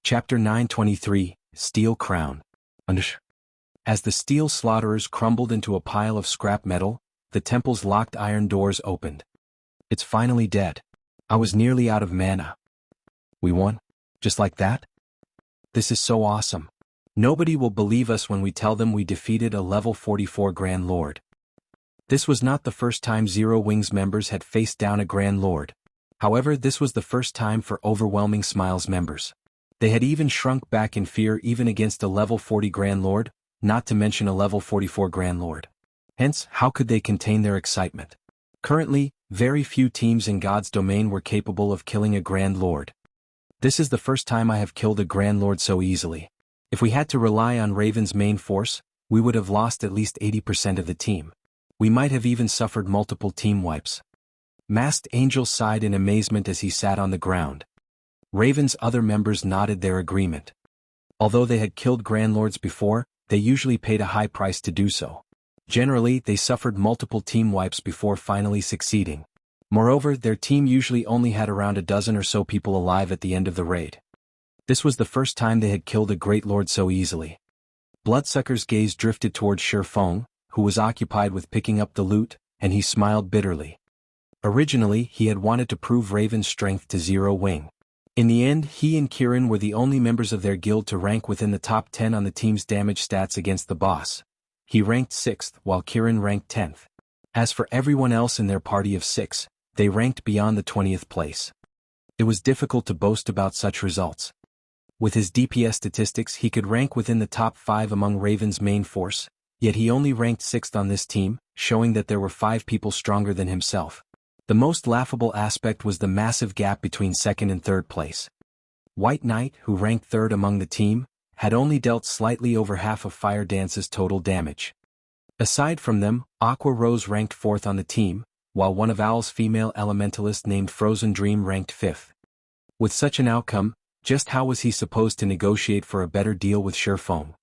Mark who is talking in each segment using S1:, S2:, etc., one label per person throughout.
S1: Chapter 923, Steel Crown. As the steel slaughterers crumbled into a pile of scrap metal, the temple's locked iron doors opened. It's finally dead. I was nearly out of mana. We won? Just like that? This is so awesome. Nobody will believe us when we tell them we defeated a level 44 Grand Lord. This was not the first time Zero Wings members had faced down a Grand Lord. However, this was the first time for Overwhelming Smiles members. They had even shrunk back in fear even against a level 40 Grand Lord, not to mention a level 44 Grand Lord. Hence, how could they contain their excitement? Currently, very few teams in God's domain were capable of killing a Grand Lord. This is the first time I have killed a Grand Lord so easily. If we had to rely on Raven's main force, we would have lost at least 80% of the team. We might have even suffered multiple team wipes. Masked Angel sighed in amazement as he sat on the ground. Raven's other members nodded their agreement. Although they had killed Grand Lords before, they usually paid a high price to do so. Generally, they suffered multiple team wipes before finally succeeding. Moreover, their team usually only had around a dozen or so people alive at the end of the raid. This was the first time they had killed a Great Lord so easily. Bloodsucker's gaze drifted towards Shifeng, who was occupied with picking up the loot, and he smiled bitterly. Originally, he had wanted to prove Raven's strength to Zero Wing. In the end, he and Kirin were the only members of their guild to rank within the top 10 on the team's damage stats against the boss. He ranked 6th, while Kirin ranked 10th. As for everyone else in their party of 6, they ranked beyond the 20th place. It was difficult to boast about such results. With his DPS statistics, he could rank within the top 5 among Raven's main force, yet he only ranked 6th on this team, showing that there were 5 people stronger than himself. The most laughable aspect was the massive gap between 2nd and 3rd place. White Knight, who ranked 3rd among the team, had only dealt slightly over half of Fire Dance's total damage. Aside from them, Aqua Rose ranked 4th on the team, while one of Owl's female elementalists named Frozen Dream ranked 5th. With such an outcome, just how was he supposed to negotiate for a better deal with Shifeng?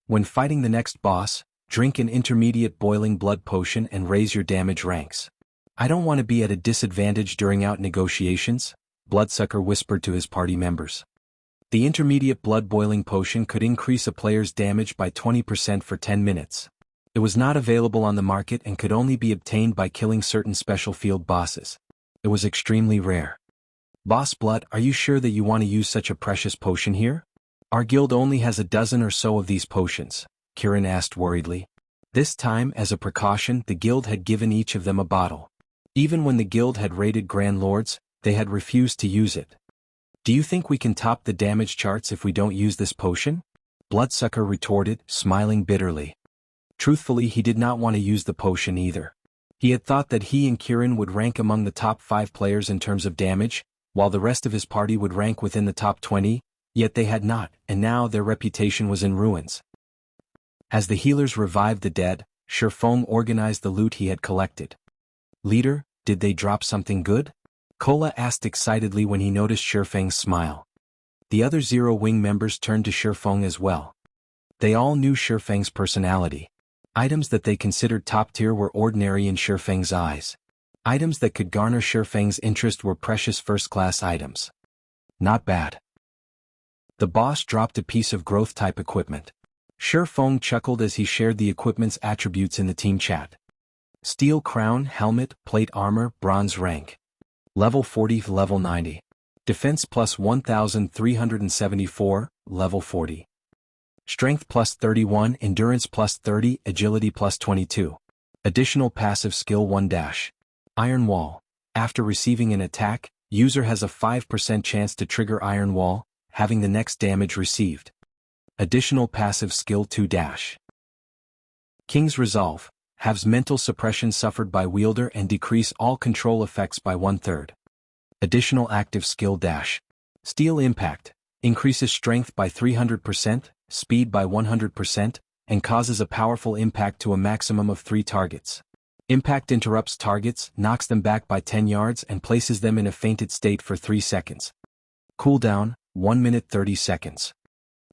S1: When fighting the next boss, drink an intermediate boiling blood potion and raise your damage ranks. I don't want to be at a disadvantage during out negotiations, Bloodsucker whispered to his party members. The intermediate blood boiling potion could increase a player's damage by 20% for 10 minutes. It was not available on the market and could only be obtained by killing certain special field bosses. It was extremely rare. Boss Blood, are you sure that you want to use such a precious potion here? Our guild only has a dozen or so of these potions, Kirin asked worriedly. This time, as a precaution, the guild had given each of them a bottle. Even when the guild had raided Grand Lords, they had refused to use it. Do you think we can top the damage charts if we don't use this potion? Bloodsucker retorted, smiling bitterly. Truthfully, he did not want to use the potion either. He had thought that he and Kirin would rank among the top 5 players in terms of damage, while the rest of his party would rank within the top 20, yet they had not, and now their reputation was in ruins. As the healers revived the dead, Shifeng organized the loot he had collected. Leader, did they drop something good? Kola asked excitedly when he noticed Shifeng's smile. The other Zero Wing members turned to Shifeng as well. They all knew Shifeng's personality. Items that they considered top tier were ordinary in Shifeng's eyes. Items that could garner Shifeng's interest were precious first-class items. Not bad. The boss dropped a piece of growth-type equipment. Shifeng chuckled as he shared the equipment's attributes in the team chat. Steel crown, helmet, plate armor, bronze rank. Level 40, level 90. Defense plus 1374, level 40. Strength plus 31, endurance plus 30, agility plus 22. Additional passive skill 1 dash. Iron Wall. After receiving an attack, user has a 5% chance to trigger Iron Wall, having the next damage received. Additional passive skill 2 dash. King's Resolve. Halves mental suppression suffered by wielder and decrease all control effects by 1/3. Additional active skill dash. Steel Impact. Increases strength by 300%, speed by 100%, and causes a powerful impact to a maximum of 3 targets. Impact interrupts targets, knocks them back by 10 yards and places them in a fainted state for 3 seconds. Cooldown, 1 minute 30 seconds.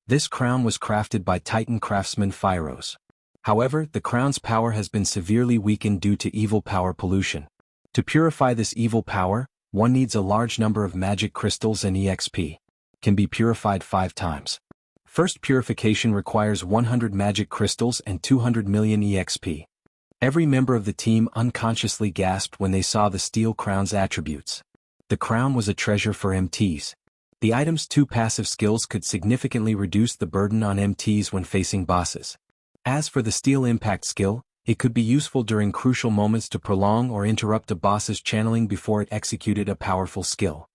S1: This crown was crafted by Titan craftsman Phyros. However, the crown's power has been severely weakened due to evil power pollution. To purify this evil power, one needs a large number of magic crystals and EXP. can be purified 5 times. First purification requires 100 magic crystals and 200 million EXP. Every member of the team unconsciously gasped when they saw the steel crown's attributes. The crown was a treasure for MTs. The item's 2 passive skills could significantly reduce the burden on MTs when facing bosses. As for the steel impact skill, it could be useful during crucial moments to prolong or interrupt a boss's channeling before it executed a powerful skill.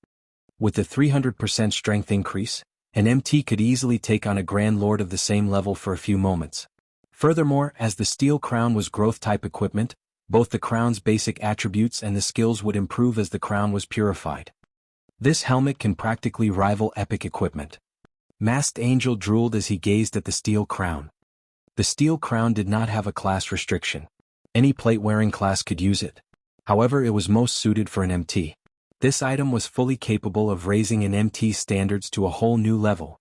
S1: With the 300% strength increase, an MT could easily take on a Grand Lord of the same level for a few moments. Furthermore, as the steel crown was growth-type equipment, both the crown's basic attributes and the skills would improve as the crown was purified. This helmet can practically rival epic equipment. Masked Angel drooled as he gazed at the steel crown. The steel crown did not have a class restriction. Any plate-wearing class could use it. However, it was most suited for an MT. This item was fully capable of raising an MT's standards to a whole new level.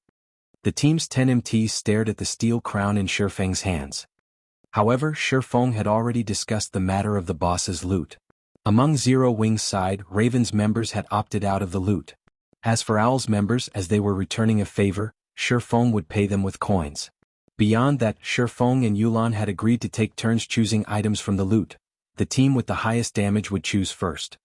S1: The team's 10 MTs stared at the steel crown in Shifeng's hands. However, Shifeng had already discussed the matter of the boss's loot. Among Zero Wing's side, Raven's members had opted out of the loot. As for Owl's members, as they were returning a favor, Shifeng would pay them with coins. Beyond that, Shifeng and Yulan had agreed to take turns choosing items from the loot. The team with the highest damage would choose first.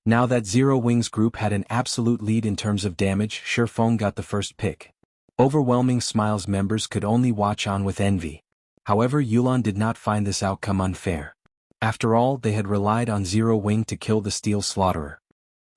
S1: Now that Zero Wing's group had an absolute lead in terms of damage, Shifeng got the first pick. Overwhelming Smile's members could only watch on with envy. However, Yulan did not find this outcome unfair. After all, they had relied on Zero Wing to kill the Steel Slaughterer.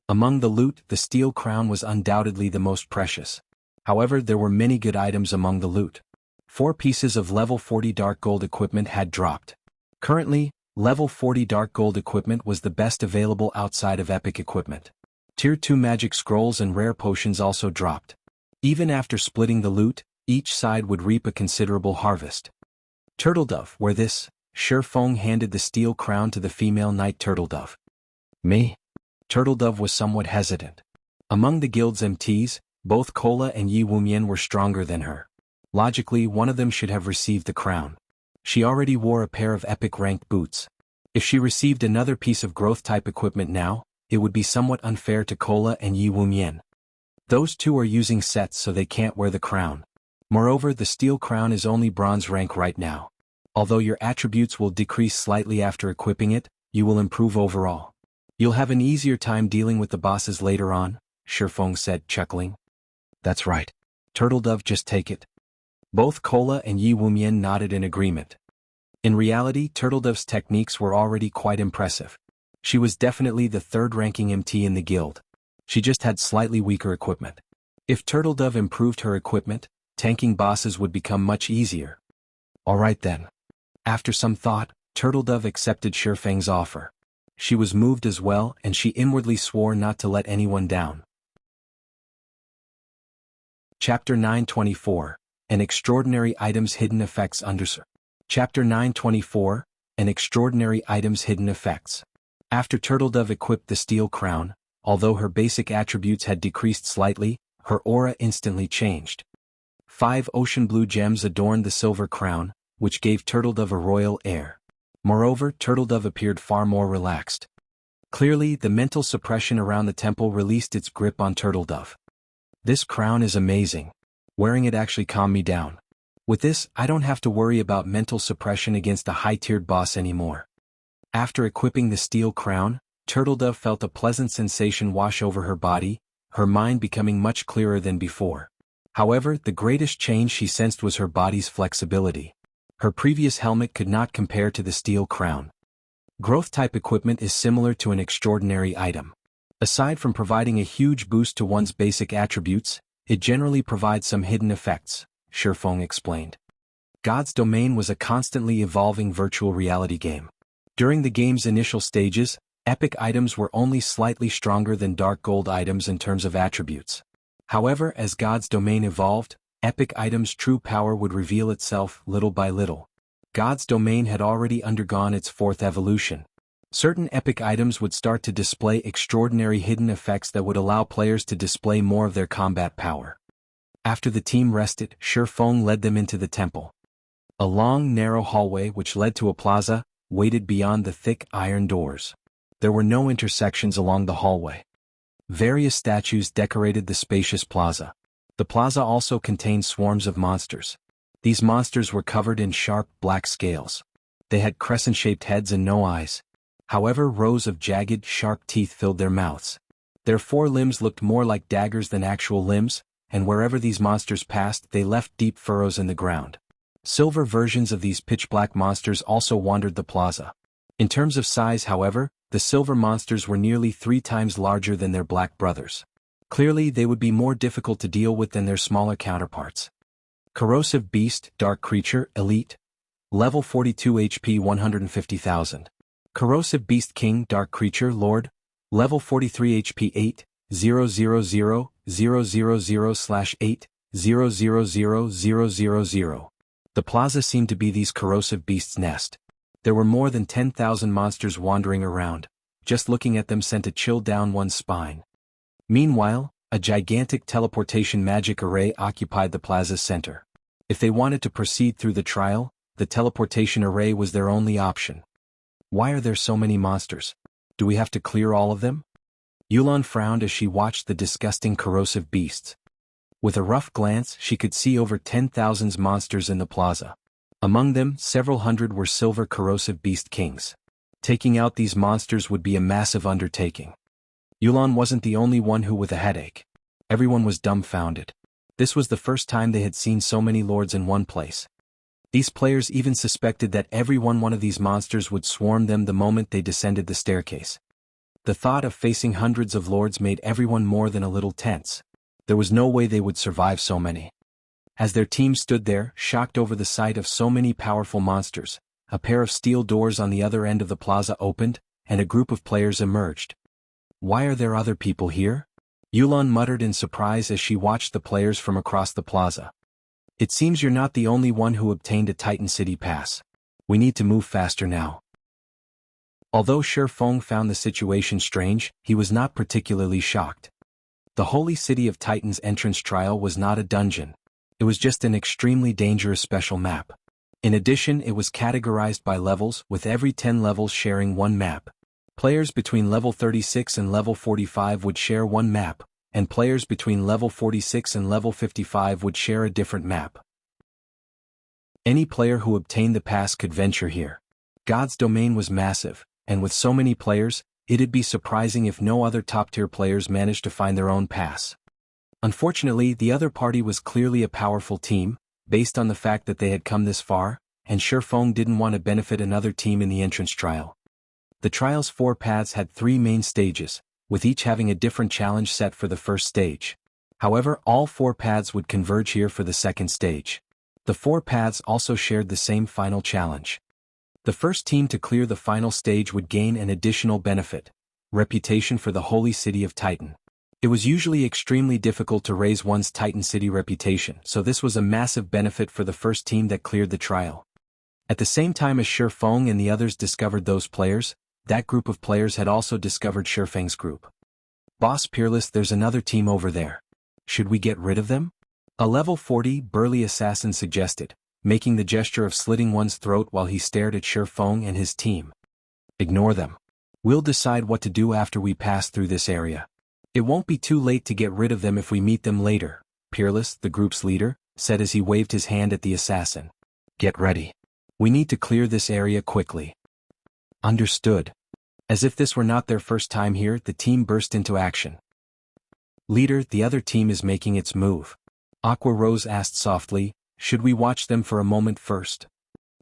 S1: Among the loot, the Steel Crown was undoubtedly the most precious. However, there were many good items among the loot. 4 pieces of level 40 Dark Gold equipment had dropped. Currently, level 40 Dark Gold equipment was the best available outside of epic equipment. Tier 2 magic scrolls and rare potions also dropped. Even after splitting the loot, each side would reap a considerable harvest. Turtledove, where this, Shifeng handed the steel crown to the female knight Turtledove. Me? Turtledove was somewhat hesitant. Among the guild's MTs, both Kola and Yi Wumian were stronger than her. Logically, one of them should have received the crown. She already wore a pair of epic-ranked boots. If she received another piece of growth-type equipment now, it would be somewhat unfair to Kola and Yi Wumian. Those two are using sets so they can't wear the crown. Moreover, the steel crown is only bronze rank right now. Although your attributes will decrease slightly after equipping it, you will improve overall. You'll have an easier time dealing with the bosses later on, Shifeng said, chuckling. That's right. Turtledove, just take it. Both Kola and Yi Wumian nodded in agreement. In reality, Turtledove's techniques were already quite impressive. She was definitely the third-ranking MT in the guild. She just had slightly weaker equipment. If Turtledove improved her equipment, tanking bosses would become much easier. Alright then. After some thought, Turtledove accepted Shifeng's offer. She was moved as well, and she inwardly swore not to let anyone down. Chapter 924, An Extraordinary Item's Hidden Effects Chapter 924, An Extraordinary Item's Hidden Effects. After Turtledove equipped the steel crown, although her basic attributes had decreased slightly, her aura instantly changed. 5 ocean blue gems adorned the silver crown, which gave Turtledove a royal air. Moreover, Turtledove appeared far more relaxed. Clearly, the mental suppression around the temple released its grip on Turtledove. This crown is amazing. Wearing it actually calmed me down. With this, I don't have to worry about mental suppression against a high-tiered boss anymore. After equipping the steel crown, Turtledove felt a pleasant sensation wash over her body, her mind becoming much clearer than before. However, the greatest change she sensed was her body's flexibility. Her previous helmet could not compare to the steel crown. Growth-type equipment is similar to an extraordinary item. Aside from providing a huge boost to one's basic attributes, it generally provides some hidden effects, Shifeng explained. God's Domain was a constantly evolving virtual reality game. During the game's initial stages, epic items were only slightly stronger than Dark Gold items in terms of attributes. However, as God's Domain evolved, epic items' true power would reveal itself little by little. God's Domain had already undergone its 4th evolution. Certain epic items would start to display extraordinary hidden effects that would allow players to display more of their combat power. After the team rested, Shifeng led them into the temple. A long, narrow hallway which led to a plaza waited beyond the thick iron doors. There were no intersections along the hallway. Various statues decorated the spacious plaza. The plaza also contained swarms of monsters. These monsters were covered in sharp, black scales. They had crescent-shaped heads and no eyes. However, rows of jagged, sharp teeth filled their mouths. Their forelimbs looked more like daggers than actual limbs, and wherever these monsters passed they left deep furrows in the ground. Silver versions of these pitch-black monsters also wandered the plaza. In terms of size, however, the silver monsters were nearly 3 times larger than their black brothers. Clearly, they would be more difficult to deal with than their smaller counterparts. Corrosive Beast, Dark Creature, Elite. Level 42 HP 150,000. Corrosive Beast King, Dark Creature, Lord. Level 43 HP 8,000,000/8,000,000. The plaza seemed to be these corrosive beasts' nest. There were more than 10,000 monsters wandering around. Just looking at them sent a chill down one's spine. Meanwhile, a gigantic teleportation magic array occupied the plaza's center. If they wanted to proceed through the trial, the teleportation array was their only option. Why are there so many monsters? Do we have to clear all of them? Yulan frowned as she watched the disgusting corrosive beasts. With a rough glance, she could see over 10,000 monsters in the plaza. Among them, several hundred were silver corrosive beast kings. Taking out these monsters would be a massive undertaking. Yulan wasn't the only one who with a headache. Everyone was dumbfounded. This was the first time they had seen so many lords in one place. These players even suspected that every one of these monsters would swarm them the moment they descended the staircase. The thought of facing hundreds of lords made everyone more than a little tense. There was no way they would survive so many. As their team stood there, shocked over the sight of so many powerful monsters, a pair of steel doors on the other end of the plaza opened, and a group of players emerged. Why are there other people here? Yulan muttered in surprise as she watched the players from across the plaza. It seems you're not the only one who obtained a Titan City pass. We need to move faster now. Although Shi Feng found the situation strange, he was not particularly shocked. The Holy City of Titans entrance trial was not a dungeon. It was just an extremely dangerous special map. In addition, it was categorized by levels, with every 10 levels sharing one map. Players between level 36 and level 45 would share one map, and players between level 46 and level 55 would share a different map. Any player who obtained the pass could venture here. God's domain was massive, and with so many players, it'd be surprising if no other top-tier players managed to find their own pass. Unfortunately, the other party was clearly a powerful team, based on the fact that they had come this far, and Shi Feng didn't want to benefit another team in the entrance trial. The trial's 4 paths had 3 main stages, with each having a different challenge set for the first stage. However, all 4 paths would converge here for the second stage. The 4 paths also shared the same final challenge. The first team to clear the final stage would gain an additional benefit: reputation for the Holy City of Titan. It was usually extremely difficult to raise one's Titan City reputation, so this was a massive benefit for the first team that cleared the trial. At the same time as Shi Feng and the others discovered those players, that group of players had also discovered Shi Feng's group. Boss Peerless, there's another team over there. Should we get rid of them? A level 40 burly assassin suggested, making the gesture of slitting one's throat while he stared at Shi Feng and his team. Ignore them. We'll decide what to do after we pass through this area. It won't be too late to get rid of them if we meet them later, Peerless, the group's leader, said as he waved his hand at the assassin. Get ready. We need to clear this area quickly. Understood. As if this were not their first time here, the team burst into action. Leader, the other team is making its move. Aqua Rose asked softly, should we watch them for a moment first?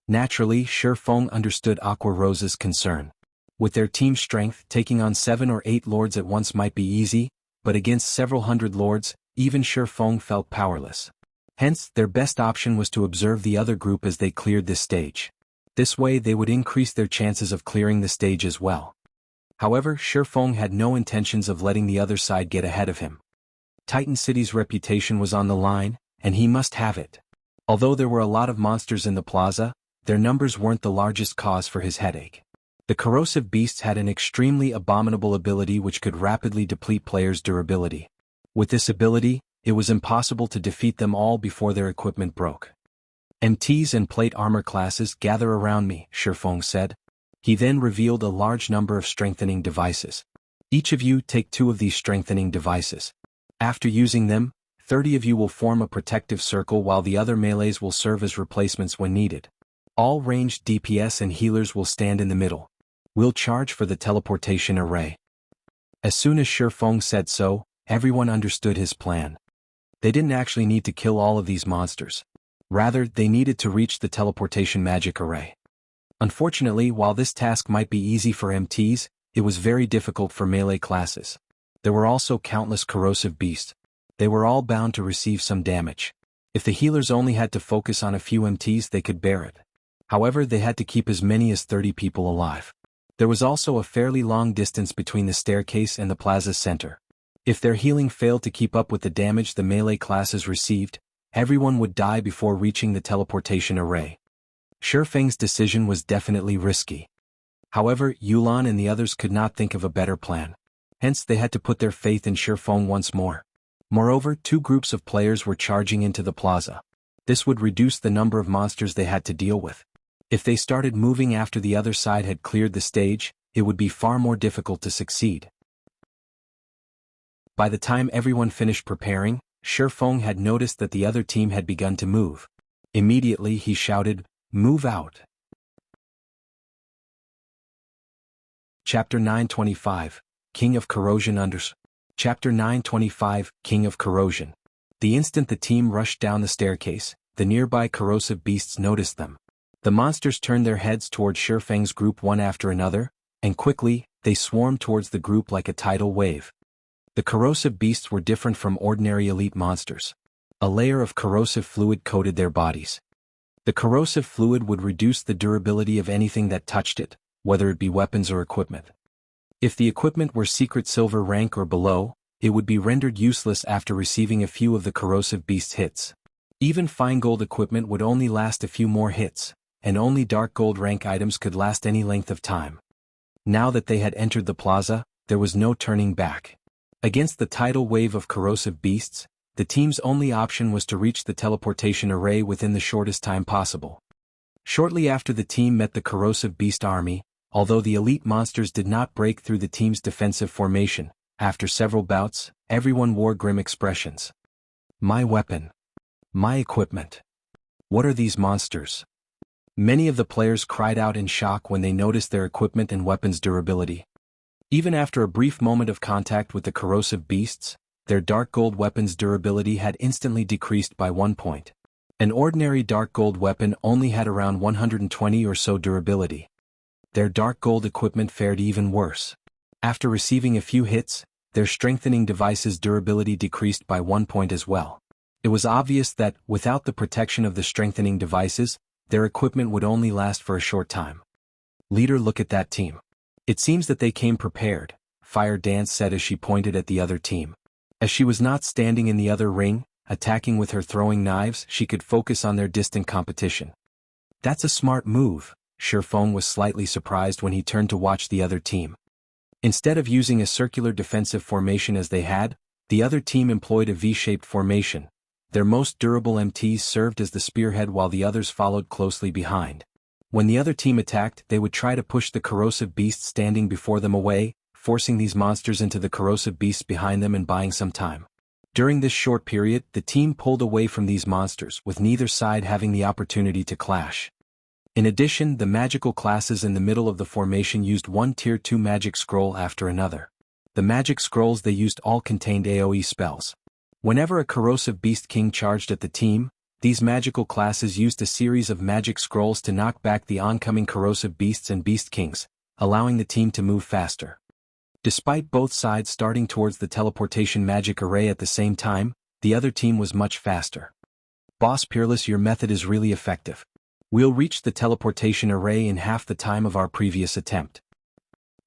S1: Naturally, Shi Feng understood Aqua Rose's concern. With their team strength, taking on 7 or 8 lords at once might be easy, but against several hundred lords, even Shi Feng felt powerless. Hence, their best option was to observe the other group as they cleared this stage. This way they would increase their chances of clearing the stage as well. However, Shi Feng had no intentions of letting the other side get ahead of him. Titan City's reputation was on the line, and he must have it. Although there were a lot of monsters in the plaza, their numbers weren't the largest cause for his headache. The corrosive beasts had an extremely abominable ability which could rapidly deplete players' durability. With this ability, it was impossible to defeat them all before their equipment broke. MTs and plate armor classes, gather around me, Shi Feng said. He then revealed a large number of strengthening devices. Each of you take 2 of these strengthening devices. After using them, 30 of you will form a protective circle while the other melees will serve as replacements when needed. All ranged DPS and healers will stand in the middle. We'll charge for the teleportation array. As soon as Shifeng said so, everyone understood his plan. They didn't actually need to kill all of these monsters. Rather, they needed to reach the teleportation magic array. Unfortunately, while this task might be easy for MTs, it was very difficult for melee classes. There were also countless corrosive beasts. They were all bound to receive some damage. If the healers only had to focus on a few MTs, they could bear it. However, they had to keep as many as 30 people alive. There was also a fairly long distance between the staircase and the plaza's center. If their healing failed to keep up with the damage the melee classes received, everyone would die before reaching the teleportation array. Shifeng's decision was definitely risky. However, Yulan and the others could not think of a better plan. Hence, they had to put their faith in Shifeng once more. Moreover, two groups of players were charging into the plaza. This would reduce the number of monsters they had to deal with. If they started moving after the other side had cleared the stage, it would be far more difficult to succeed. By the time everyone finished preparing, Shifeng had noticed that the other team had begun to move. Immediately he shouted, "Move out!" Chapter 925, King of Corrosion Chapter 925, King of Corrosion. The instant the team rushed down the staircase, the nearby corrosive beasts noticed them. The monsters turned their heads towards Shifeng's group one after another, and quickly, they swarmed towards the group like a tidal wave. The corrosive beasts were different from ordinary elite monsters. A layer of corrosive fluid coated their bodies. The corrosive fluid would reduce the durability of anything that touched it, whether it be weapons or equipment. If the equipment were secret silver rank or below, it would be rendered useless after receiving a few of the corrosive beast's hits. Even fine gold equipment would only last a few more hits, and only dark gold rank items could last any length of time. Now that they had entered the plaza, there was no turning back. Against the tidal wave of corrosive beasts, the team's only option was to reach the teleportation array within the shortest time possible. Shortly after the team met the corrosive beast army, although the elite monsters did not break through the team's defensive formation, after several bouts, everyone wore grim expressions. My weapon. My equipment. What are these monsters? Many of the players cried out in shock when they noticed their equipment and weapons' durability. Even after a brief moment of contact with the corrosive beasts, their dark gold weapons' durability had instantly decreased by 1 point. An ordinary dark gold weapon only had around 120 or so durability. Their dark gold equipment fared even worse. After receiving a few hits, their strengthening devices' durability decreased by 1 point as well. It was obvious that, without the protection of the strengthening devices, their equipment would only last for a short time. Leader, look at that team. It seems that they came prepared, Fire Dance said as she pointed at the other team. As she was not standing in the other ring, attacking with her throwing knives, she could focus on their distant competition. That's a smart move. Shifeng was slightly surprised when he turned to watch the other team. Instead of using a circular defensive formation as they had, the other team employed a V-shaped formation. Their most durable MTs served as the spearhead while the others followed closely behind. When the other team attacked, they would try to push the corrosive beasts standing before them away, forcing these monsters into the corrosive beasts behind them and buying some time. During this short period, the team pulled away from these monsters, with neither side having the opportunity to clash. In addition, the magical classes in the middle of the formation used one Tier 2 magic scroll after another. The magic scrolls they used all contained AoE spells. Whenever a corrosive beast king charged at the team, these magical classes used a series of magic scrolls to knock back the oncoming corrosive beasts and beast kings, allowing the team to move faster. Despite both sides starting towards the teleportation magic array at the same time, the other team was much faster. Boss Peerless, your method is really effective. We'll reach the teleportation array in half the time of our previous attempt.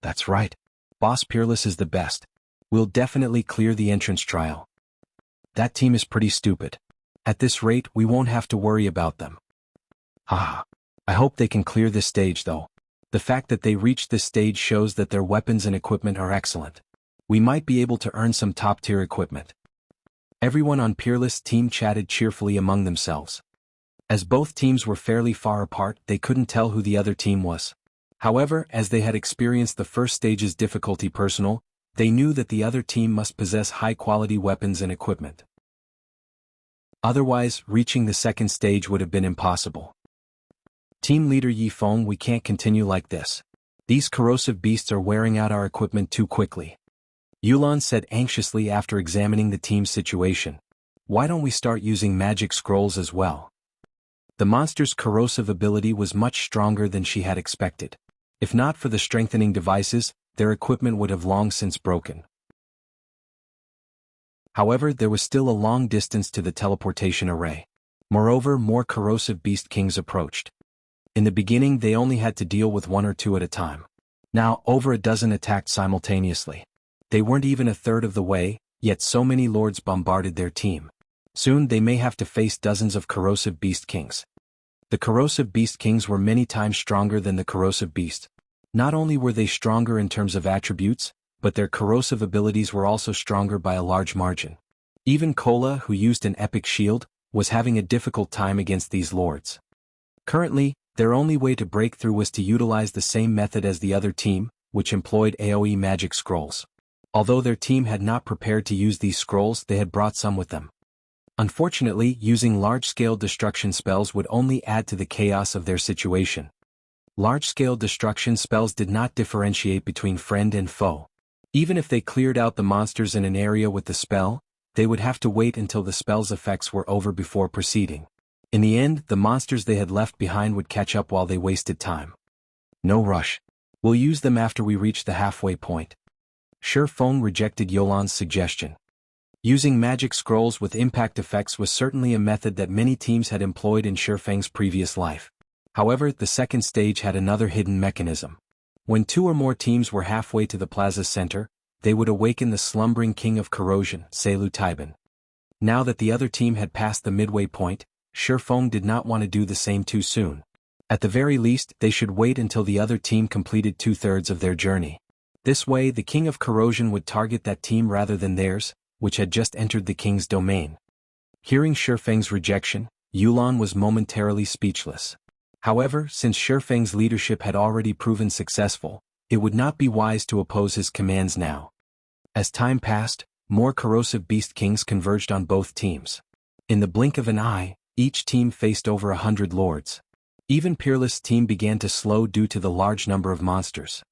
S1: That's right. Boss Peerless is the best. We'll definitely clear the entrance trial. That team is pretty stupid. At this rate, we won't have to worry about them. I hope they can clear this stage though. The fact that they reached this stage shows that their weapons and equipment are excellent. We might be able to earn some top-tier equipment. Everyone on Peerless team chatted cheerfully among themselves. As both teams were fairly far apart, they couldn't tell who the other team was. However, as they had experienced the first stage's difficulty personal, they knew that the other team must possess high-quality weapons and equipment. Otherwise, reaching the second stage would have been impossible. Team leader Yi Feng, we can't continue like this. These corrosive beasts are wearing out our equipment too quickly. Yulan said anxiously after examining the team's situation. Why don't we start using magic scrolls as well? The monster's corrosive ability was much stronger than she had expected. If not for the strengthening devices, their equipment would have long since broken. However, there was still a long distance to the teleportation array. Moreover, more corrosive beast kings approached. In the beginning, they only had to deal with 1 or 2 at a time. Now, over a dozen attacked simultaneously. They weren't even a third of the way, yet so many lords bombarded their team. Soon they may have to face dozens of corrosive beast kings. The corrosive beast kings were many times stronger than the corrosive beast. Not only were they stronger in terms of attributes, but their corrosive abilities were also stronger by a large margin. Even Kola, who used an epic shield, was having a difficult time against these lords. Currently, their only way to break through was to utilize the same method as the other team, which employed AoE magic scrolls. Although their team had not prepared to use these scrolls, they had brought some with them. Unfortunately, using large-scale destruction spells would only add to the chaos of their situation. Large-scale destruction spells did not differentiate between friend and foe. Even if they cleared out the monsters in an area with the spell, they would have to wait until the spell's effects were over before proceeding. In the end, the monsters they had left behind would catch up while they wasted time. No rush. We'll use them after we reach the halfway point. Feng rejected Yolan's suggestion. Using magic scrolls with impact effects was certainly a method that many teams had employed in Feng's previous life. However, the second stage had another hidden mechanism. When 2 or more teams were halfway to the plaza's center, they would awaken the slumbering king of corrosion, Selu Taiban. Now that the other team had passed the midway point, Feng did not want to do the same too soon. At the very least, they should wait until the other team completed 2/3 of their journey. This way, the king of corrosion would target that team rather than theirs, which had just entered the king's domain. Hearing Feng's rejection, Yulan was momentarily speechless. However, since Feng's leadership had already proven successful, it would not be wise to oppose his commands now. As time passed, more corrosive beast kings converged on both teams. In the blink of an eye, each team faced over 100 lords. Even Peerless' team began to slow due to the large number of monsters.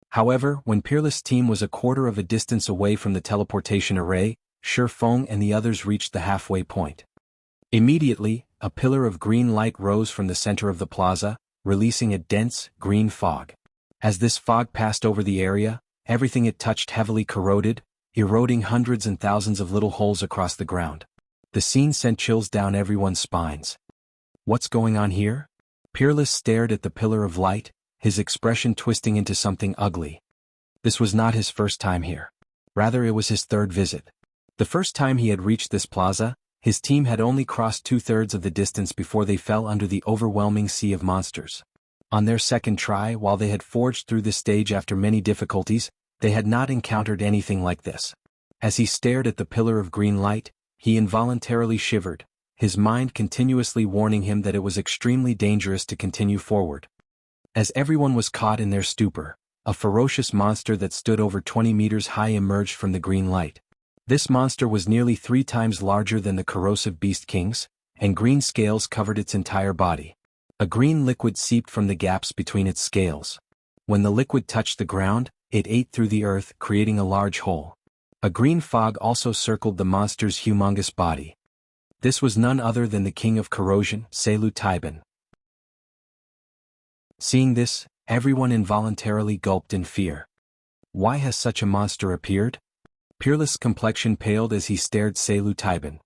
S1: However, when Peerless' team was a quarter of a distance away from the teleportation array, Feng and the others reached the halfway point. Immediately, a pillar of green light rose from the center of the plaza, releasing a dense, green fog. As this fog passed over the area, everything it touched heavily corroded, eroding hundreds and thousands of little holes across the ground. The scene sent chills down everyone's spines. What's going on here? Peerless stared at the pillar of light, his expression twisting into something ugly. This was not his first time here. Rather, it was his 3rd visit. The first time he had reached this plaza, his team had only crossed 2/3 of the distance before they fell under the overwhelming sea of monsters. On their second try, while they had forged through the stage after many difficulties, they had not encountered anything like this. As he stared at the pillar of green light, he involuntarily shivered, his mind continuously warning him that it was extremely dangerous to continue forward. As everyone was caught in their stupor, a ferocious monster that stood over 20 meters high emerged from the green light. This monster was nearly 3 times larger than the corrosive beast kings, and green scales covered its entire body. A green liquid seeped from the gaps between its scales. When the liquid touched the ground, it ate through the earth, creating a large hole. A green fog also circled the monster's humongous body. This was none other than the king of corrosion, Selu Taiban. Seeing this, everyone involuntarily gulped in fear. Why has such a monster appeared? Peerless' complexion paled as he stared Selu Taiban.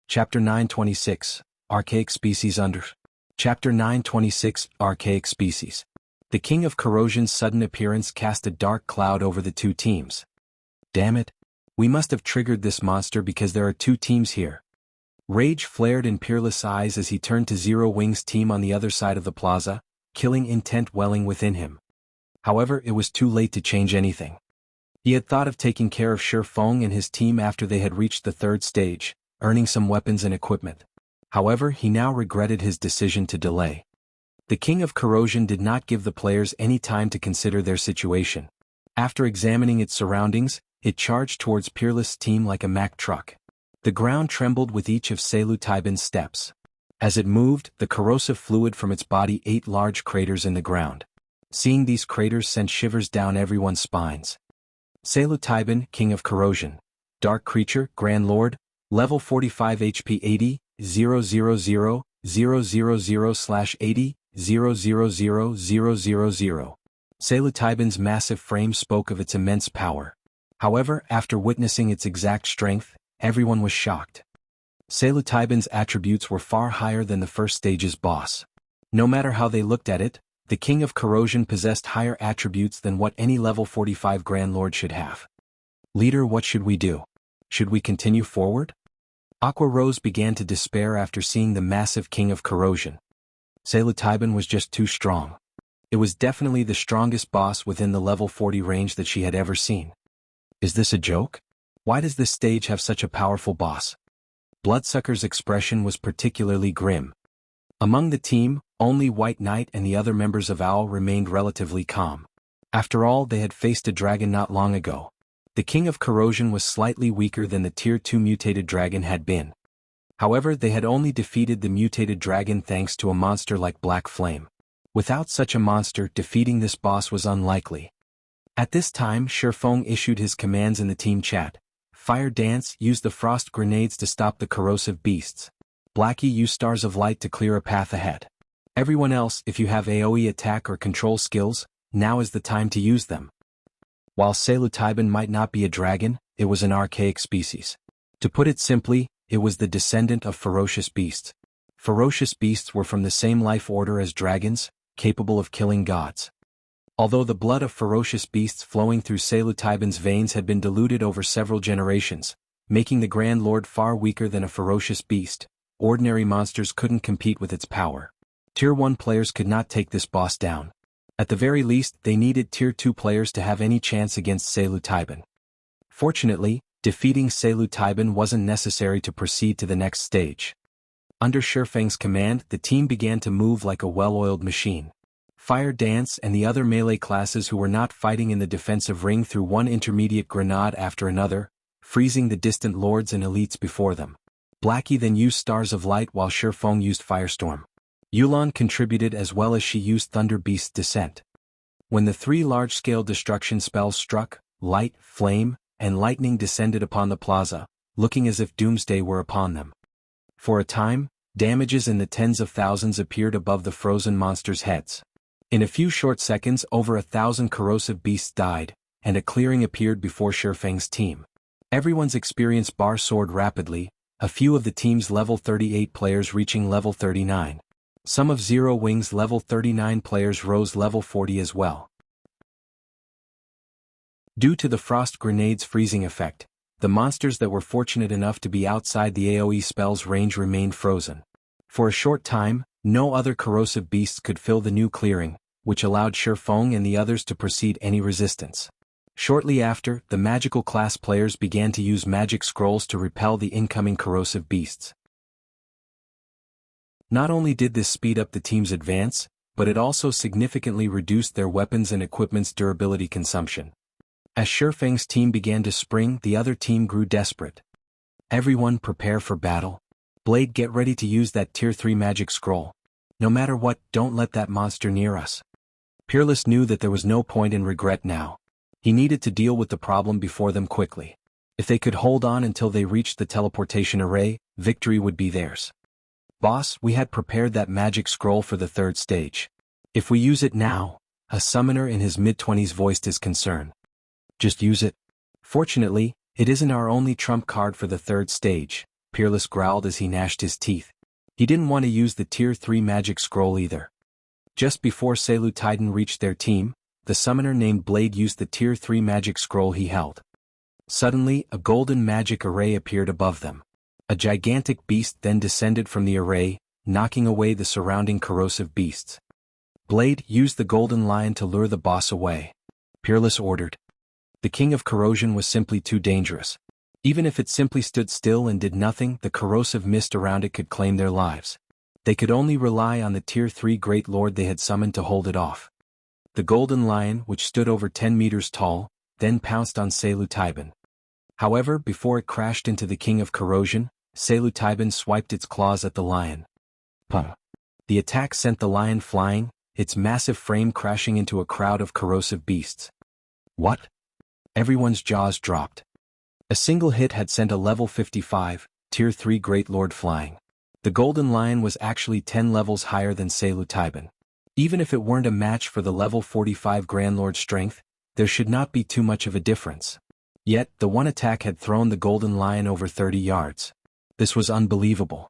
S1: Chapter 926, Archaic Species Under. Chapter 926, Archaic Species. The king of corrosion's sudden appearance cast a dark cloud over the 2 teams. Damn it. We must have triggered this monster because there are 2 teams here. Rage flared in Peerless' eyes as he turned to Zero Wing's team on the other side of the plaza, killing intent welling within him. However, it was too late to change anything. He had thought of taking care of Feng and his team after they had reached the 3rd stage, earning some weapons and equipment. However, he now regretted his decision to delay. The king of corrosion did not give the players any time to consider their situation. After examining its surroundings, it charged towards Peerless' team like a Mack truck. The ground trembled with each of Selutaiban's steps. As it moved, the corrosive fluid from its body ate large craters in the ground. Seeing these craters sent shivers down everyone's spines. Selutaiban, King of Corrosion. Dark Creature, Grand Lord. Level 45 HP 80, 000, 000/80, 000,000. Selutaiban's massive frame spoke of its immense power. However, after witnessing its exact strength, everyone was shocked. Selutaiban's attributes were far higher than the first stage's boss. No matter how they looked at it, the King of Corrosion possessed higher attributes than what any level 45 Grand Lord should have. Leader, what should we do? Should we continue forward? Aqua Rose began to despair after seeing the massive King of Corrosion. Selutaiban was just too strong. It was definitely the strongest boss within the level 40 range that she had ever seen. Is this a joke? Why does this stage have such a powerful boss? Bloodsucker's expression was particularly grim. Among the team, only White Knight and the other members of OWL remained relatively calm. After all, they had faced a dragon not long ago. The King of Corrosion was slightly weaker than the Tier 2 mutated dragon had been. However, they had only defeated the mutated dragon thanks to a monster like Black Flame. Without such a monster, defeating this boss was unlikely. At this time, Shifeng issued his commands in the team chat. Fire Dance, use the frost grenades to stop the corrosive beasts. Blackie, use Stars of Light to clear a path ahead. Everyone else, if you have AoE attack or control skills, now is the time to use them. While Selutaiban might not be a dragon, it was an archaic species. To put it simply, it was the descendant of ferocious beasts. Ferocious beasts were from the same life order as dragons, capable of killing gods. Although the blood of ferocious beasts flowing through Selutaiban's veins had been diluted over several generations, making the Grand Lord far weaker than a ferocious beast, ordinary monsters couldn't compete with its power. Tier 1 players could not take this boss down. At the very least, they needed Tier 2 players to have any chance against Selutaiban. Fortunately, defeating Selutaiban wasn't necessary to proceed to the next stage. Under Shifeng's command, the team began to move like a well-oiled machine. Fire Dance and the other melee classes who were not fighting in the defensive ring threw one intermediate grenade after another, freezing the distant lords and elites before them. Blackie then used Stars of Light while Shifeng used Firestorm. Yulan contributed as well as she used Thunder Beast's Descent. When the three large-scale destruction spells struck, light, flame, and lightning descended upon the plaza, looking as if doomsday were upon them. For a time, damages in the tens of thousands appeared above the frozen monsters' heads. In a few short seconds, over 1,000 corrosive beasts died, and a clearing appeared before Shifeng's team. Everyone's experience bar soared rapidly, a few of the team's level 38 players reaching level 39. Some of Zero Wing's level 39 players rose level 40 as well. Due to the frost grenade's freezing effect, the monsters that were fortunate enough to be outside the AoE spell's range remained frozen. For a short time, no other corrosive beasts could fill the new clearing, which allowed Shifeng and the others to proceed any resistance. Shortly after, the magical class players began to use magic scrolls to repel the incoming corrosive beasts. Not only did this speed up the team's advance, but it also significantly reduced their weapons and equipment's durability consumption. As Shifeng's team began to spring, the other team grew desperate. Everyone prepare for battle. Blade, get ready to use that Tier 3 magic scroll. No matter what, don't let that monster near us. Peerless knew that there was no point in regret now. He needed to deal with the problem before them quickly. If they could hold on until they reached the teleportation array, victory would be theirs. Boss, we had prepared that magic scroll for the third stage. If we use it now, a summoner in his mid-20s voiced his concern. Just use it. Fortunately, it isn't our only trump card for the third stage, Peerless growled as he gnashed his teeth. He didn't want to use the Tier 3 magic scroll either. Just before Selutaiban reached their team, the summoner named Blade used the Tier 3 magic scroll he held. Suddenly, a golden magic array appeared above them. A gigantic beast then descended from the array, knocking away the surrounding corrosive beasts. Blade used the golden lion to lure the boss away. Peerless ordered. The King of Corrosion was simply too dangerous. Even if it simply stood still and did nothing, the corrosive mist around it could claim their lives. They could only rely on the Tier 3 Great Lord they had summoned to hold it off. The golden lion, which stood over 10 meters tall, then pounced on Taiban. However, before it crashed into the King of Corrosion, Taiban swiped its claws at the lion. Puh! The attack sent the lion flying, its massive frame crashing into a crowd of corrosive beasts. What? Everyone's jaws dropped. A single hit had sent a level 55, Tier 3 Great Lord flying. The Golden Lion was actually 10 levels higher than Taiban. Even if it weren't a match for the level 45 Grand Lord strength, there should not be too much of a difference. Yet, the one attack had thrown the Golden Lion over 30 yards. This was unbelievable.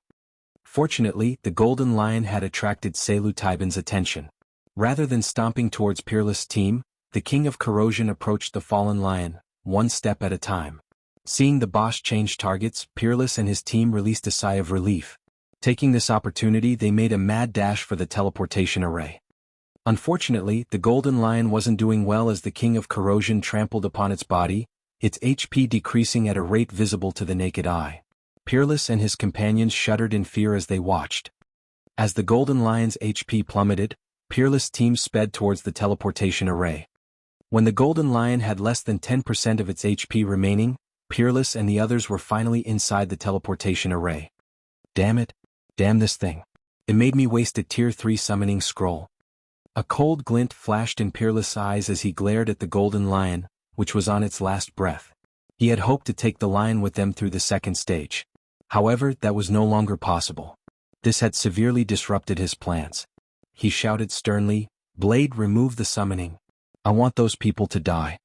S1: Fortunately, the Golden Lion had attracted Taiban's attention. Rather than stomping towards Peerless' team, the King of Corrosion approached the fallen lion, one step at a time. Seeing the boss change targets, Peerless and his team released a sigh of relief. Taking this opportunity, they made a mad dash for the teleportation array. Unfortunately, the Golden Lion wasn't doing well as the King of Corrosion trampled upon its body, its HP decreasing at a rate visible to the naked eye. Peerless and his companions shuddered in fear as they watched. As the Golden Lion's HP plummeted, Peerless' team sped towards the teleportation array. When the Golden Lion had less than 10% of its HP remaining, Peerless and the others were finally inside the teleportation array. Damn it. Damn this thing. It made me waste a Tier 3 summoning scroll. A cold glint flashed in Peerless' eyes as he glared at the Golden Lion, which was on its last breath. He had hoped to take the lion with them through the second stage. However, that was no longer possible. This had severely disrupted his plans. He shouted sternly, "Blade, remove the summoning. I want those people to die."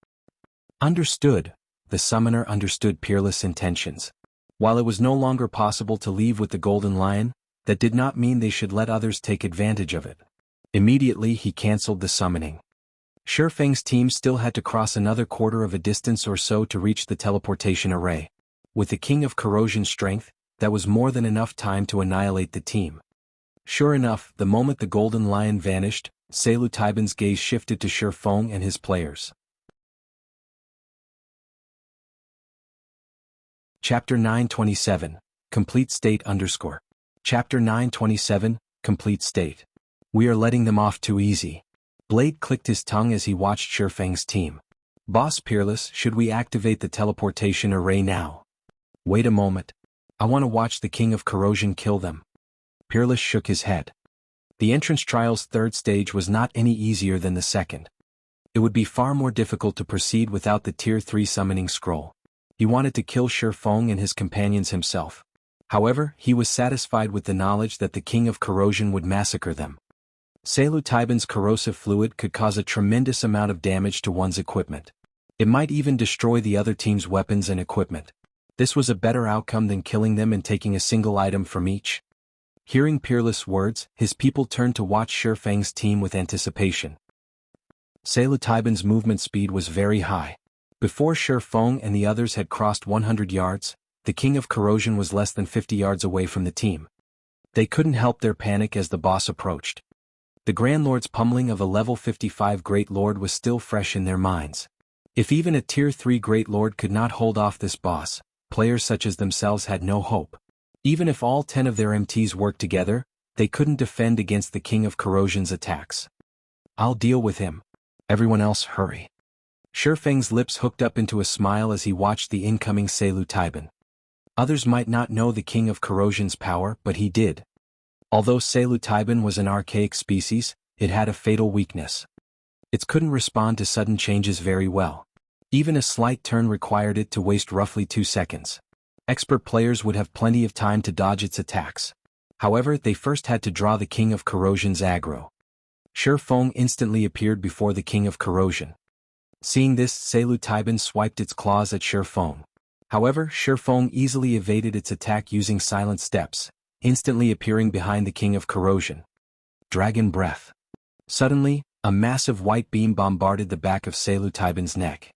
S1: Understood. The summoner understood Peerless' intentions. While it was no longer possible to leave with the Golden Lion, that did not mean they should let others take advantage of it. Immediately he cancelled the summoning. Shifeng's team still had to cross another quarter of a distance or so to reach the teleportation array. With the King of Corrosion's strength, that was more than enough time to annihilate the team. Sure enough, the moment the Golden Lion vanished, Taiban's gaze shifted to Shifeng and his players. Chapter 927, Complete State _ Chapter 927, Complete State. We are letting them off too easy. Blade clicked his tongue as he watched Shifeng's team. Boss Peerless, should we activate the teleportation array now? Wait a moment. I want to watch the King of Corrosion kill them. Peerless shook his head. The entrance trial's third stage was not any easier than the second. It would be far more difficult to proceed without the Tier 3 summoning scroll. He wanted to kill Shifeng and his companions himself. However, he was satisfied with the knowledge that the King of Corrosion would massacre them. Taiban's corrosive fluid could cause a tremendous amount of damage to one's equipment. It might even destroy the other team's weapons and equipment. This was a better outcome than killing them and taking a single item from each. Hearing Peerless' words, his people turned to watch Shifeng's team with anticipation. Taiban's movement speed was very high. Before Shifeng and the others had crossed 100 yards, the King of Corrosion was less than 50 yards away from the team. They couldn't help their panic as the boss approached. The Grand Lord's pummeling of a level 55 Great Lord was still fresh in their minds. If even a Tier 3 Great Lord could not hold off this boss, players such as themselves had no hope. Even if all 10 of their MTs worked together, they couldn't defend against the King of Corrosion's attacks. I'll deal with him. Everyone else hurry. Shifeng's lips hooked up into a smile as he watched the incoming Taiban. Others might not know the King of Corrosion's power, but he did. Although Taiban was an archaic species, it had a fatal weakness. It couldn't respond to sudden changes very well. Even a slight turn required it to waste roughly 2 seconds. Expert players would have plenty of time to dodge its attacks. However, they first had to draw the King of Corrosion's aggro. Shifeng instantly appeared before the King of Corrosion. Seeing this, Taiban swiped its claws at Shifeng. However, Shifeng easily evaded its attack using silent steps, instantly appearing behind the King of Corrosion. Dragon Breath. Suddenly, a massive white beam bombarded the back of Taiban's neck.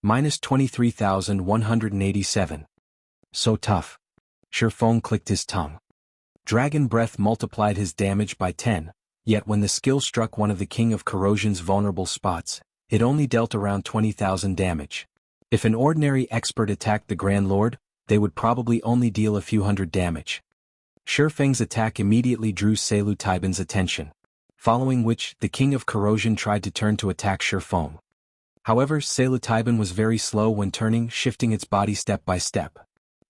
S1: Minus 23,187. So tough. Shifeng clicked his tongue. Dragon Breath multiplied his damage by 10, yet when the skill struck one of the King of Corrosion's vulnerable spots, it only dealt around 20,000 damage. If an ordinary expert attacked the Grand Lord, they would probably only deal a few hundred damage. Shifeng's attack immediately drew Taiban's attention. Following which, the King of Corrosion tried to turn to attack Shifeng. However, Taiban was very slow when turning, shifting its body step by step.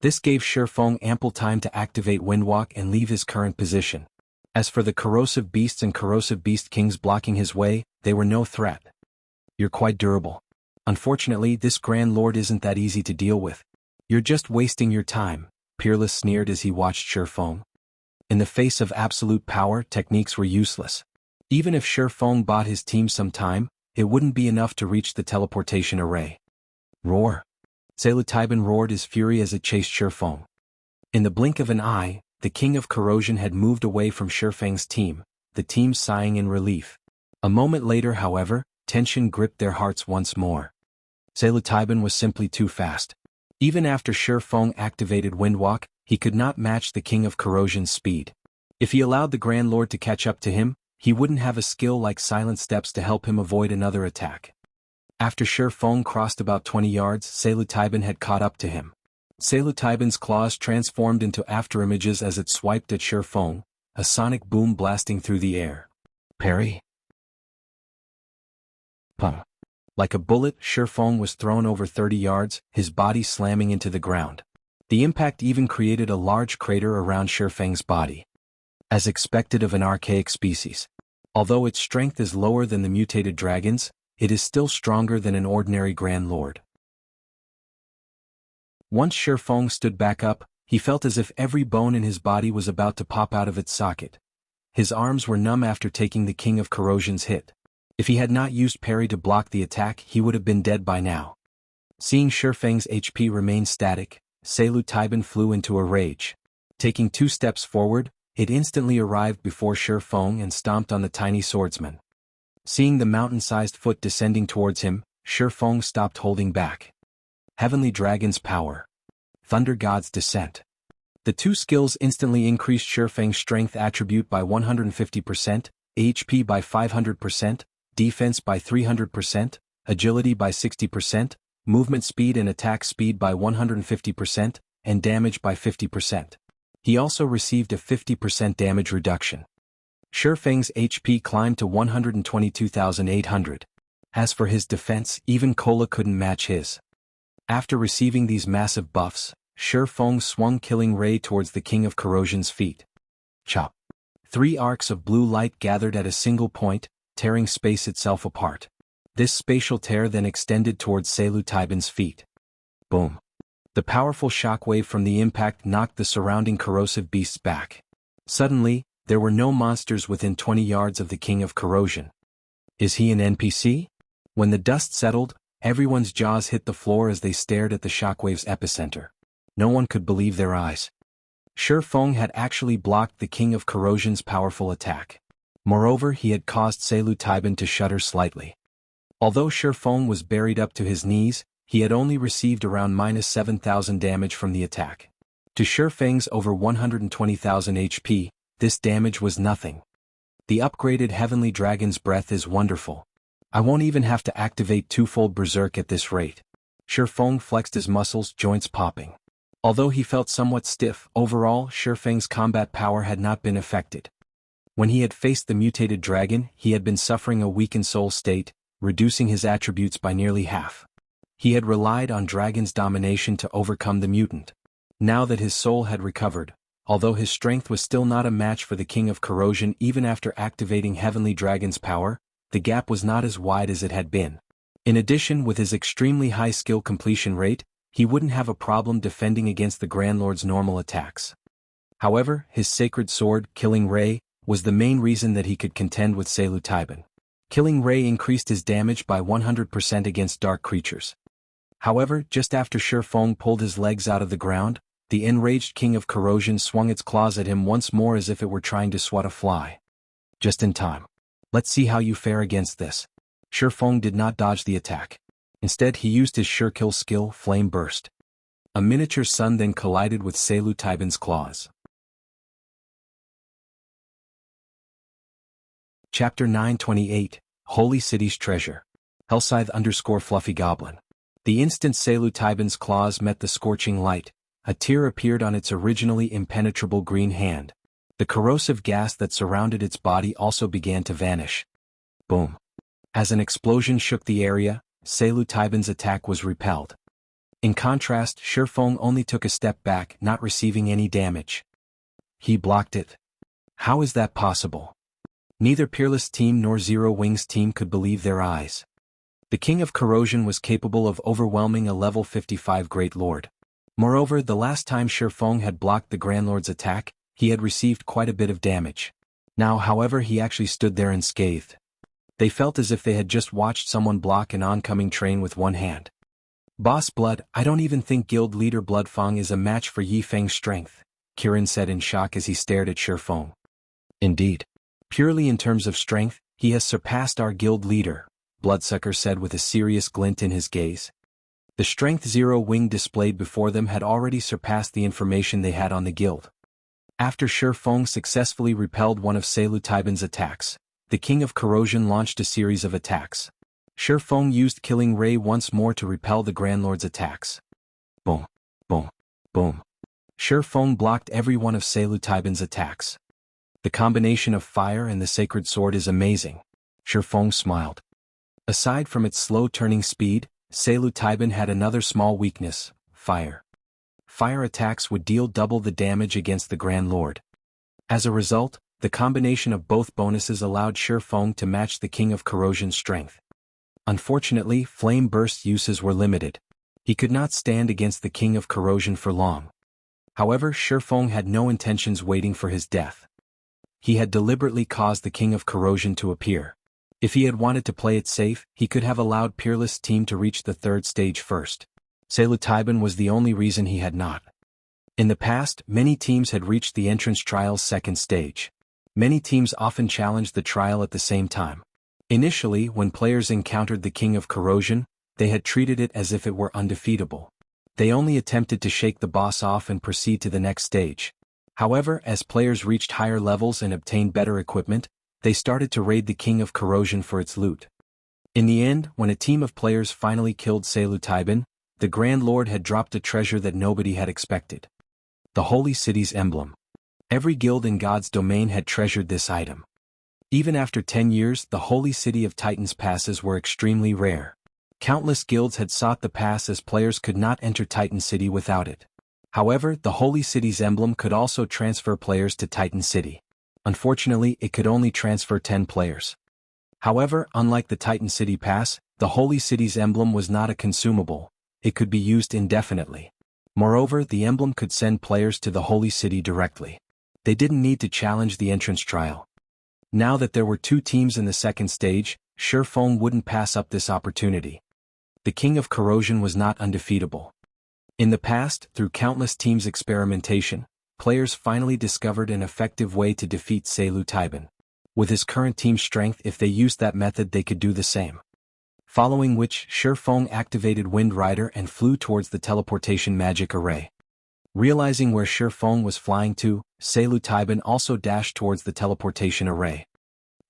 S1: This gave Shifeng ample time to activate Windwalk and leave his current position. As for the corrosive beasts and corrosive beast kings blocking his way, they were no threat. You're quite durable. Unfortunately, this Grand Lord isn't that easy to deal with. You're just wasting your time, Peerless sneered as he watched Shifeng. In the face of absolute power, techniques were useless. Even if Shifeng bought his team some time, it wouldn't be enough to reach the teleportation array. Roar! Taiban roared his fury as it chased Shifeng. In the blink of an eye, the King of Corrosion had moved away from Shifeng's team, the team sighing in relief. A moment later, however, tension gripped their hearts once more. Taiban was simply too fast. Even after Shifeng activated Windwalk, he could not match the King of Corrosion's speed. If he allowed the Grand Lord to catch up to him, he wouldn't have a skill like Silent Steps to help him avoid another attack. After Shifeng crossed about 20 yards, Taiban had caught up to him. Taiban's claws transformed into afterimages as it swiped at Shifeng, a sonic boom blasting through the air. Parry. Pum. Like a bullet, Shifeng was thrown over 30 yards, his body slamming into the ground. The impact even created a large crater around Shifeng's body. As expected of an archaic species. Although its strength is lower than the mutated dragons, it is still stronger than an ordinary Grand Lord. Once Shifeng stood back up, he felt as if every bone in his body was about to pop out of its socket. His arms were numb after taking the King of Corrosion's hit. If he had not used parry to block the attack, he would have been dead by now. Seeing Shifeng's HP remain static, Taiban flew into a rage. Taking 2 steps forward, it instantly arrived before Shifeng and stomped on the tiny swordsman. Seeing the mountain-sized foot descending towards him, Shifeng stopped holding back. Heavenly Dragon's Power. Thunder God's Descent. The 2 skills instantly increased Shifeng's strength attribute by 150%, HP by 500%, defense by 300%, agility by 60%, movement speed and attack speed by 150%, and damage by 50%. He also received a 50% damage reduction. Shifeng's HP climbed to 122,800. As for his defense, even Cola couldn't match his. After receiving these massive buffs, Shifeng swung Killing Ray towards the King of Corrosion's feet. Chop. 3 arcs of blue light gathered at a single point, tearing space itself apart. This spatial tear then extended towards Taiban's feet. Boom. The powerful shockwave from the impact knocked the surrounding corrosive beasts back. Suddenly, there were no monsters within 20 yards of the King of Corrosion. Is he an NPC? When the dust settled, everyone's jaws hit the floor as they stared at the shockwave's epicenter. No one could believe their eyes. Shifeng had actually blocked the King of Corrosion's powerful attack. Moreover, he had caused Taiban to shudder slightly. Although Shifeng was buried up to his knees, he had only received around -7,000 damage from the attack. To Shifeng's over 120,000 HP, this damage was nothing. The upgraded Heavenly Dragon's Breath is wonderful. I won't even have to activate twofold Berserk at this rate. Shifeng flexed his muscles, joints popping. Although he felt somewhat stiff, overall, Shifeng's combat power had not been affected. When he had faced the mutated dragon, he had been suffering a weakened soul state, reducing his attributes by nearly half. He had relied on dragon's domination to overcome the mutant. Now that his soul had recovered, although his strength was still not a match for the King of Corrosion even after activating Heavenly Dragon's power, the gap was not as wide as it had been. In addition, with his extremely high skill completion rate, he wouldn't have a problem defending against the Grand Lord's normal attacks. However, his sacred sword, Killing Ray, was the main reason that he could contend with Taiban. Killing Ray increased his damage by 100% against dark creatures. However, just after Shifeng pulled his legs out of the ground, the enraged King of Corrosion swung its claws at him once more as if it were trying to swat a fly. Just in time. Let's see how you fare against this. Shifeng did not dodge the attack. Instead, he used his sure kill skill, Flame Burst. A miniature sun then collided with Taiban's claws. Chapter 928, Holy City's Treasure. Hellscythe_Fluffy Goblin. The instant Taiban's claws met the scorching light, a tear appeared on its originally impenetrable green hand. The corrosive gas that surrounded its body also began to vanish. Boom. As an explosion shook the area, Selu Taiban's attack was repelled. In contrast, Shifeng only took a step back, not receiving any damage. He blocked it. How is that possible? Neither Peerless Team nor Zero Wings Team could believe their eyes. The King of Corrosion was capable of overwhelming a level 55 Great Lord. Moreover, the last time Shifeng had blocked the Grand Lord's attack, he had received quite a bit of damage. Now, however, he actually stood there unscathed. They felt as if they had just watched someone block an oncoming train with one hand. Boss Blood, I don't even think Guild Leader Bloodfang is a match for Yi Feng's strength, Kirin said in shock as he stared at Shifeng. Indeed. Purely in terms of strength, he has surpassed our guild leader, Bloodsucker said with a serious glint in his gaze. The strength Zero Wing displayed before them had already surpassed the information they had on the guild. After Shifeng successfully repelled one of Selu Taiban's attacks, the King of Corrosion launched a series of attacks. Shifeng used Killing Ray once more to repel the Grand Lord's attacks. Boom, boom, boom. Shifeng blocked every one of Selu Taiban's attacks. The combination of fire and the sacred sword is amazing. Shifeng smiled. Aside from its slow-turning speed, Selu Taiban had another small weakness: fire. Fire attacks would deal double the damage against the Grand Lord. As a result, the combination of both bonuses allowed Shifeng to match the King of Corrosion's strength. Unfortunately, flame burst uses were limited. He could not stand against the King of Corrosion for long. However, Shifeng had no intentions waiting for his death. He had deliberately caused the King of Corrosion to appear. If he had wanted to play it safe, he could have allowed Peerless Team to reach the third stage first. Selu Taiban was the only reason he had not. In the past, many teams had reached the entrance trial's second stage. Many teams often challenged the trial at the same time. Initially, when players encountered the King of Corrosion, they had treated it as if it were undefeatable. They only attempted to shake the boss off and proceed to the next stage. However, as players reached higher levels and obtained better equipment, they started to raid the King of Corrosion for its loot. In the end, when a team of players finally killed Selu Taiban, the Grand Lord had dropped a treasure that nobody had expected. The Holy City's emblem. Every guild in God's domain had treasured this item. Even after 10 years, the Holy City of Titans passes were extremely rare. Countless guilds had sought the pass as players could not enter Titan City without it. However, the Holy City's emblem could also transfer players to Titan City. Unfortunately, it could only transfer 10 players. However, unlike the Titan City Pass, the Holy City's emblem was not a consumable. It could be used indefinitely. Moreover, the emblem could send players to the Holy City directly. They didn't need to challenge the entrance trial. Now that there were 2 teams in the second stage, Shifeng wouldn't pass up this opportunity. The King of Corrosion was not undefeatable. In the past, through countless teams' experimentation, players finally discovered an effective way to defeat Selu Taiban. With his current team strength, if they used that method, they could do the same. Following which, Shifeng activated Wind Rider and flew towards the teleportation magic array. Realizing where Shifeng was flying to, Selu Taiban also dashed towards the teleportation array.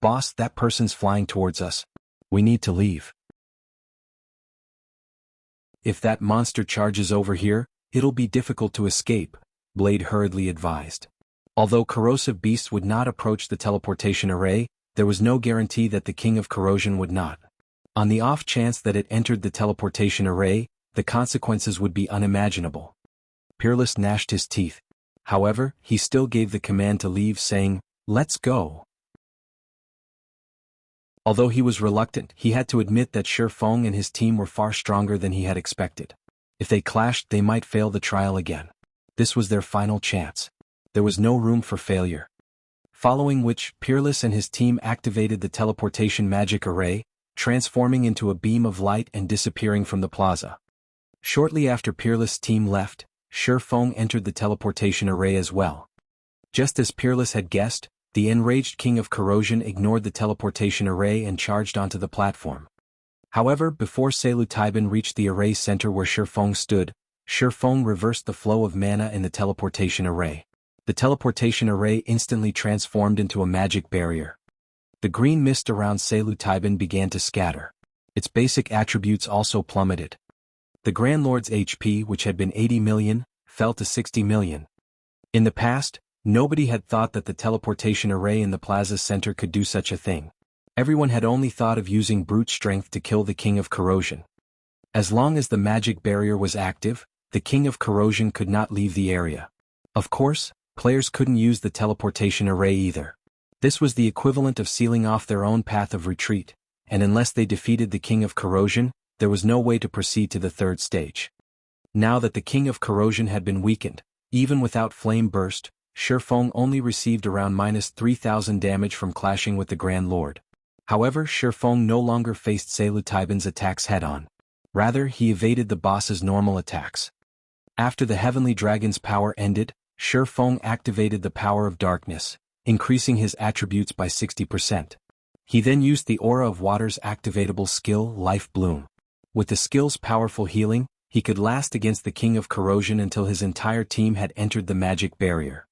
S1: Boss, that person's flying towards us. We need to leave. If that monster charges over here, it'll be difficult to escape, Blade hurriedly advised. Although corrosive beasts would not approach the teleportation array, there was no guarantee that the King of Corrosion would not. On the off chance that it entered the teleportation array, the consequences would be unimaginable. Peerless gnashed his teeth. However, he still gave the command to leave, saying, "Let's go." Although he was reluctant, he had to admit that Shifeng and his team were far stronger than he had expected. If they clashed, they might fail the trial again. This was their final chance. There was no room for failure. Following which, Peerless and his team activated the teleportation magic array, transforming into a beam of light and disappearing from the plaza. Shortly after Peerless' team left, Shifeng entered the teleportation array as well. Just as Peerless had guessed, the enraged King of Corrosion ignored the teleportation array and charged onto the platform. However, before Selu Taiban reached the array center where Shifeng stood, Shifeng reversed the flow of mana in the teleportation array. The teleportation array instantly transformed into a magic barrier. The green mist around Selu Taiban began to scatter. Its basic attributes also plummeted. The Grand Lord's HP, which had been 80 million, fell to 60 million. In the past, nobody had thought that the teleportation array in the plaza center could do such a thing. Everyone had only thought of using brute strength to kill the King of Corrosion. As long as the magic barrier was active, the King of Corrosion could not leave the area. Of course, players couldn't use the teleportation array either. This was the equivalent of sealing off their own path of retreat, and unless they defeated the King of Corrosion, there was no way to proceed to the third stage. Now that the King of Corrosion had been weakened, even without Flame Burst, Shifeng only received around -3,000 damage from clashing with the Grand Lord. However, Shifeng no longer faced Salutaiban's attacks head-on. Rather, he evaded the boss's normal attacks. After the Heavenly Dragon's power ended, Shifeng activated the Power of Darkness, increasing his attributes by 60%. He then used the Aura of Water's activatable skill, Life Bloom. With the skill's powerful healing, he could last against the King of Corrosion until his entire team had entered the magic barrier.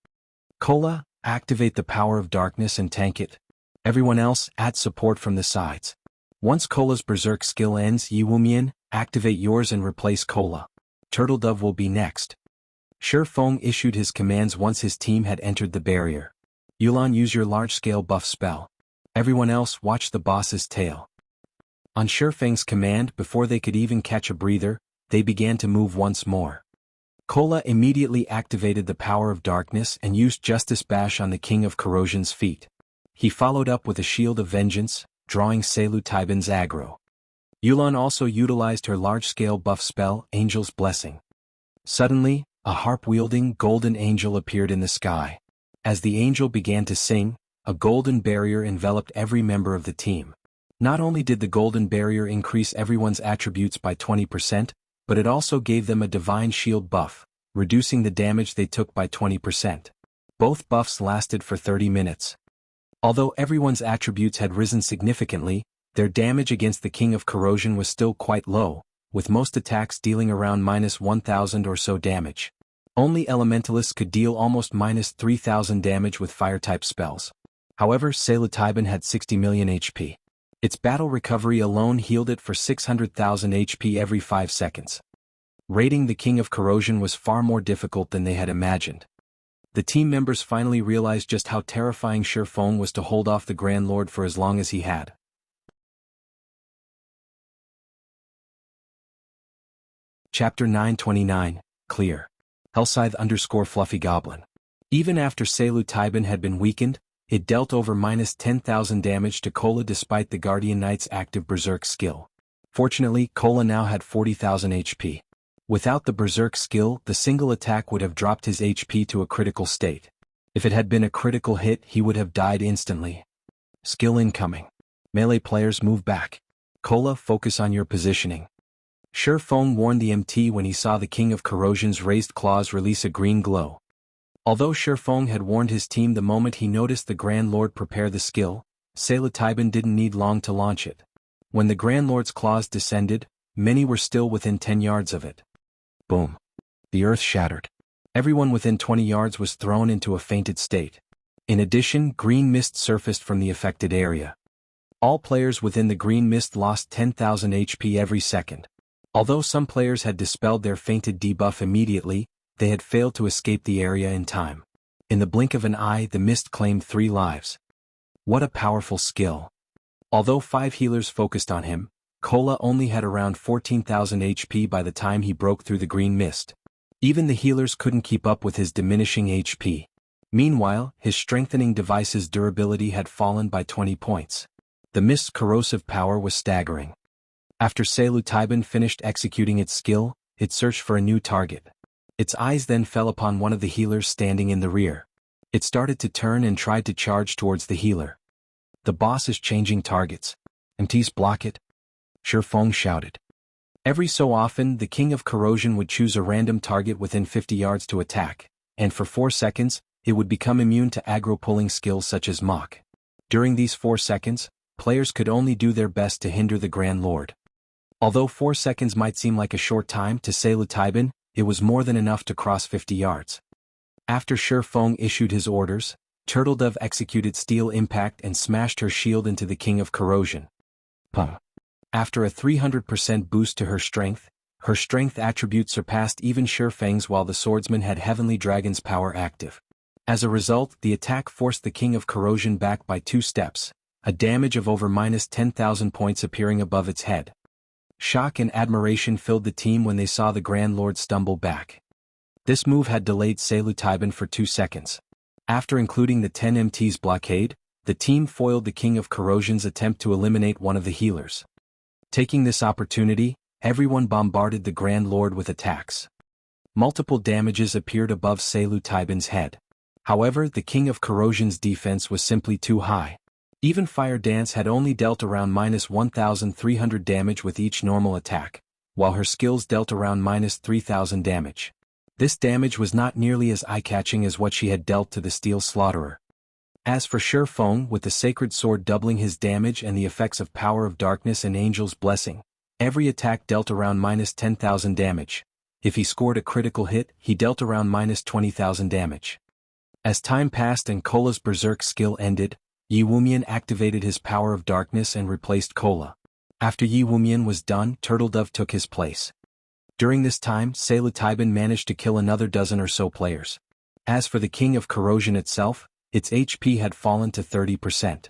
S1: Cola, activate the Power of Darkness and tank it. Everyone else, add support from the sides. Once Cola's Berserk skill ends, Yiwumian, activate yours and replace Cola. Turtledove will be next. Shifeng issued his commands once his team had entered the barrier. Yulan, use your large-scale buff spell. Everyone else, watch the boss's tail. On Shifeng's command, before they could even catch a breather, they began to move once more. Cola immediately activated the Power of Darkness and used Justice Bash on the King of Corrosion's feet. He followed up with a Shield of Vengeance, drawing Salutaiban's aggro. Yulan also utilized her large-scale buff spell, Angel's Blessing. Suddenly, a harp-wielding golden angel appeared in the sky. As the angel began to sing, a golden barrier enveloped every member of the team. Not only did the golden barrier increase everyone's attributes by 20%, but it also gave them a divine shield buff, reducing the damage they took by 20%. Both buffs lasted for 30 minutes. Although everyone's attributes had risen significantly, their damage against the King of Corrosion was still quite low, with most attacks dealing around -1,000 or so damage. Only Elementalists could deal almost -3,000 damage with Fire-type spells. However, Salutaiban had 60 million HP. Its battle recovery alone healed it for 600,000 HP every 5 seconds. Raiding the King of Corrosion was far more difficult than they had imagined. The team members finally realized just how terrifying Shifeng was to hold off the Grand Lord for as long as he had. Chapter 929, Clear. Hellscythe_Fluffy Goblin. Even after Salutaiban had been weakened, it dealt over -10,000 damage to Cola despite the Guardian Knight's active Berserk skill. Fortunately, Cola now had 40,000 HP. Without the Berserk skill, the single attack would have dropped his HP to a critical state. If it had been a critical hit, he would have died instantly. Skill incoming. Melee players move back. Cola, focus on your positioning. Shifeng warned the MT when he saw the King of Corrosion's raised claws release a green glow. Although Shifeng had warned his team the moment he noticed the Grand Lord prepare the skill, Salutaiban didn't need long to launch it. When the Grand Lord's claws descended, many were still within 10 yards of it. Boom. The earth shattered. Everyone within 20 yards was thrown into a fainted state. In addition, green mist surfaced from the affected area. All players within the green mist lost 10,000 HP every second. Although some players had dispelled their fainted debuff immediately, they had failed to escape the area in time. In the blink of an eye, the mist claimed 3 lives. What a powerful skill. Although 5 healers focused on him, Cola only had around 14,000 HP by the time he broke through the green mist. Even the healers couldn't keep up with his diminishing HP. Meanwhile, his strengthening device's durability had fallen by 20 points. The mist's corrosive power was staggering. After Salutaiban finished executing its skill, it searched for a new target. Its eyes then fell upon one of the healers standing in the rear. It started to turn and tried to charge towards the healer. The boss is changing targets. MTs block it. Shifeng shouted. Every so often, the King of Corrosion would choose a random target within 50 yards to attack, and for 4 seconds, it would become immune to aggro-pulling skills such as Mach. During these 4 seconds, players could only do their best to hinder the Grand Lord. Although 4 seconds might seem like a short time to Salutaiban, it was more than enough to cross 50 yards. After Shifeng issued his orders, Turtledove executed Steel Impact and smashed her shield into the King of Corrosion. Pum. After a 300% boost to her strength attribute surpassed even Shifeng's while the swordsman had Heavenly Dragon's power active. As a result, the attack forced the King of Corrosion back by 2 steps, a damage of over minus 10,000 points appearing above its head. Shock and admiration filled the team when they saw the Grand Lord stumble back. This move had delayed Salutaiban for 2 seconds. After including the 10 MT's blockade, the team foiled the King of Corrosion's attempt to eliminate one of the healers. Taking this opportunity, everyone bombarded the Grand Lord with attacks. Multiple damages appeared above Salutaiban's head. However, the King of Corrosion's defense was simply too high. Even Fire Dance had only dealt around minus 1,300 damage with each normal attack, while her skills dealt around minus 3,000 damage. This damage was not nearly as eye-catching as what she had dealt to the Steel Slaughterer. As for Shifeng, with the Sacred Sword doubling his damage and the effects of Power of Darkness and Angel's Blessing, every attack dealt around minus 10,000 damage. If he scored a critical hit, he dealt around minus 20,000 damage. As time passed and Kola's Berserk skill ended, Yi Wumian activated his Power of Darkness and replaced Kola. After Yi Wumian was done, Turtledove took his place. During this time, Salutaiban managed to kill another dozen or so players. As for the King of Corrosion itself, its HP had fallen to 30%.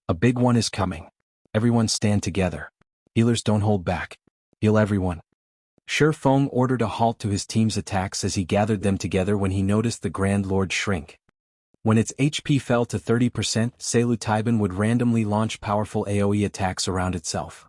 S1: A big one is coming. Everyone stand together. Healers don't hold back. Heal everyone. Shifeng ordered a halt to his team's attacks as he gathered them together when he noticed the Grand Lord shrink. When its HP fell to 30%, Salutaiban would randomly launch powerful AoE attacks around itself.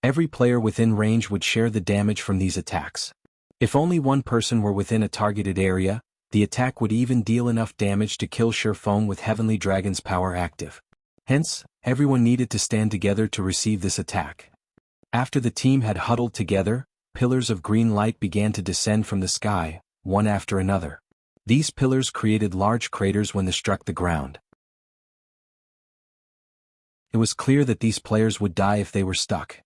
S1: Every player within range would share the damage from these attacks. If only one person were within a targeted area, the attack would even deal enough damage to kill Shifeng with Heavenly Dragon's power active. Hence, everyone needed to stand together to receive this attack. After the team had huddled together, pillars of green light began to descend from the sky, one after another. These pillars created large craters when they struck the ground. It was clear that these players would die if they were stuck.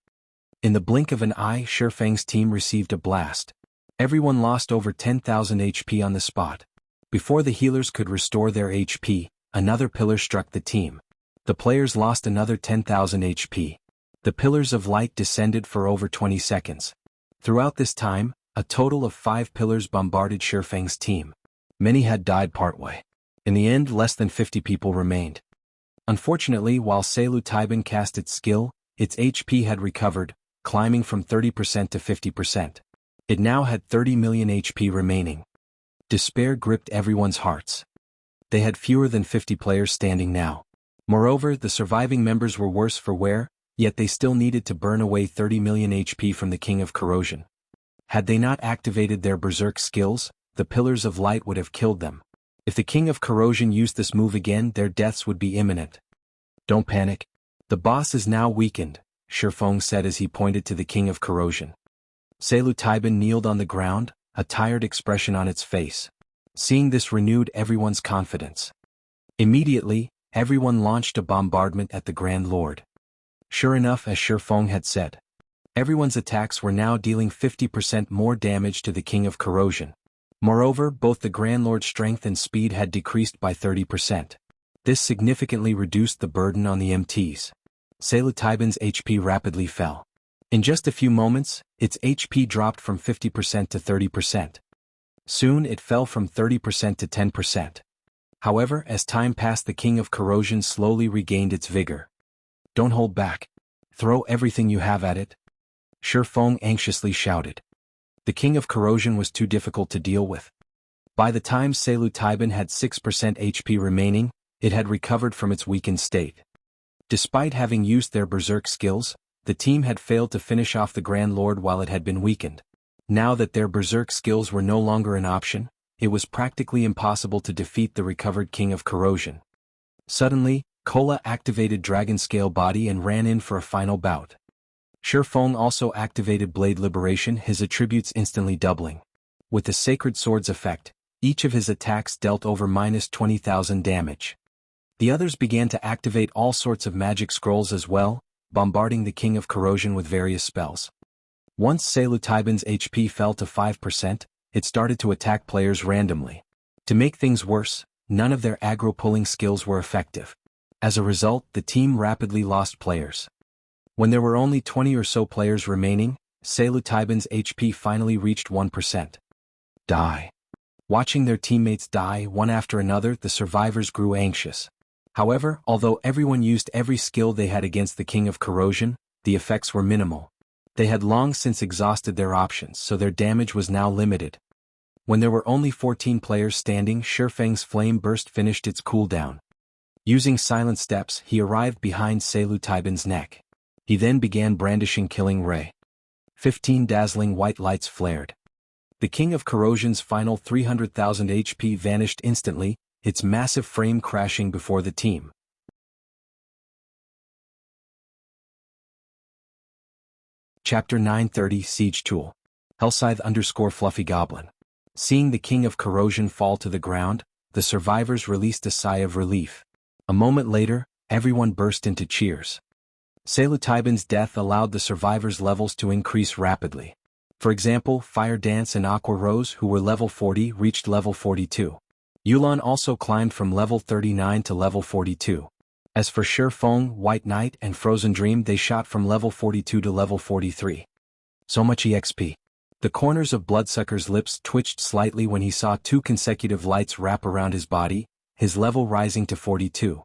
S1: In the blink of an eye, Shifeng's team received a blast. Everyone lost over 10,000 HP on the spot. Before the healers could restore their HP, another pillar struck the team. The players lost another 10,000 HP. The pillars of light descended for over 20 seconds. Throughout this time, a total of 5 pillars bombarded Shifeng's team. Many had died partway. In the end, less than 50 people remained. Unfortunately, while Salutaiban cast its skill, its HP had recovered, climbing from 30% to 50%. It now had 30 million HP remaining. Despair gripped everyone's hearts. They had fewer than 50 players standing now. Moreover, the surviving members were worse for wear, yet they still needed to burn away 30 million HP from the King of Corrosion. Had they not activated their Berserk skills, the Pillars of Light would have killed them. If the King of Corrosion used this move again, their deaths would be imminent. Don't panic. The boss is now weakened, Shifeng said as he pointed to the King of Corrosion. Salutaiban kneeled on the ground, a tired expression on its face. Seeing this renewed everyone's confidence. Immediately, everyone launched a bombardment at the Grand Lord. Sure enough, as Shifeng had said, everyone's attacks were now dealing 50% more damage to the King of Corrosion. Moreover, both the Grand Lord's strength and speed had decreased by 30%. This significantly reduced the burden on the MTs. Salutaiban's HP rapidly fell. In just a few moments, its HP dropped from 50% to 30%. Soon it fell from 30% to 10%. However, as time passed, the King of Corrosion slowly regained its vigor. Don't hold back. Throw everything you have at it. Shifeng anxiously shouted. The King of Corrosion was too difficult to deal with. By the time Salutaiban had 6% HP remaining, it had recovered from its weakened state. Despite having used their Berserk skills, the team had failed to finish off the Grand Lord while it had been weakened. Now that their Berserk skills were no longer an option, it was practically impossible to defeat the recovered King of Corrosion. Suddenly, Kola activated Dragon Scale Body and ran in for a final bout. Shifeng also activated Blade Liberation, his attributes instantly doubling. With the Sacred Sword's effect, each of his attacks dealt over minus 20,000 damage. The others began to activate all sorts of magic scrolls as well, bombarding the King of Corrosion with various spells. Once Salutaiban's HP fell to 5%, it started to attack players randomly. To make things worse, none of their aggro-pulling skills were effective. As a result, the team rapidly lost players. When there were only 20 or so players remaining, Salutaiban's HP finally reached 1%. Die. Watching their teammates die one after another, the survivors grew anxious. However, although everyone used every skill they had against the King of Corrosion, the effects were minimal. They had long since exhausted their options, so their damage was now limited. When there were only 14 players standing, Shifeng's flame burst finished its cooldown. Using silent steps, he arrived behind Salutaiban's neck. He then began brandishing Killing Ray. 15 dazzling white lights flared. The King of Corrosion's final 300,000 HP vanished instantly, its massive frame crashing before the team. Chapter 930 Siege Tool. Hellscythe_Fluffy Goblin. Seeing the King of Corrosion fall to the ground, the survivors released a sigh of relief. A moment later, everyone burst into cheers. Salutaiban's death allowed the survivors' levels to increase rapidly. For example, Fire Dance and Aqua Rose, who were level 40, reached level 42. Yulan also climbed from level 39 to level 42. As for Shifeng, White Knight, and Frozen Dream, they shot from level 42 to level 43. So much EXP. The corners of Bloodsucker's lips twitched slightly when he saw 2 consecutive lights wrap around his body, his level rising to 42.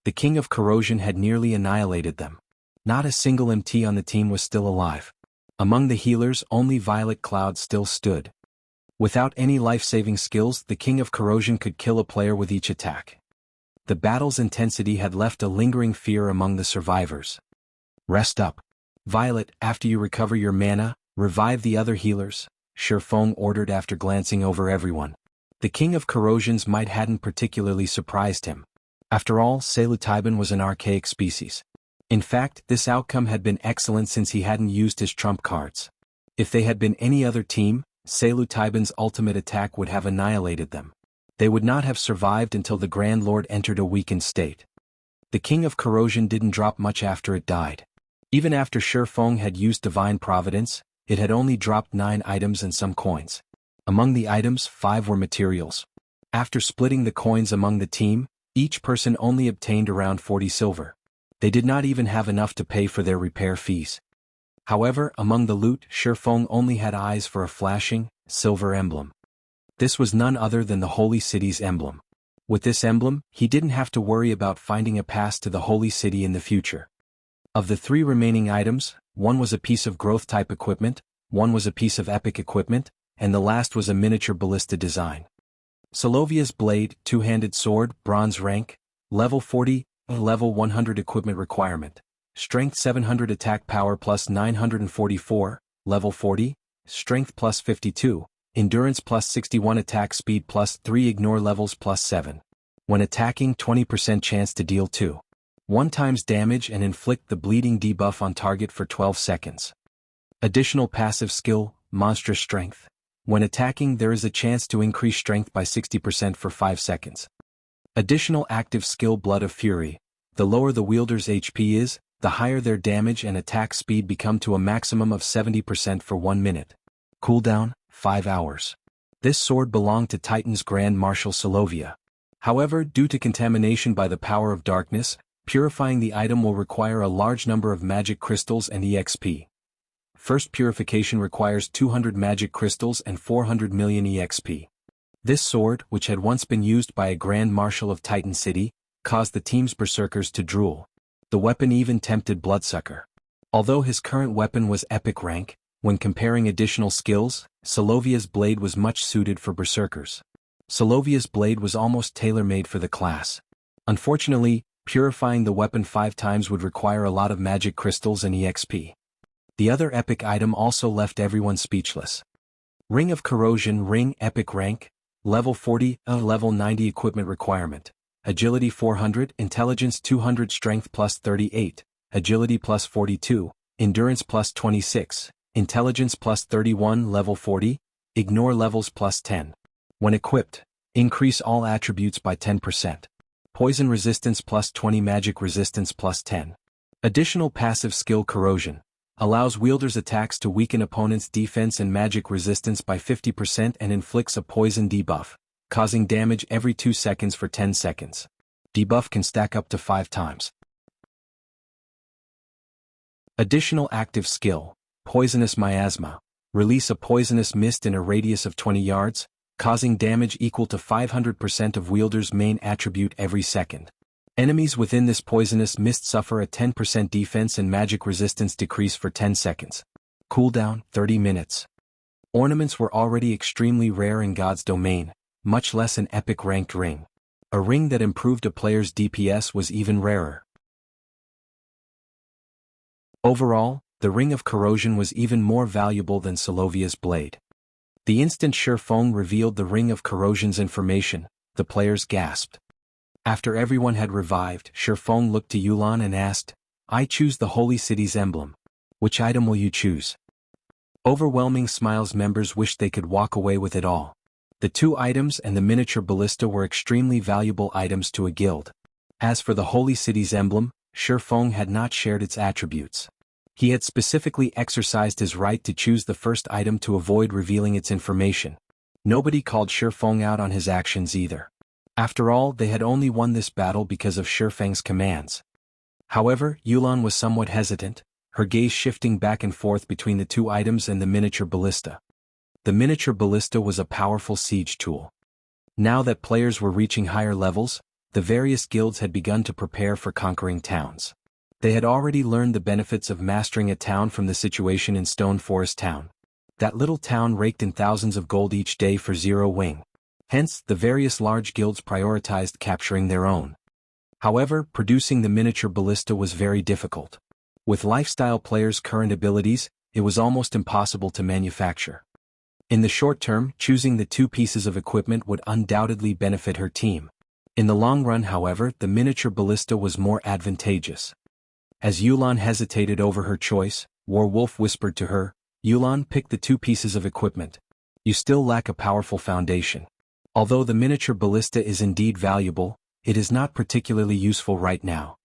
S1: The King of Corrosion had nearly annihilated them. Not a single MT on the team was still alive. Among the healers, only Violet Cloud still stood. Without any life-saving skills, the King of Corrosion could kill a player with each attack. The battle's intensity had left a lingering fear among the survivors. Rest up. Violet, after you recover your mana, revive the other healers, Shifeng ordered after glancing over everyone. The King of Corrosion's might hadn't particularly surprised him. After all, Salutaiban was an archaic species. In fact, this outcome had been excellent since he hadn't used his trump cards. If they had been any other team, Salutaiban's ultimate attack would have annihilated them. They would not have survived until the Grand Lord entered a weakened state. The King of Corrosion didn't drop much after it died. Even after Shifeng had used Divine Providence, it had only dropped 9 items and some coins. Among the items, 5 were materials. After splitting the coins among the team, each person only obtained around 40 silver. They did not even have enough to pay for their repair fees. However, among the loot, Shifeng only had eyes for a flashing, silver emblem. This was none other than the Holy City's emblem. With this emblem, he didn't have to worry about finding a pass to the Holy City in the future. Of the 3 remaining items, one was a piece of growth-type equipment, one was a piece of epic equipment, and the last was a miniature ballista design. Solovia's blade, 2-handed sword, bronze rank, level 40, level 100 equipment requirement. Strength 700 attack power plus 944, level 40, strength plus 52, endurance plus 61 attack speed plus 3 ignore levels plus 7. When attacking 20% chance to deal 1 times damage and inflict the bleeding debuff on target for 12 seconds. Additional passive skill, monstrous strength. When attacking there is a chance to increase strength by 60% for 5 seconds. Additional active skill Blood of Fury. The lower the wielder's HP is, the higher their damage and attack speed become to a maximum of 70% for 1 minute. Cooldown, 5 hours. This sword belonged to Titan's Grand Marshal Solovia. However, due to contamination by the power of darkness, purifying the item will require a large number of magic crystals and EXP. First purification requires 200 magic crystals and 400 million EXP. This sword, which had once been used by a Grand Marshal of Titan City, caused the team's berserkers to drool. The weapon even tempted Bloodsucker. Although his current weapon was epic rank, when comparing additional skills, Solovia's blade was much suited for berserkers. Solovia's blade was almost tailor-made for the class. Unfortunately, purifying the weapon 5 times would require a lot of magic crystals and EXP. The other epic item also left everyone speechless. Ring of Corrosion Ring Epic Rank, Level 40, Level 90 Equipment Requirement. Agility 400, Intelligence 200, Strength plus 38, Agility plus 42, Endurance plus 26, Intelligence plus 31, Level 40, Ignore levels plus 10. When equipped, increase all attributes by 10%. Poison resistance plus 20, Magic resistance plus 10. Additional passive skill Corrosion. Allows wielders' attacks to weaken opponents' defense and magic resistance by 50% and inflicts a poison debuff, causing damage every 2 seconds for 10 seconds. Debuff can stack up to 5 times. Additional active skill, Poisonous Miasma. Release a poisonous mist in a radius of 20 yards, causing damage equal to 500% of wielder's main attribute every second. Enemies within this poisonous mist suffer a 10% defense and magic resistance decrease for 10 seconds. Cooldown, 30 minutes. Ornaments were already extremely rare in God's domain, much less an epic ranked ring. A ring that improved a player's DPS was even rarer. Overall, the Ring of Corrosion was even more valuable than Solovia's blade. The instant Shifeng revealed the Ring of Corrosion's information, the players gasped. After everyone had revived, Shifeng looked to Yulan and asked, "I choose the Holy City's emblem. Which item will you choose?" Overwhelming smiles. Members wished they could walk away with it all. The 2 items and the miniature ballista were extremely valuable items to a guild. As for the Holy City's emblem, Shifeng had not shared its attributes. He had specifically exercised his right to choose the first item to avoid revealing its information. Nobody called Shifeng out on his actions either. After all, they had only won this battle because of Shifeng's commands. However, Yulan was somewhat hesitant, her gaze shifting back and forth between the 2 items and the miniature ballista. The miniature ballista was a powerful siege tool. Now that players were reaching higher levels, the various guilds had begun to prepare for conquering towns. They had already learned the benefits of mastering a town from the situation in Stone Forest Town. That little town raked in thousands of gold each day for 0 wing. Hence, the various large guilds prioritized capturing their own. However, producing the miniature ballista was very difficult. With lifestyle players' current abilities, it was almost impossible to manufacture. In the short term, choosing the 2 pieces of equipment would undoubtedly benefit her team. In the long run, however, the miniature ballista was more advantageous. As Yulan hesitated over her choice, Warwolf whispered to her, "Yulan, pick the 2 pieces of equipment. You still lack a powerful foundation. Although the miniature ballista is indeed valuable, it is not particularly useful right now."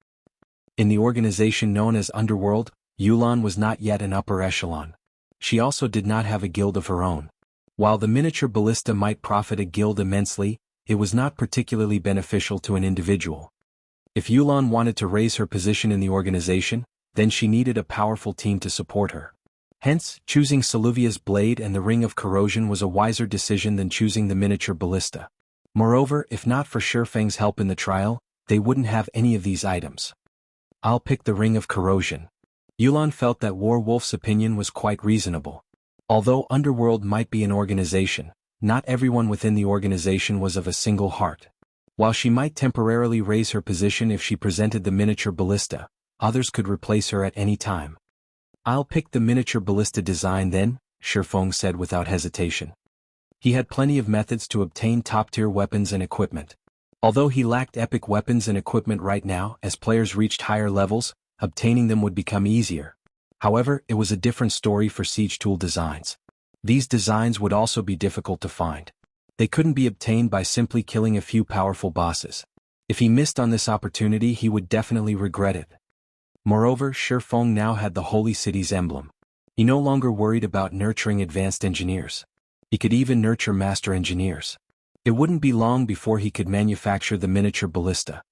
S1: In the organization known as Underworld, Yulan was not yet an upper echelon. She also did not have a guild of her own. While the miniature ballista might profit a guild immensely, it was not particularly beneficial to an individual. If Yulan wanted to raise her position in the organization, then she needed a powerful team to support her. Hence, choosing Solovia's blade and the Ring of Corrosion was a wiser decision than choosing the miniature ballista. Moreover, if not for Shifeng's help in the trial, they wouldn't have any of these items. "I'll pick the Ring of Corrosion." Yulan felt that Warwolf's opinion was quite reasonable. Although Underworld might be an organization, not everyone within the organization was of a single heart. While she might temporarily raise her position if she presented the miniature ballista, others could replace her at any time. "I'll pick the miniature ballista design then," Shifeng said without hesitation. He had plenty of methods to obtain top-tier weapons and equipment. Although he lacked epic weapons and equipment right now, as players reached higher levels, obtaining them would become easier. However, it was a different story for siege tool designs. These designs would also be difficult to find. They couldn't be obtained by simply killing a few powerful bosses. If he missed on this opportunity, he would definitely regret it. Moreover, Shifeng now had the Holy City's emblem. He no longer worried about nurturing advanced engineers. He could even nurture master engineers. It wouldn't be long before he could manufacture the miniature ballista.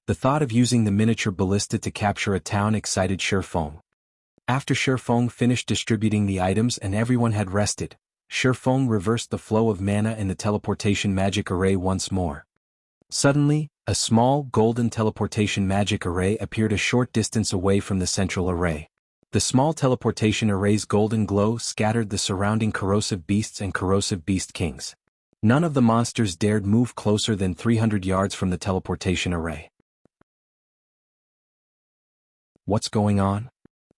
S1: The thought of using the miniature ballista to capture a town excited Shifeng. After Shifeng finished distributing the items and everyone had rested, Shifeng reversed the flow of mana in the teleportation magic array once more. Suddenly, a small golden teleportation magic array appeared a short distance away from the central array. The small teleportation array's golden glow scattered the surrounding corrosive beasts and corrosive beast kings. None of the monsters dared move closer than 300 yards from the teleportation array. "What's going on?"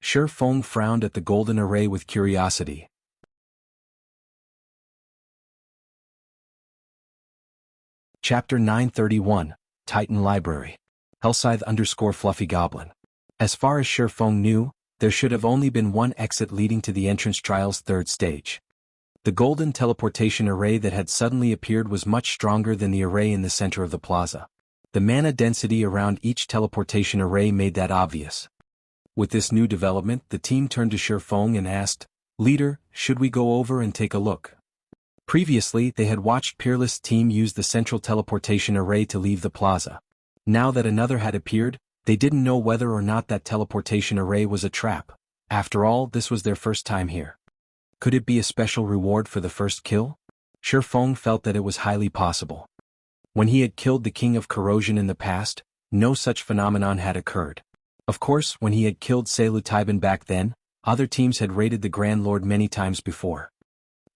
S1: Shifeng frowned at the golden array with curiosity. Chapter 931, Titan Library. Hellscythe_Fluffy Goblin. As far as Shifeng knew, there should have only been one exit leading to the entrance trial's 3rd stage. The golden teleportation array that had suddenly appeared was much stronger than the array in the center of the plaza. The mana density around each teleportation array made that obvious. With this new development, the team turned to Shifeng and asked, "Leader, should we go over and take a look?" Previously, they had watched Peerless' team use the central teleportation array to leave the plaza. Now that another had appeared, they didn't know whether or not that teleportation array was a trap. After all, this was their first time here. Could it be a special reward for the first kill? Shifeng felt that it was highly possible. When he had killed the King of Corrosion in the past, no such phenomenon had occurred. Of course, when he had killed Selu Taiban back then, other teams had raided the Grand Lord many times before.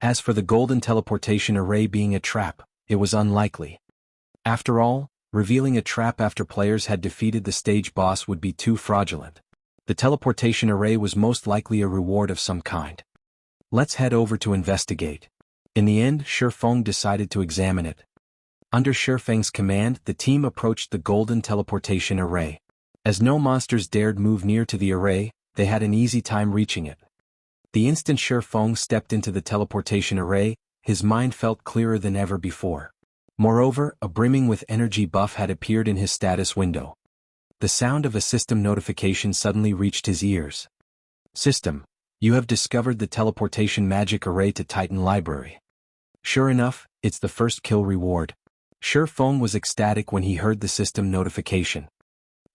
S1: As for the golden teleportation array being a trap, it was unlikely. After all, revealing a trap after players had defeated the stage boss would be too fraudulent. The teleportation array was most likely a reward of some kind. Let's head over to investigate. In the end, Shifeng decided to examine it. Under Shifeng's command, the team approached the golden teleportation array. As no monsters dared move near to the array, they had an easy time reaching it. The instant Shifeng stepped into the teleportation array, his mind felt clearer than ever before. Moreover, a brimming with energy buff had appeared in his status window. The sound of a system notification suddenly reached his ears. System, you have discovered the teleportation magic array to Titan Library. Sure enough, it's the first kill reward. Shifeng was ecstatic when he heard the system notification.